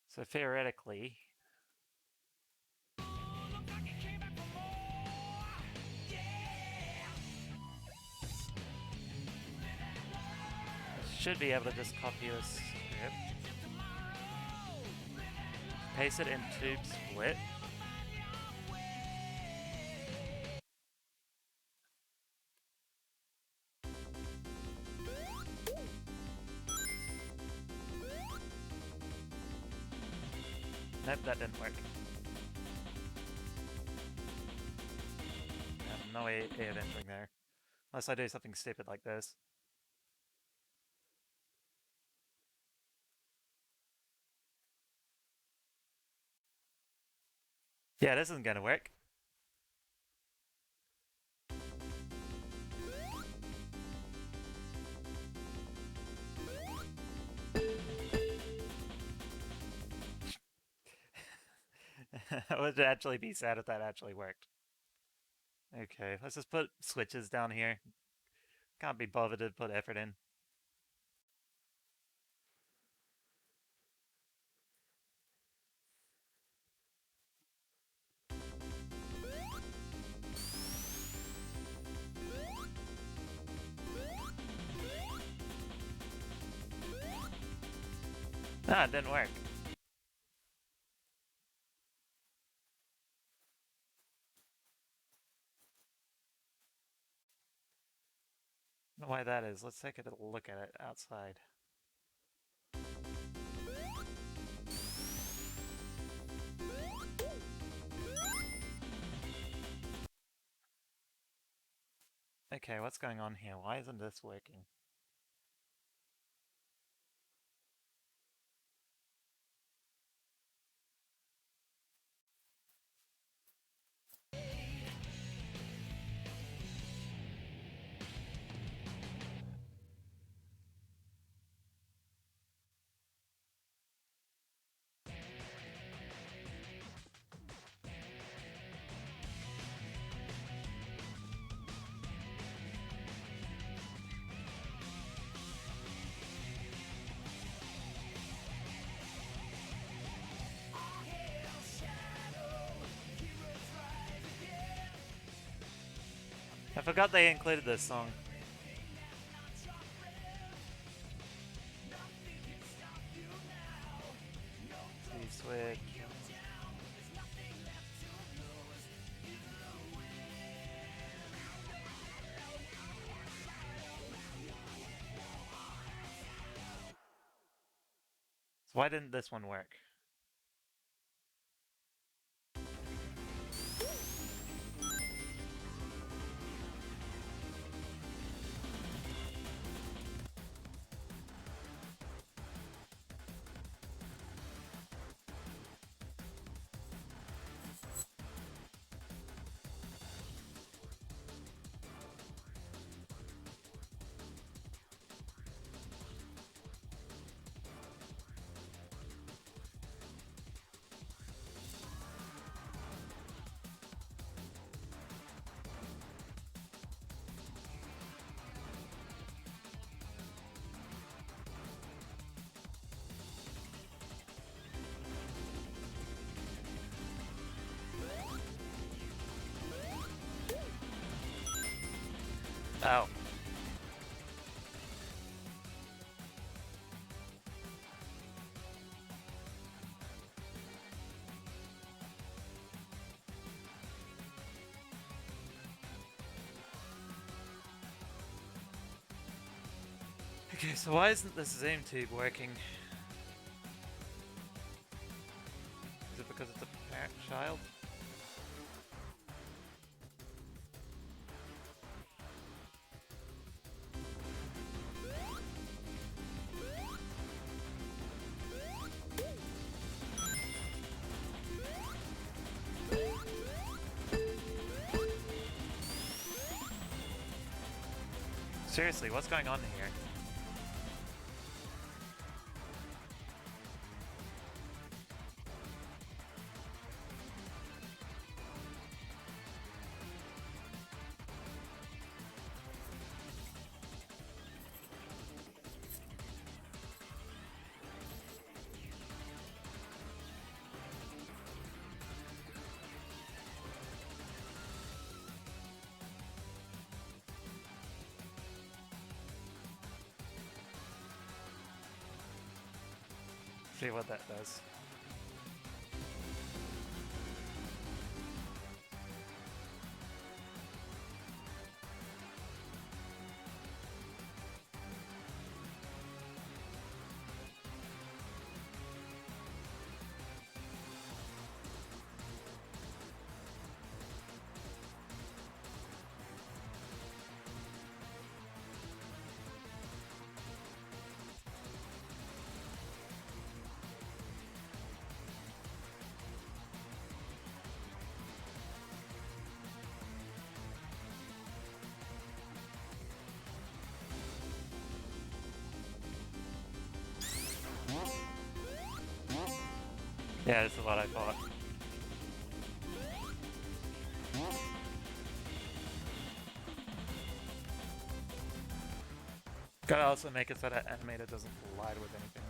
So theoretically, should be able to just copy this script, paste it in tube split. Nope, that didn't work. I have no way of entering there. Unless I do something stupid like this. Yeah, this isn't gonna work. I would actually be sad if that actually worked. Okay, let's just put switches down here. Can't be bothered to put effort in. Ah, it didn't work. I don't know why that is. Let's take a look at it outside. Okay, what's going on here? Why isn't this working? I forgot they included this song. Switch. So why didn't this one work? Oh. Okay, so why isn't this Zoom tube working? Is it because it's a parent-child? Seriously, what's going on here? See what that does. Yeah, this is what I thought. Gotta also make it so that animator doesn't collide with anything.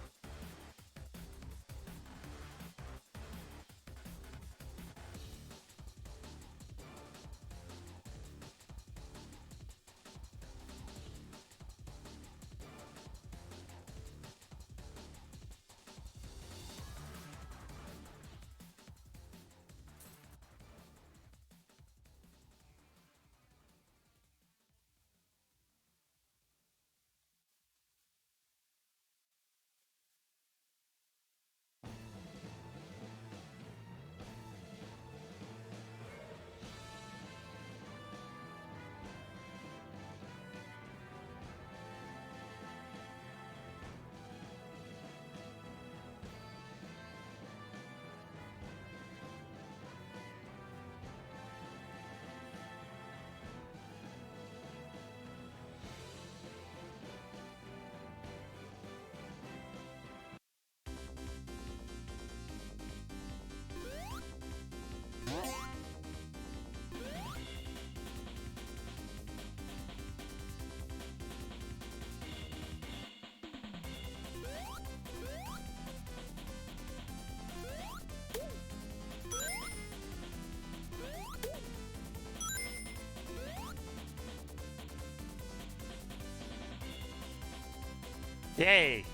Yay!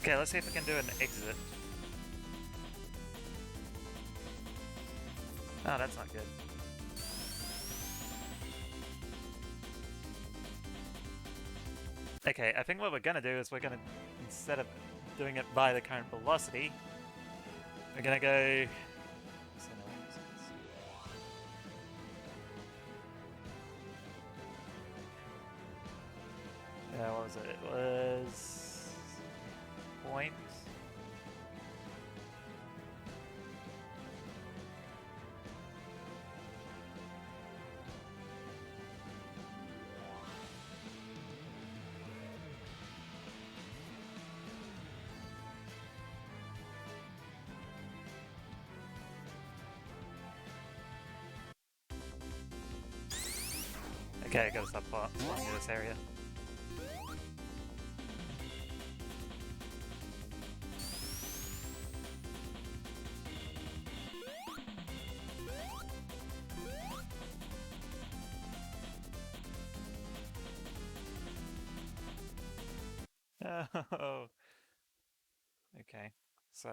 Okay, let's see if we can do an exit. Oh, that's not good. Okay, I think what we're gonna do is we're gonna, instead of doing it by the current velocity, we're gonna go... Yeah, what was it? It was... point. Okay, I gotta stop flying in this area. Oh. Okay, so...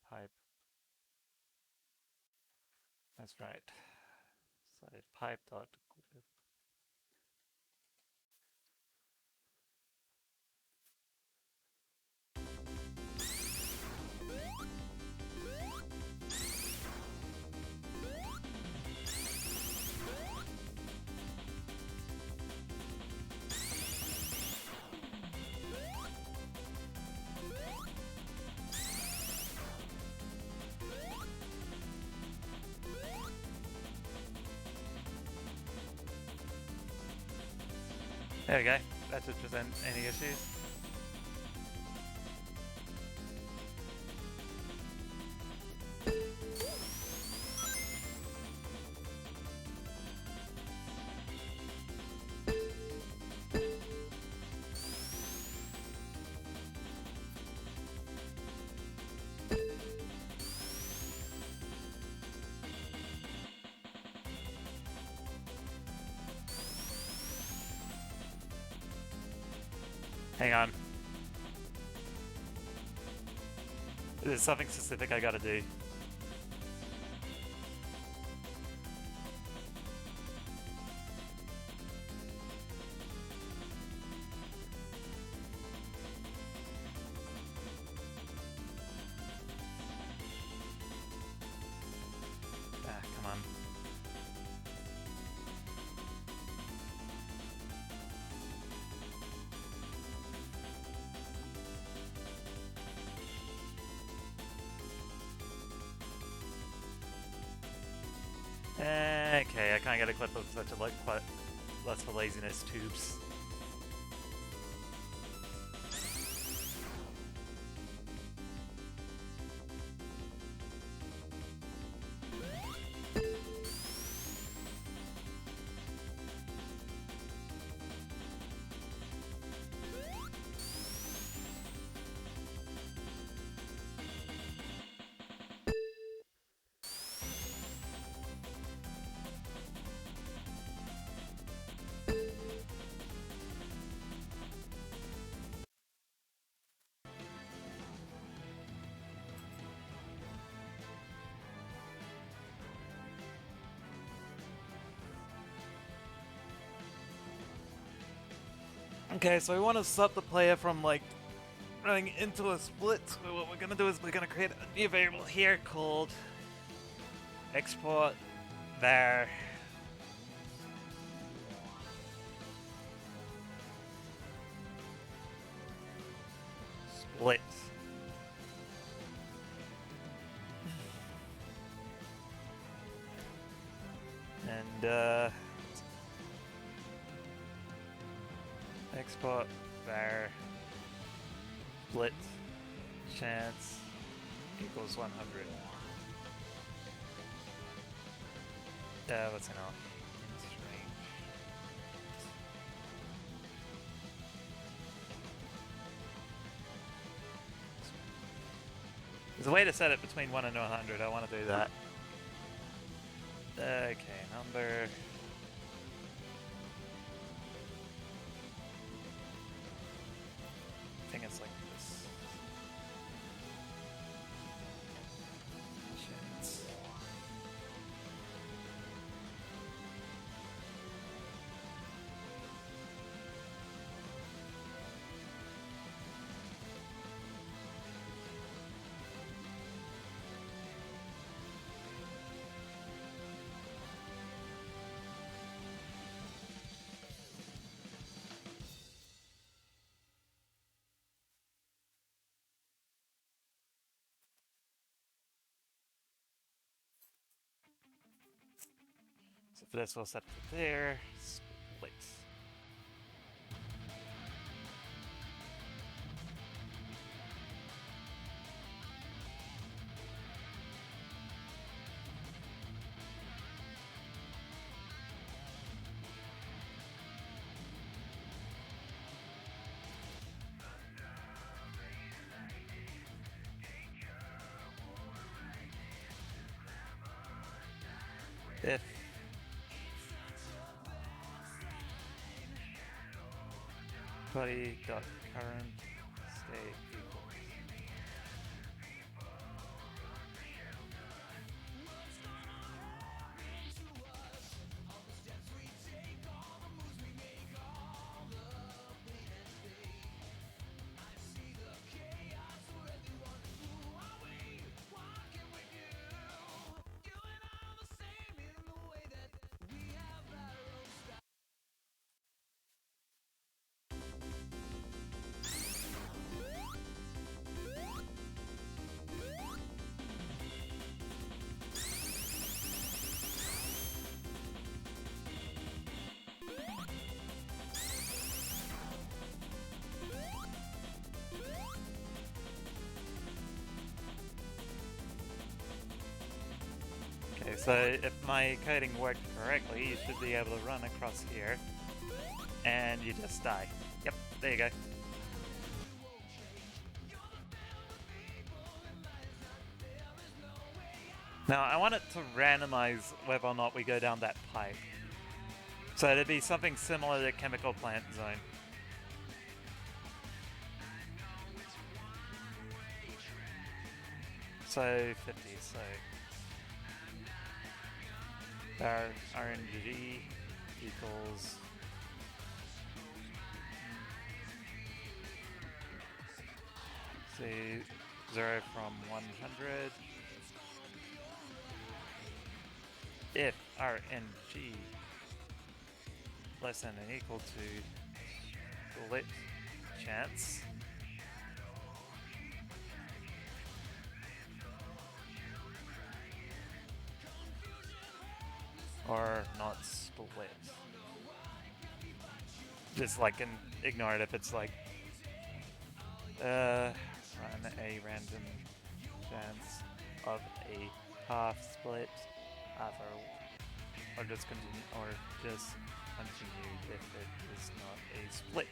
pipe. That's right. So pipe dot... There we go. That should present any issues. Hang on. There's something specific I gotta do. Ah, come on. Okay, I can't get a clip of such a less for laziness tubes. Okay, so we want to stop the player from, like, running into a split. So what we're gonna do is we're gonna create a new variable here called export var split. And export var split chance equals 100. What's an off? There's a way to set it between 1 and 100. I want to do that. Okay, number... I think it's like this. Chance. So for this, we'll set it there. Split. If body dot current state equals okay, so if my coding worked correctly, you should be able to run across here, and you just die. Yep, there you go. Now, I want it to randomize whether or not we go down that pipe. So it'd be something similar to Chemical Plant Zone. So 50, so our RNG equals say 0 from 100 if RNG less than or equal to split chance or not split. Just like ignore it if it's like run a random chance of a half split after, or just continue if it is not a split.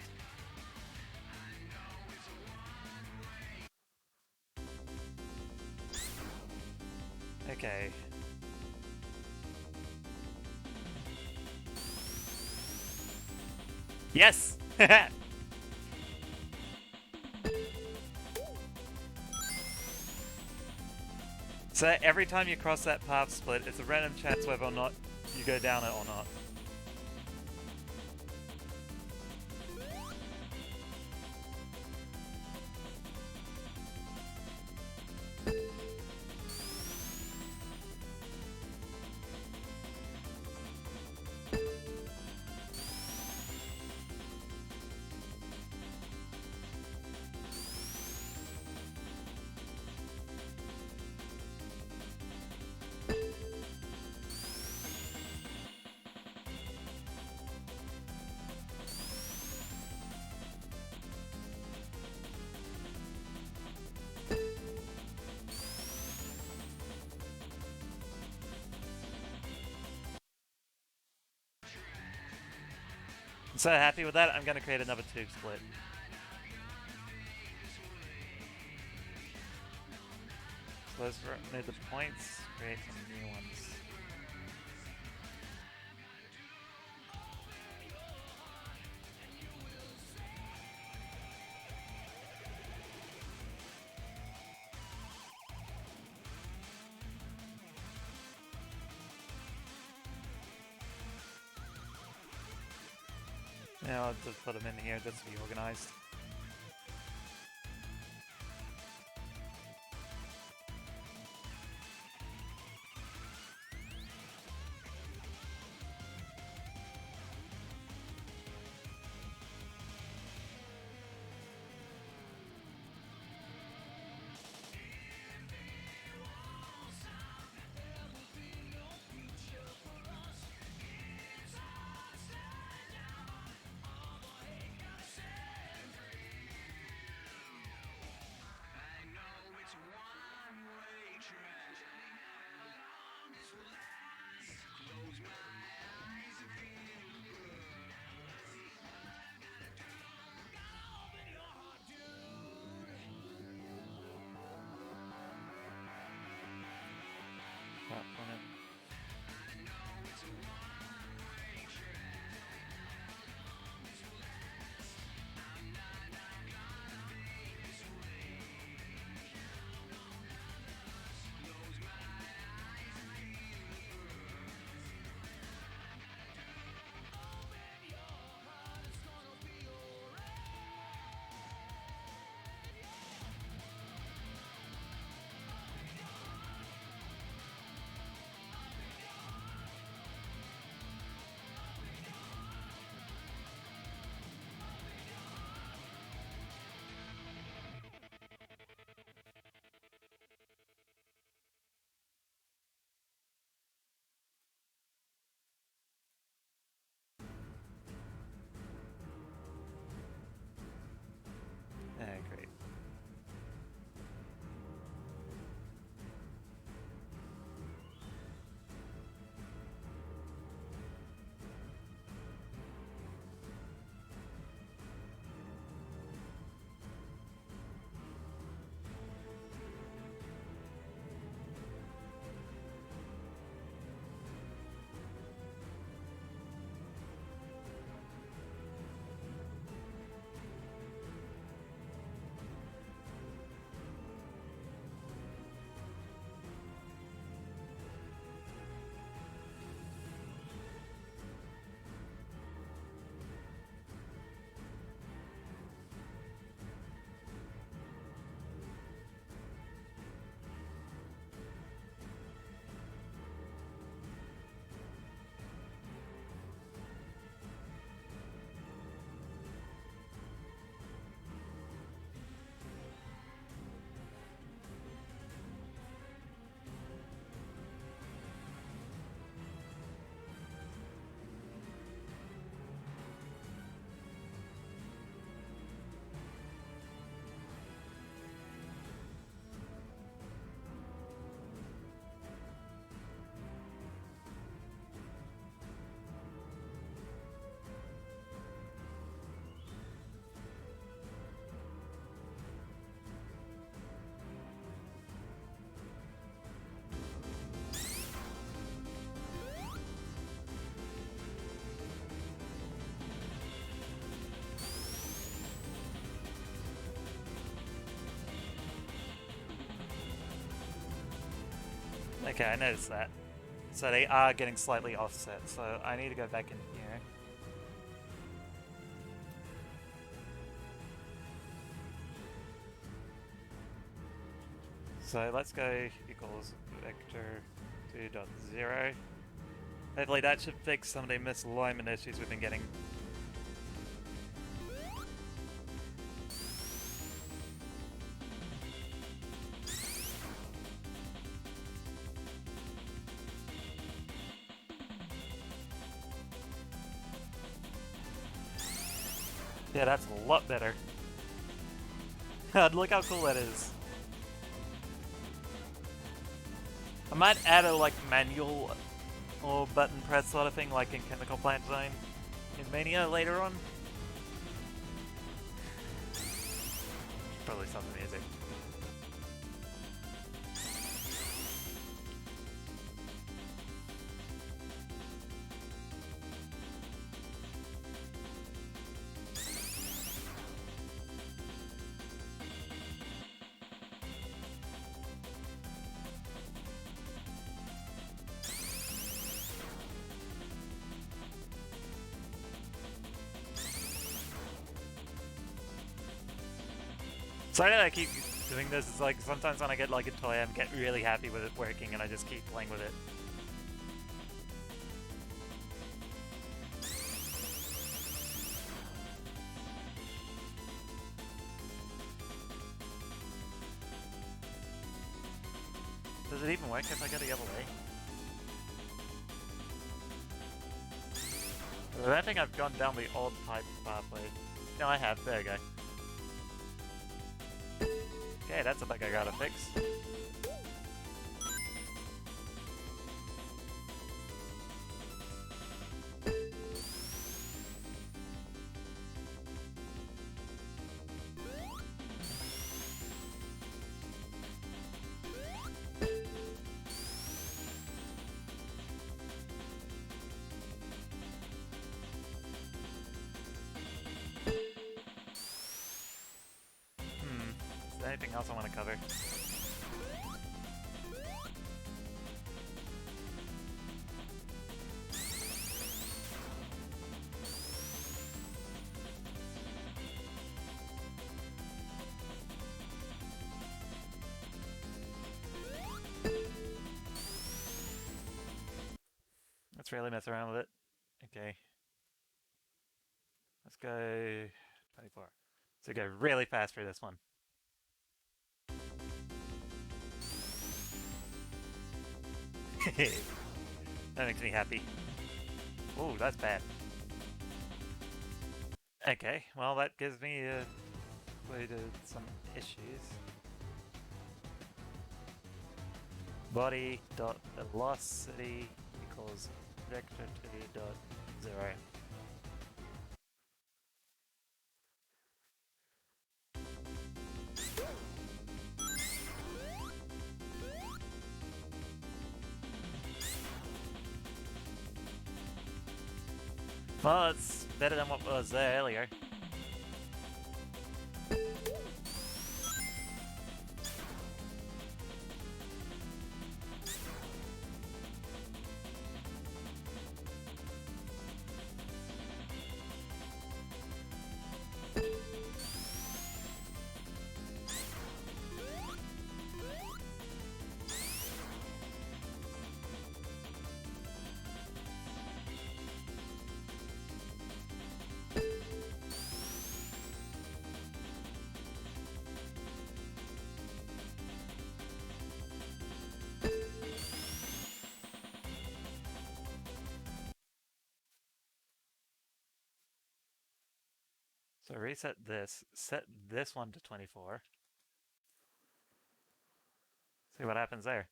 Okay. Yes! So every time you cross that path split, it's a random chance whether or not you go down it or not. So happy with that, I'm going to create another tube split. Those near the points create some new ones. Now I'll just put them in here just to be organized. Great. Okay, I noticed that. So they are getting slightly offset, so I need to go back in here. So let's go equals vector 2.0. Hopefully that should fix some of the misalignment issues we've been getting. Yeah, that's a lot better. God, look how cool that is. I might add a like manual or button press sort of thing like in Chemical Plant Zone in Mania later on. Probably some music. Sorry that I keep doing this. It's like sometimes when I get like a toy, I get really happy with it working, and I just keep playing with it. Does it even work if I go the other way? I don't think I've gone down the old pipe pathway. No, I have. There you go. Okay, that's a bug I gotta fix. Anything else I want to cover? Let's really mess around with it. Okay. Let's go 24. So go really fast for this one. That makes me happy. Ooh, that's bad. Okay, well that gives me a way to some issues. Body dot velocity equals vector 2 dot 0. Well, it's better than what was there earlier. So reset this, set this one to 24. See what happens there.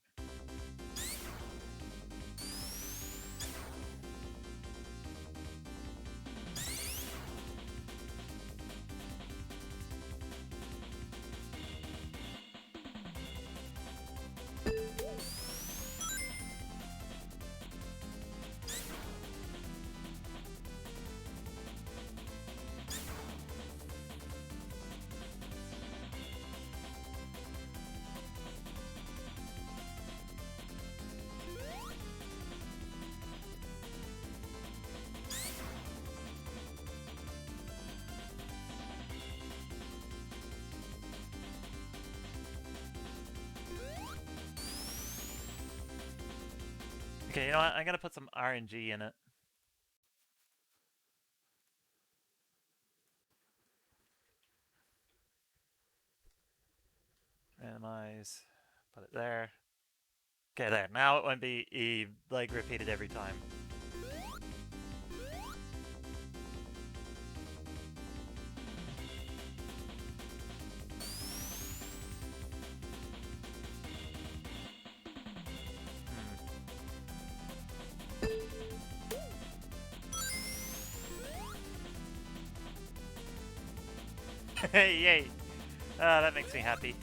Okay, you know what? I'm gonna put some RNG in it. Randomize. Put it there. Okay, there. Now it won't be like repeated every time. Yay! That makes me happy.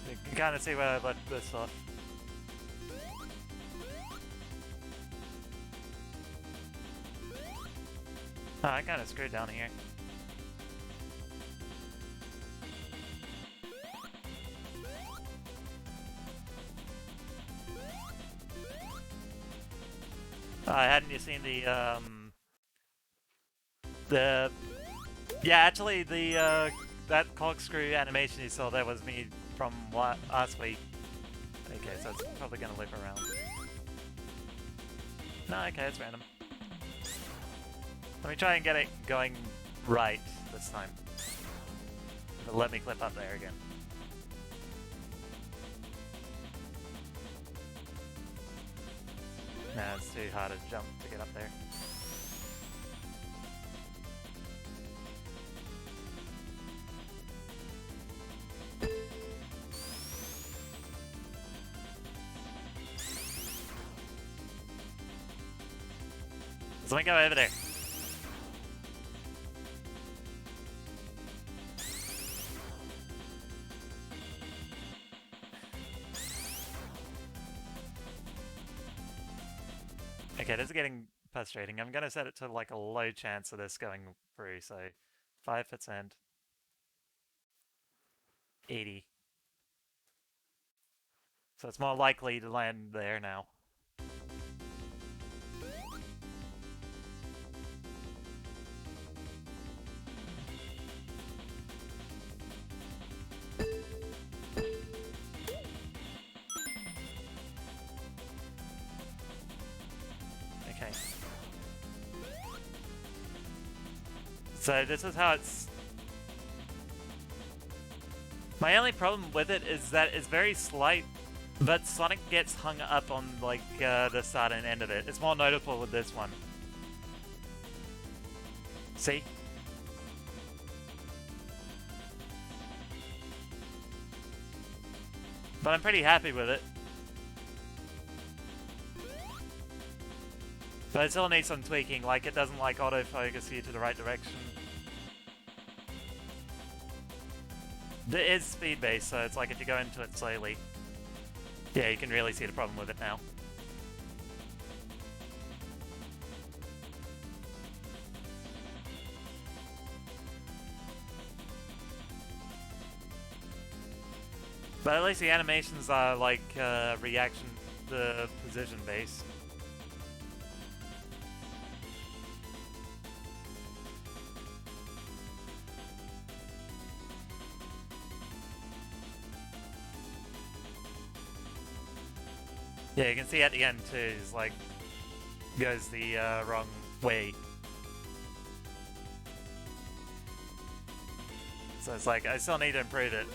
You can kind of see where I left this off. Oh, I kind of screwed down here. Hadn't you seen the yeah, actually the that corkscrew animation you saw there was me from last week. Okay, so it's probably gonna loop around. No, okay, it's random. Let me try and get it going right this time. Let me clip up there again. Nah, it's too hard to jump to get up there. So let me go over there. Okay, this is getting frustrating. I'm gonna set it to like a low chance of this going through, so 5%. 80. So it's more likely to land there now. Okay. So this is how it's... My only problem with it is that it's very slight, but Sonic gets hung up on like the start and end of it. It's more notable with this one. See? But I'm pretty happy with it. But it still needs some tweaking, like it doesn't like autofocus you to the right direction. It is speed-based, so it's like if you go into it slowly. Yeah, you can really see the problem with it now. But at least the animations are like reaction to position based. Yeah, you can see at the end too, it's like, goes the wrong way. So it's like, I still need to improve it.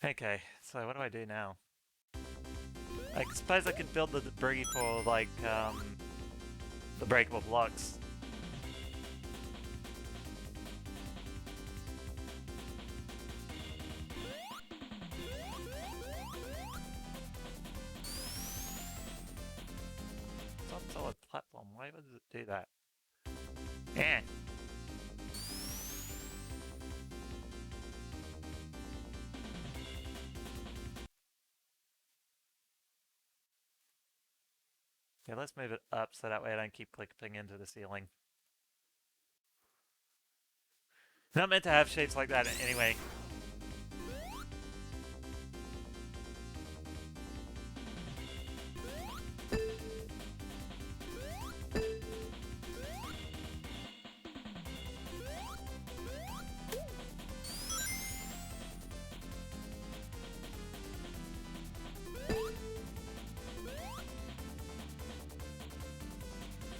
Okay, so what do I do now? I suppose I could build the debris for, like, the breakable blocks. Solid platform, why would it do that? Eh. Yeah, let's move it up so that way I don't keep clipping into the ceiling. Not meant to have shapes like that anyway.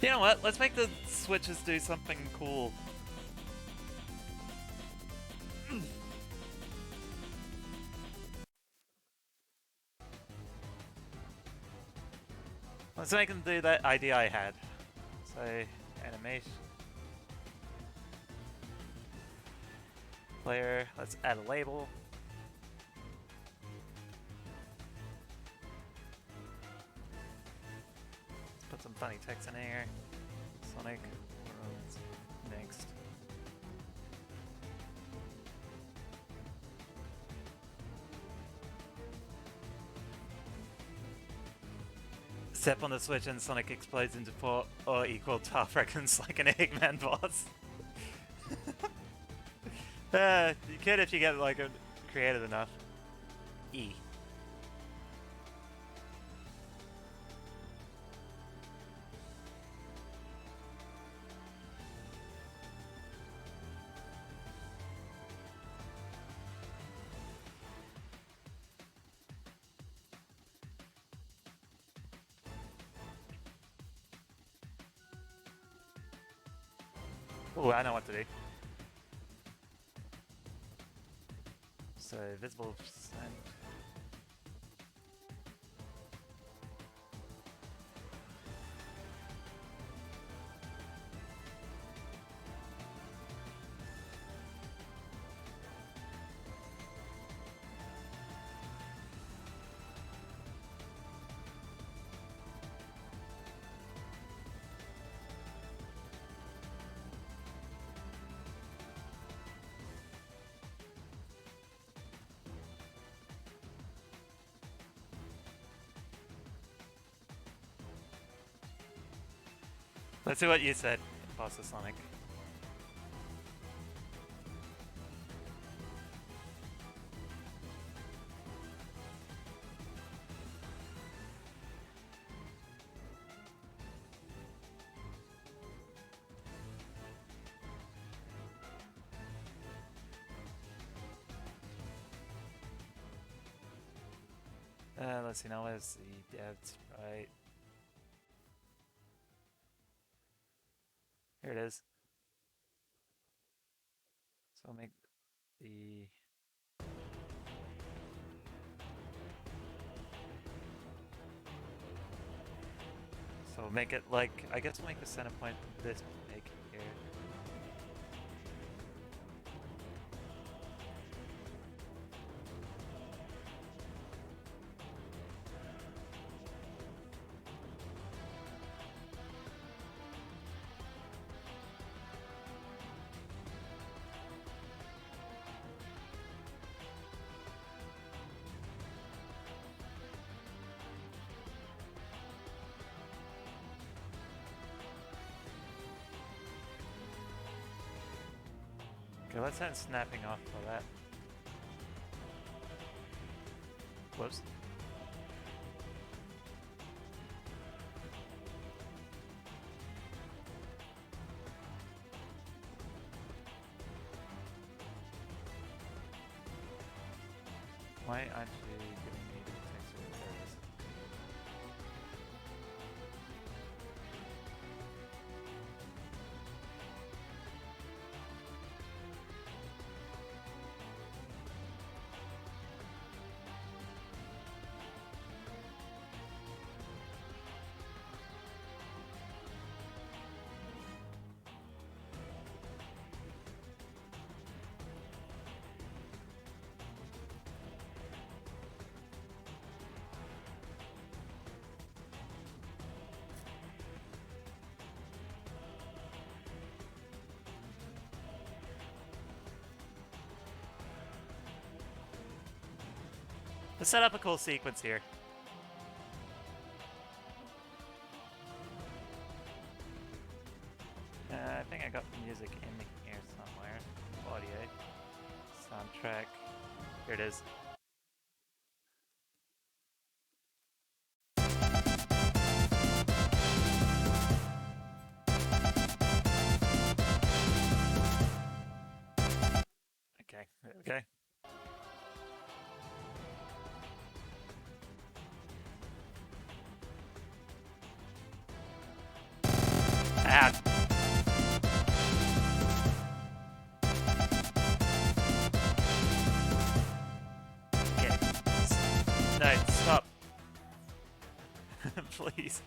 You know what? Let's make the switches do something cool. Let's make them do that idea I had. So, animation. Player, let's add a label. Put some funny text in here. Sonic Worlds next. Step on the switch and Sonic explodes into 4 or equal 12 seconds like an Eggman boss. You could if you get like a creative enough. E. Ooh, I know what to do. So, visible percent. Let's see what you said, Imposter Sonic. Let's see now, where's the devs, right? Here it is. So I'll make the... So we'll make it like, I guess we'll make the center point this big here. Okay, let's end snapping off for that. Whoops. Why aren't you giving me the texture? There it is. Let's set up a cool sequence here. I think I got the music in here somewhere. Audio. Soundtrack. Here it is. Okay, there we go. Ah. Okay. No, stop. Please.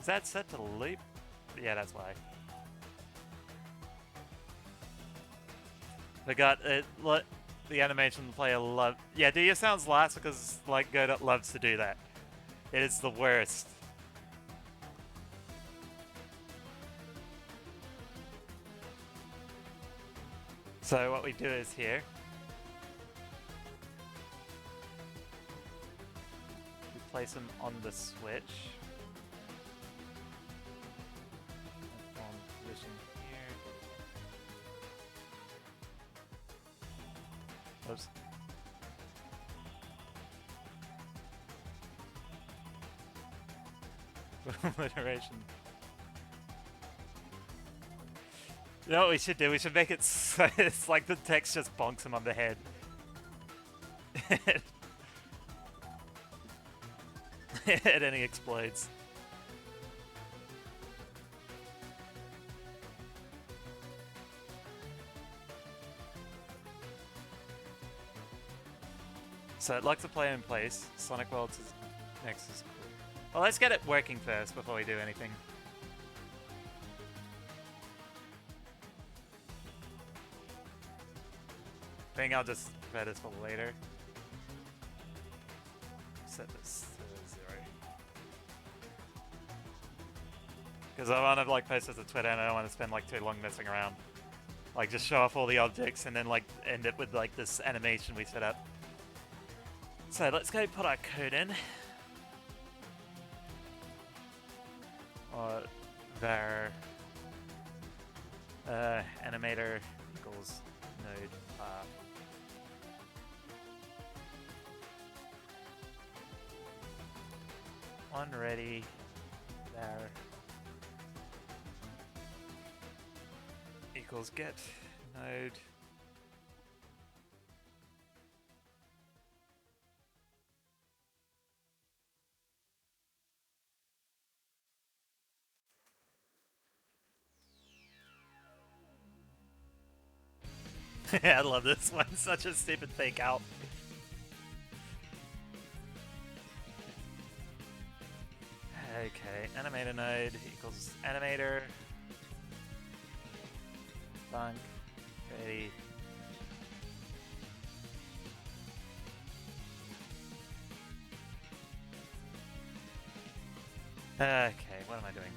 Is that set to loop? Yeah, that's why. We got it. The animation player love. Yeah, do your sounds last because like Godot loves to do that. It is the worst. So what we do is here. We place them on the switch. Position here. Whoops. Alliteration. You know what we should do? We should make it so it's like the text just bonks him on the head. And then he explodes. So it locks the player in place. Sonic Worlds is next is cool. Well, let's get it working first before we do anything. I think I'll just prepare this for later. Set this to 0. Because I want to like post this to Twitter and I don't want to spend like too long messing around. Like just show off all the objects and then like end it with like this animation we set up. So let's go put our code in. Or var animator equals node path. On ready var equals get node. I love this one. Such a stupid fake out. Okay, animator node equals animator. Bunk. Ready. Okay, what am I doing?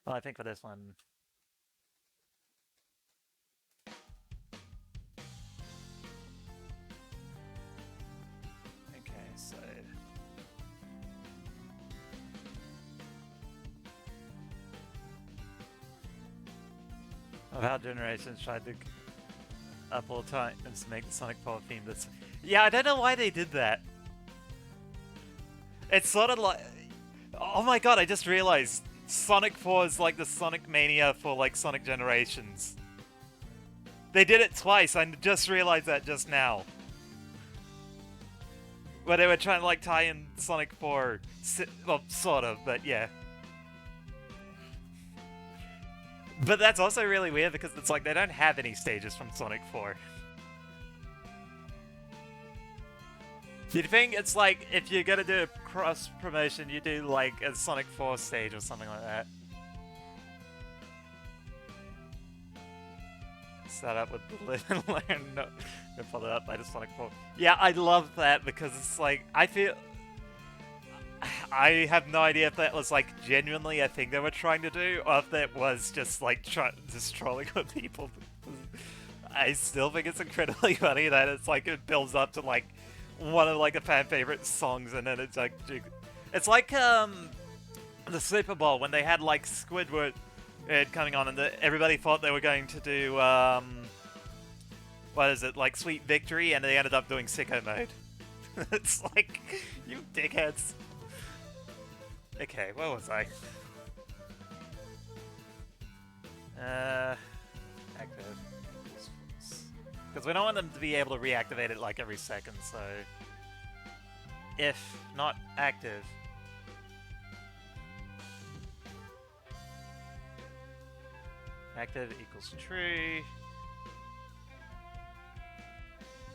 Well, I think for this one... Okay, so... Of how Generations tried to up all times to make the Sonic Pop theme this... Yeah, I don't know why they did that. It's sort of like... Oh my god, I just realized Sonic 4 is like the Sonic Mania for like Sonic Generations. They did it twice, I just realized that just now. Where they were trying to like tie in Sonic 4, well, sort of, but yeah. But that's also really weird because it's like they don't have any stages from Sonic 4. You'd think it's like if you're gonna do a cross promotion, you do like a Sonic 4 stage or something like that. Start up with the learn, no, followed up by the Sonic 4. Yeah, I love that because it's like I feel. I have no idea if that was like genuinely a thing they were trying to do, or if that was just like just trolling with people. I still think it's incredibly funny that it's like it builds up to like one of like the fan favorite songs, and then it's like the Super Bowl when they had like Squidward coming on, and everybody thought they were going to do what is it, like Sweet Victory, and they ended up doing Sicko Mode. It's like, you dickheads. Okay, where was I? Active. Because we don't want them to be able to reactivate it like every second, so... If not active... Active equals true.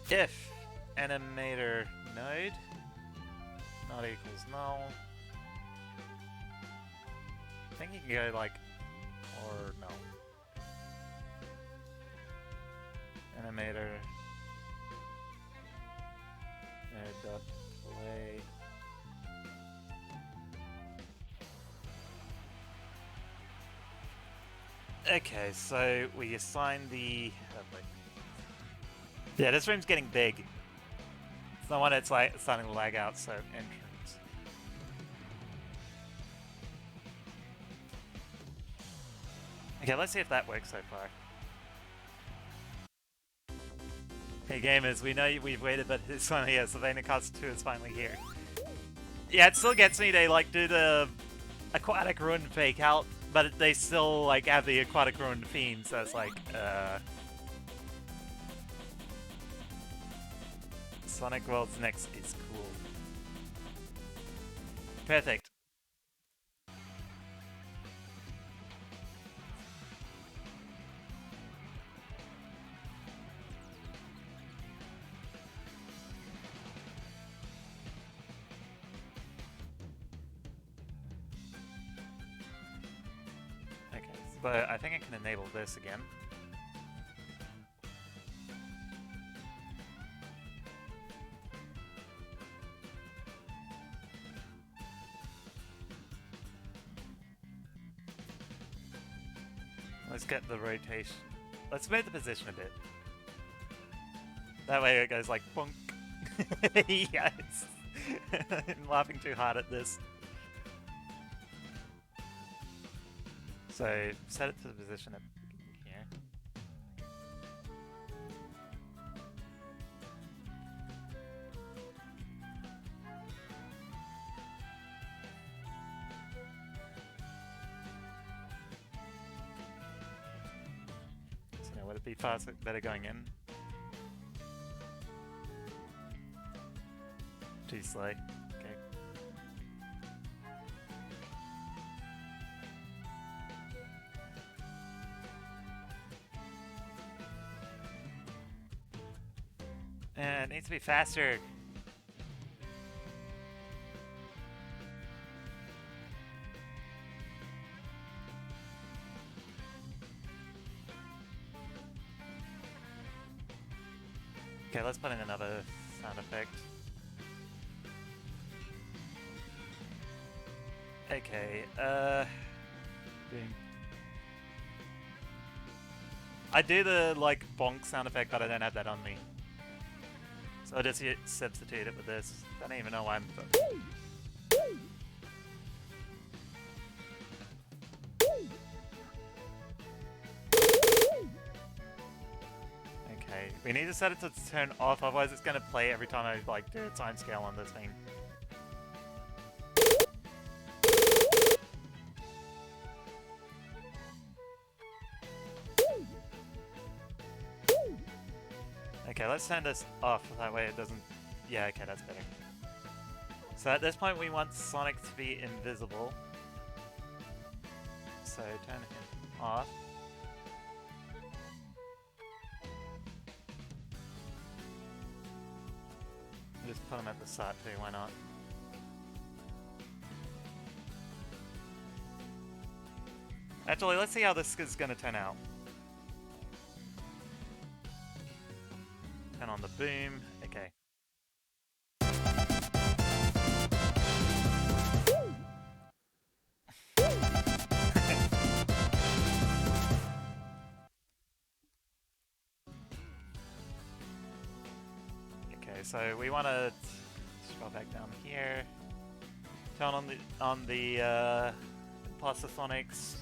If animator node not equals null. I think you can go like, or no. Animator node dot play. Okay, so we assign the Yeah, this room's getting big. It's the one that's like starting to lag out, so entrance. Okay, let's see if that works so far. Hey gamers, we know we've waited, but it's finally here. Sylvania Cast 2 is finally here. Yeah, it still gets me. They like do the Aquatic Ruin fake out, but they still like have the Aquatic Ruin theme, so it's like, Sonic World's next is cool. Perfect. Okay, but I think I can enable this again. Let's get the rotation. Let's move the position a bit. That way it goes like bonk. Yes. I'm laughing too hard at this. So set it to the position at here. So now would it be faster, better going in? Too slow. Okay. It needs to be faster. Okay, let's put in another sound effect. Okay, boom. I do the, like, bonk sound effect, but I don't have that on me. So I'll just substitute it with this. Don't even know why I'm... Okay, we need to set it to turn off, otherwise it's gonna play every time I, like, do a timescale on this thing. Okay, let's turn this off, that way it doesn't... Yeah, okay, that's better. So at this point we want Sonic to be invisible. So turn him off. Just put him at the start too, why not? Actually, let's see how this is gonna turn out. Turn on the boom. Okay. Okay, so we want to scroll back down here. Turn on the Imposter Sonics.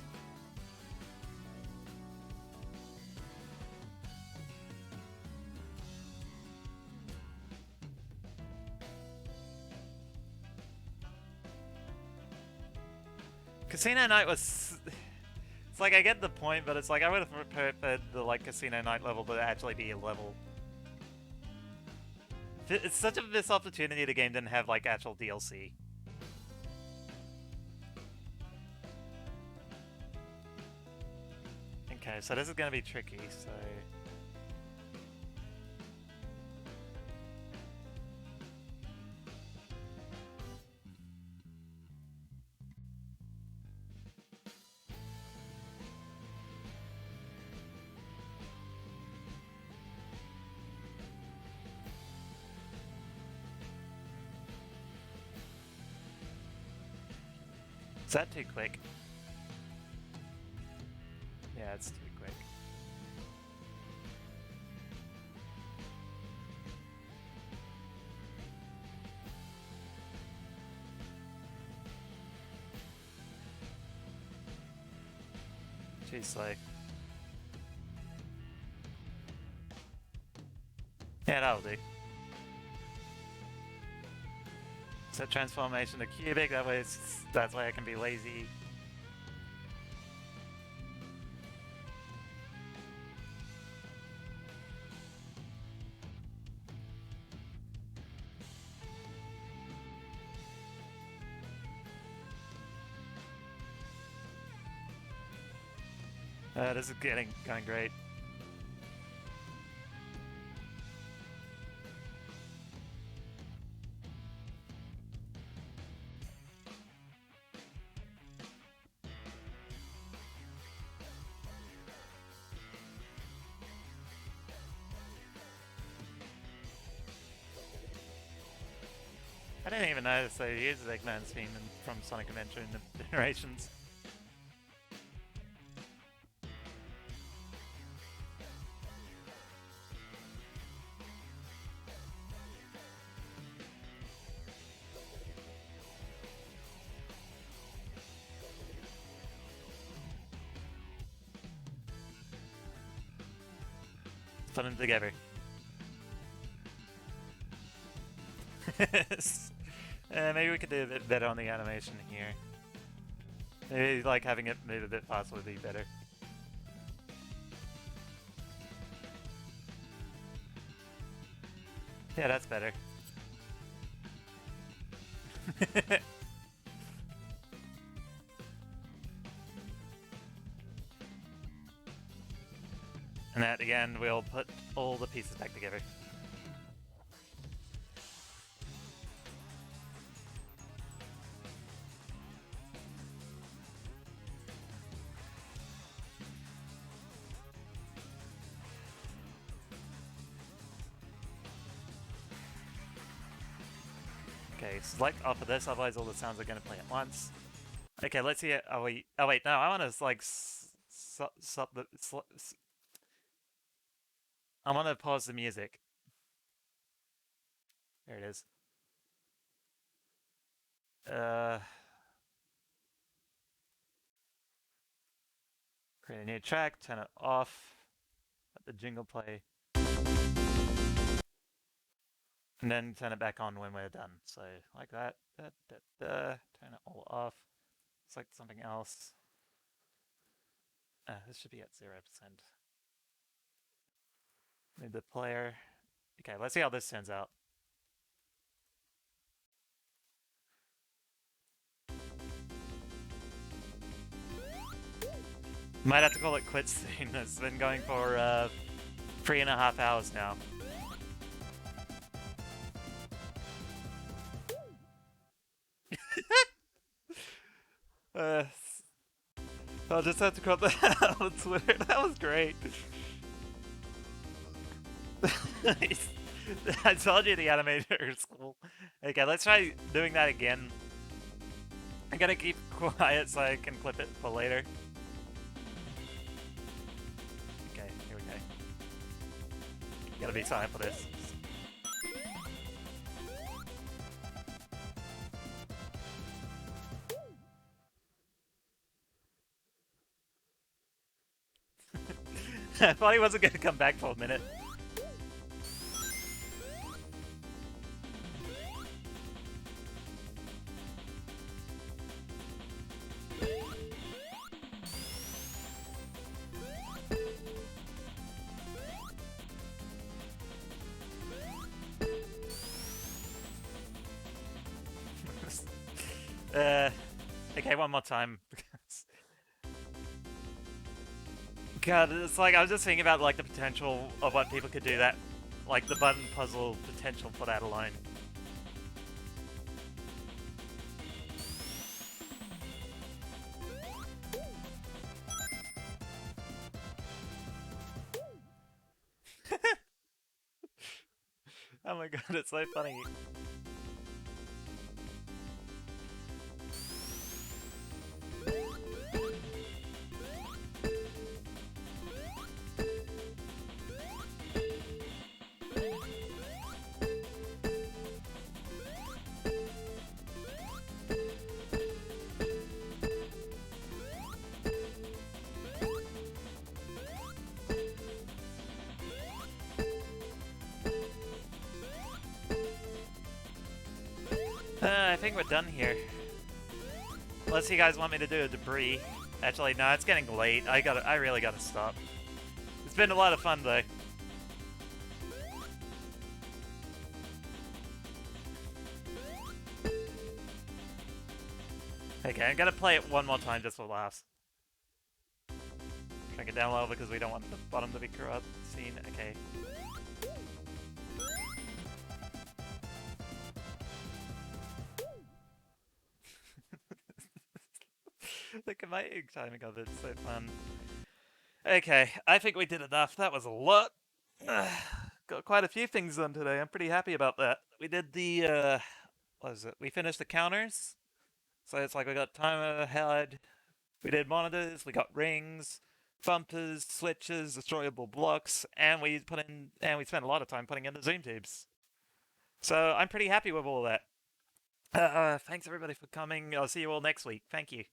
Casino Night was... It's like, I get the point, but it's like, I would have preferred the, like, Casino Night level to actually be a level. It's such a missed opportunity the game didn't have, like, actual DLC. Okay, so this is gonna be tricky, so... Is that too quick? Yeah, it's too quick. too slow. Yeah, that'll do. So transformation to cubic, that's why I can be lazy. This is going great. I didn't even notice they used Eggman's theme from Sonic Adventure in the Generations. Put them together. Maybe we could do a bit better on the animation here. Maybe like having it move a bit faster would be better. Yeah, that's better. And at the end, we'll put all the pieces back together. Okay, select off of this, otherwise all the sounds are going to play at once. Okay, let's see it. Oh wait, no, I want to like I want to pause the music. There it is. Create a new track, turn it off, let the jingle play. And then turn it back on when we're done. So like that. Turn it all off. Select something else. This should be at 0%. Move the player. Okay, let's see how this turns out. Might have to call it quits soon. It's been going for 3.5 hours now. I'll just have to crop that out on Twitter. That was great. I told you the animator is cool. Okay, let's try doing that again. I'm gonna keep quiet so I can clip it for later. Okay, here we go. Gotta be silent for this. I thought he wasn't gonna come back for a minute. Okay, one more time. God, it's like I was just thinking about like the potential of what people could do that, like the button puzzle potential for that alone. Oh my god, it's so funny. I think we're done here. Unless you guys want me to do a debris. Actually, no, it's getting late. I really gotta stop. It's been a lot of fun though. Okay, I'm gonna play it one more time just for laughs. Shrink it down a little because we don't want the bottom to be corrupt. Scene, okay. Look at my ink timing of it, it's so fun. Okay, I think we did enough. That was a lot. Got quite a few things done today. I'm pretty happy about that. We did the, what was it? We finished the counters. So it's like we got timer ahead. We did monitors, we got rings, bumpers, switches, destroyable blocks, and we spent a lot of time putting in the zoom tubes. So I'm pretty happy with all that. Thanks everybody for coming. I'll see you all next week. Thank you.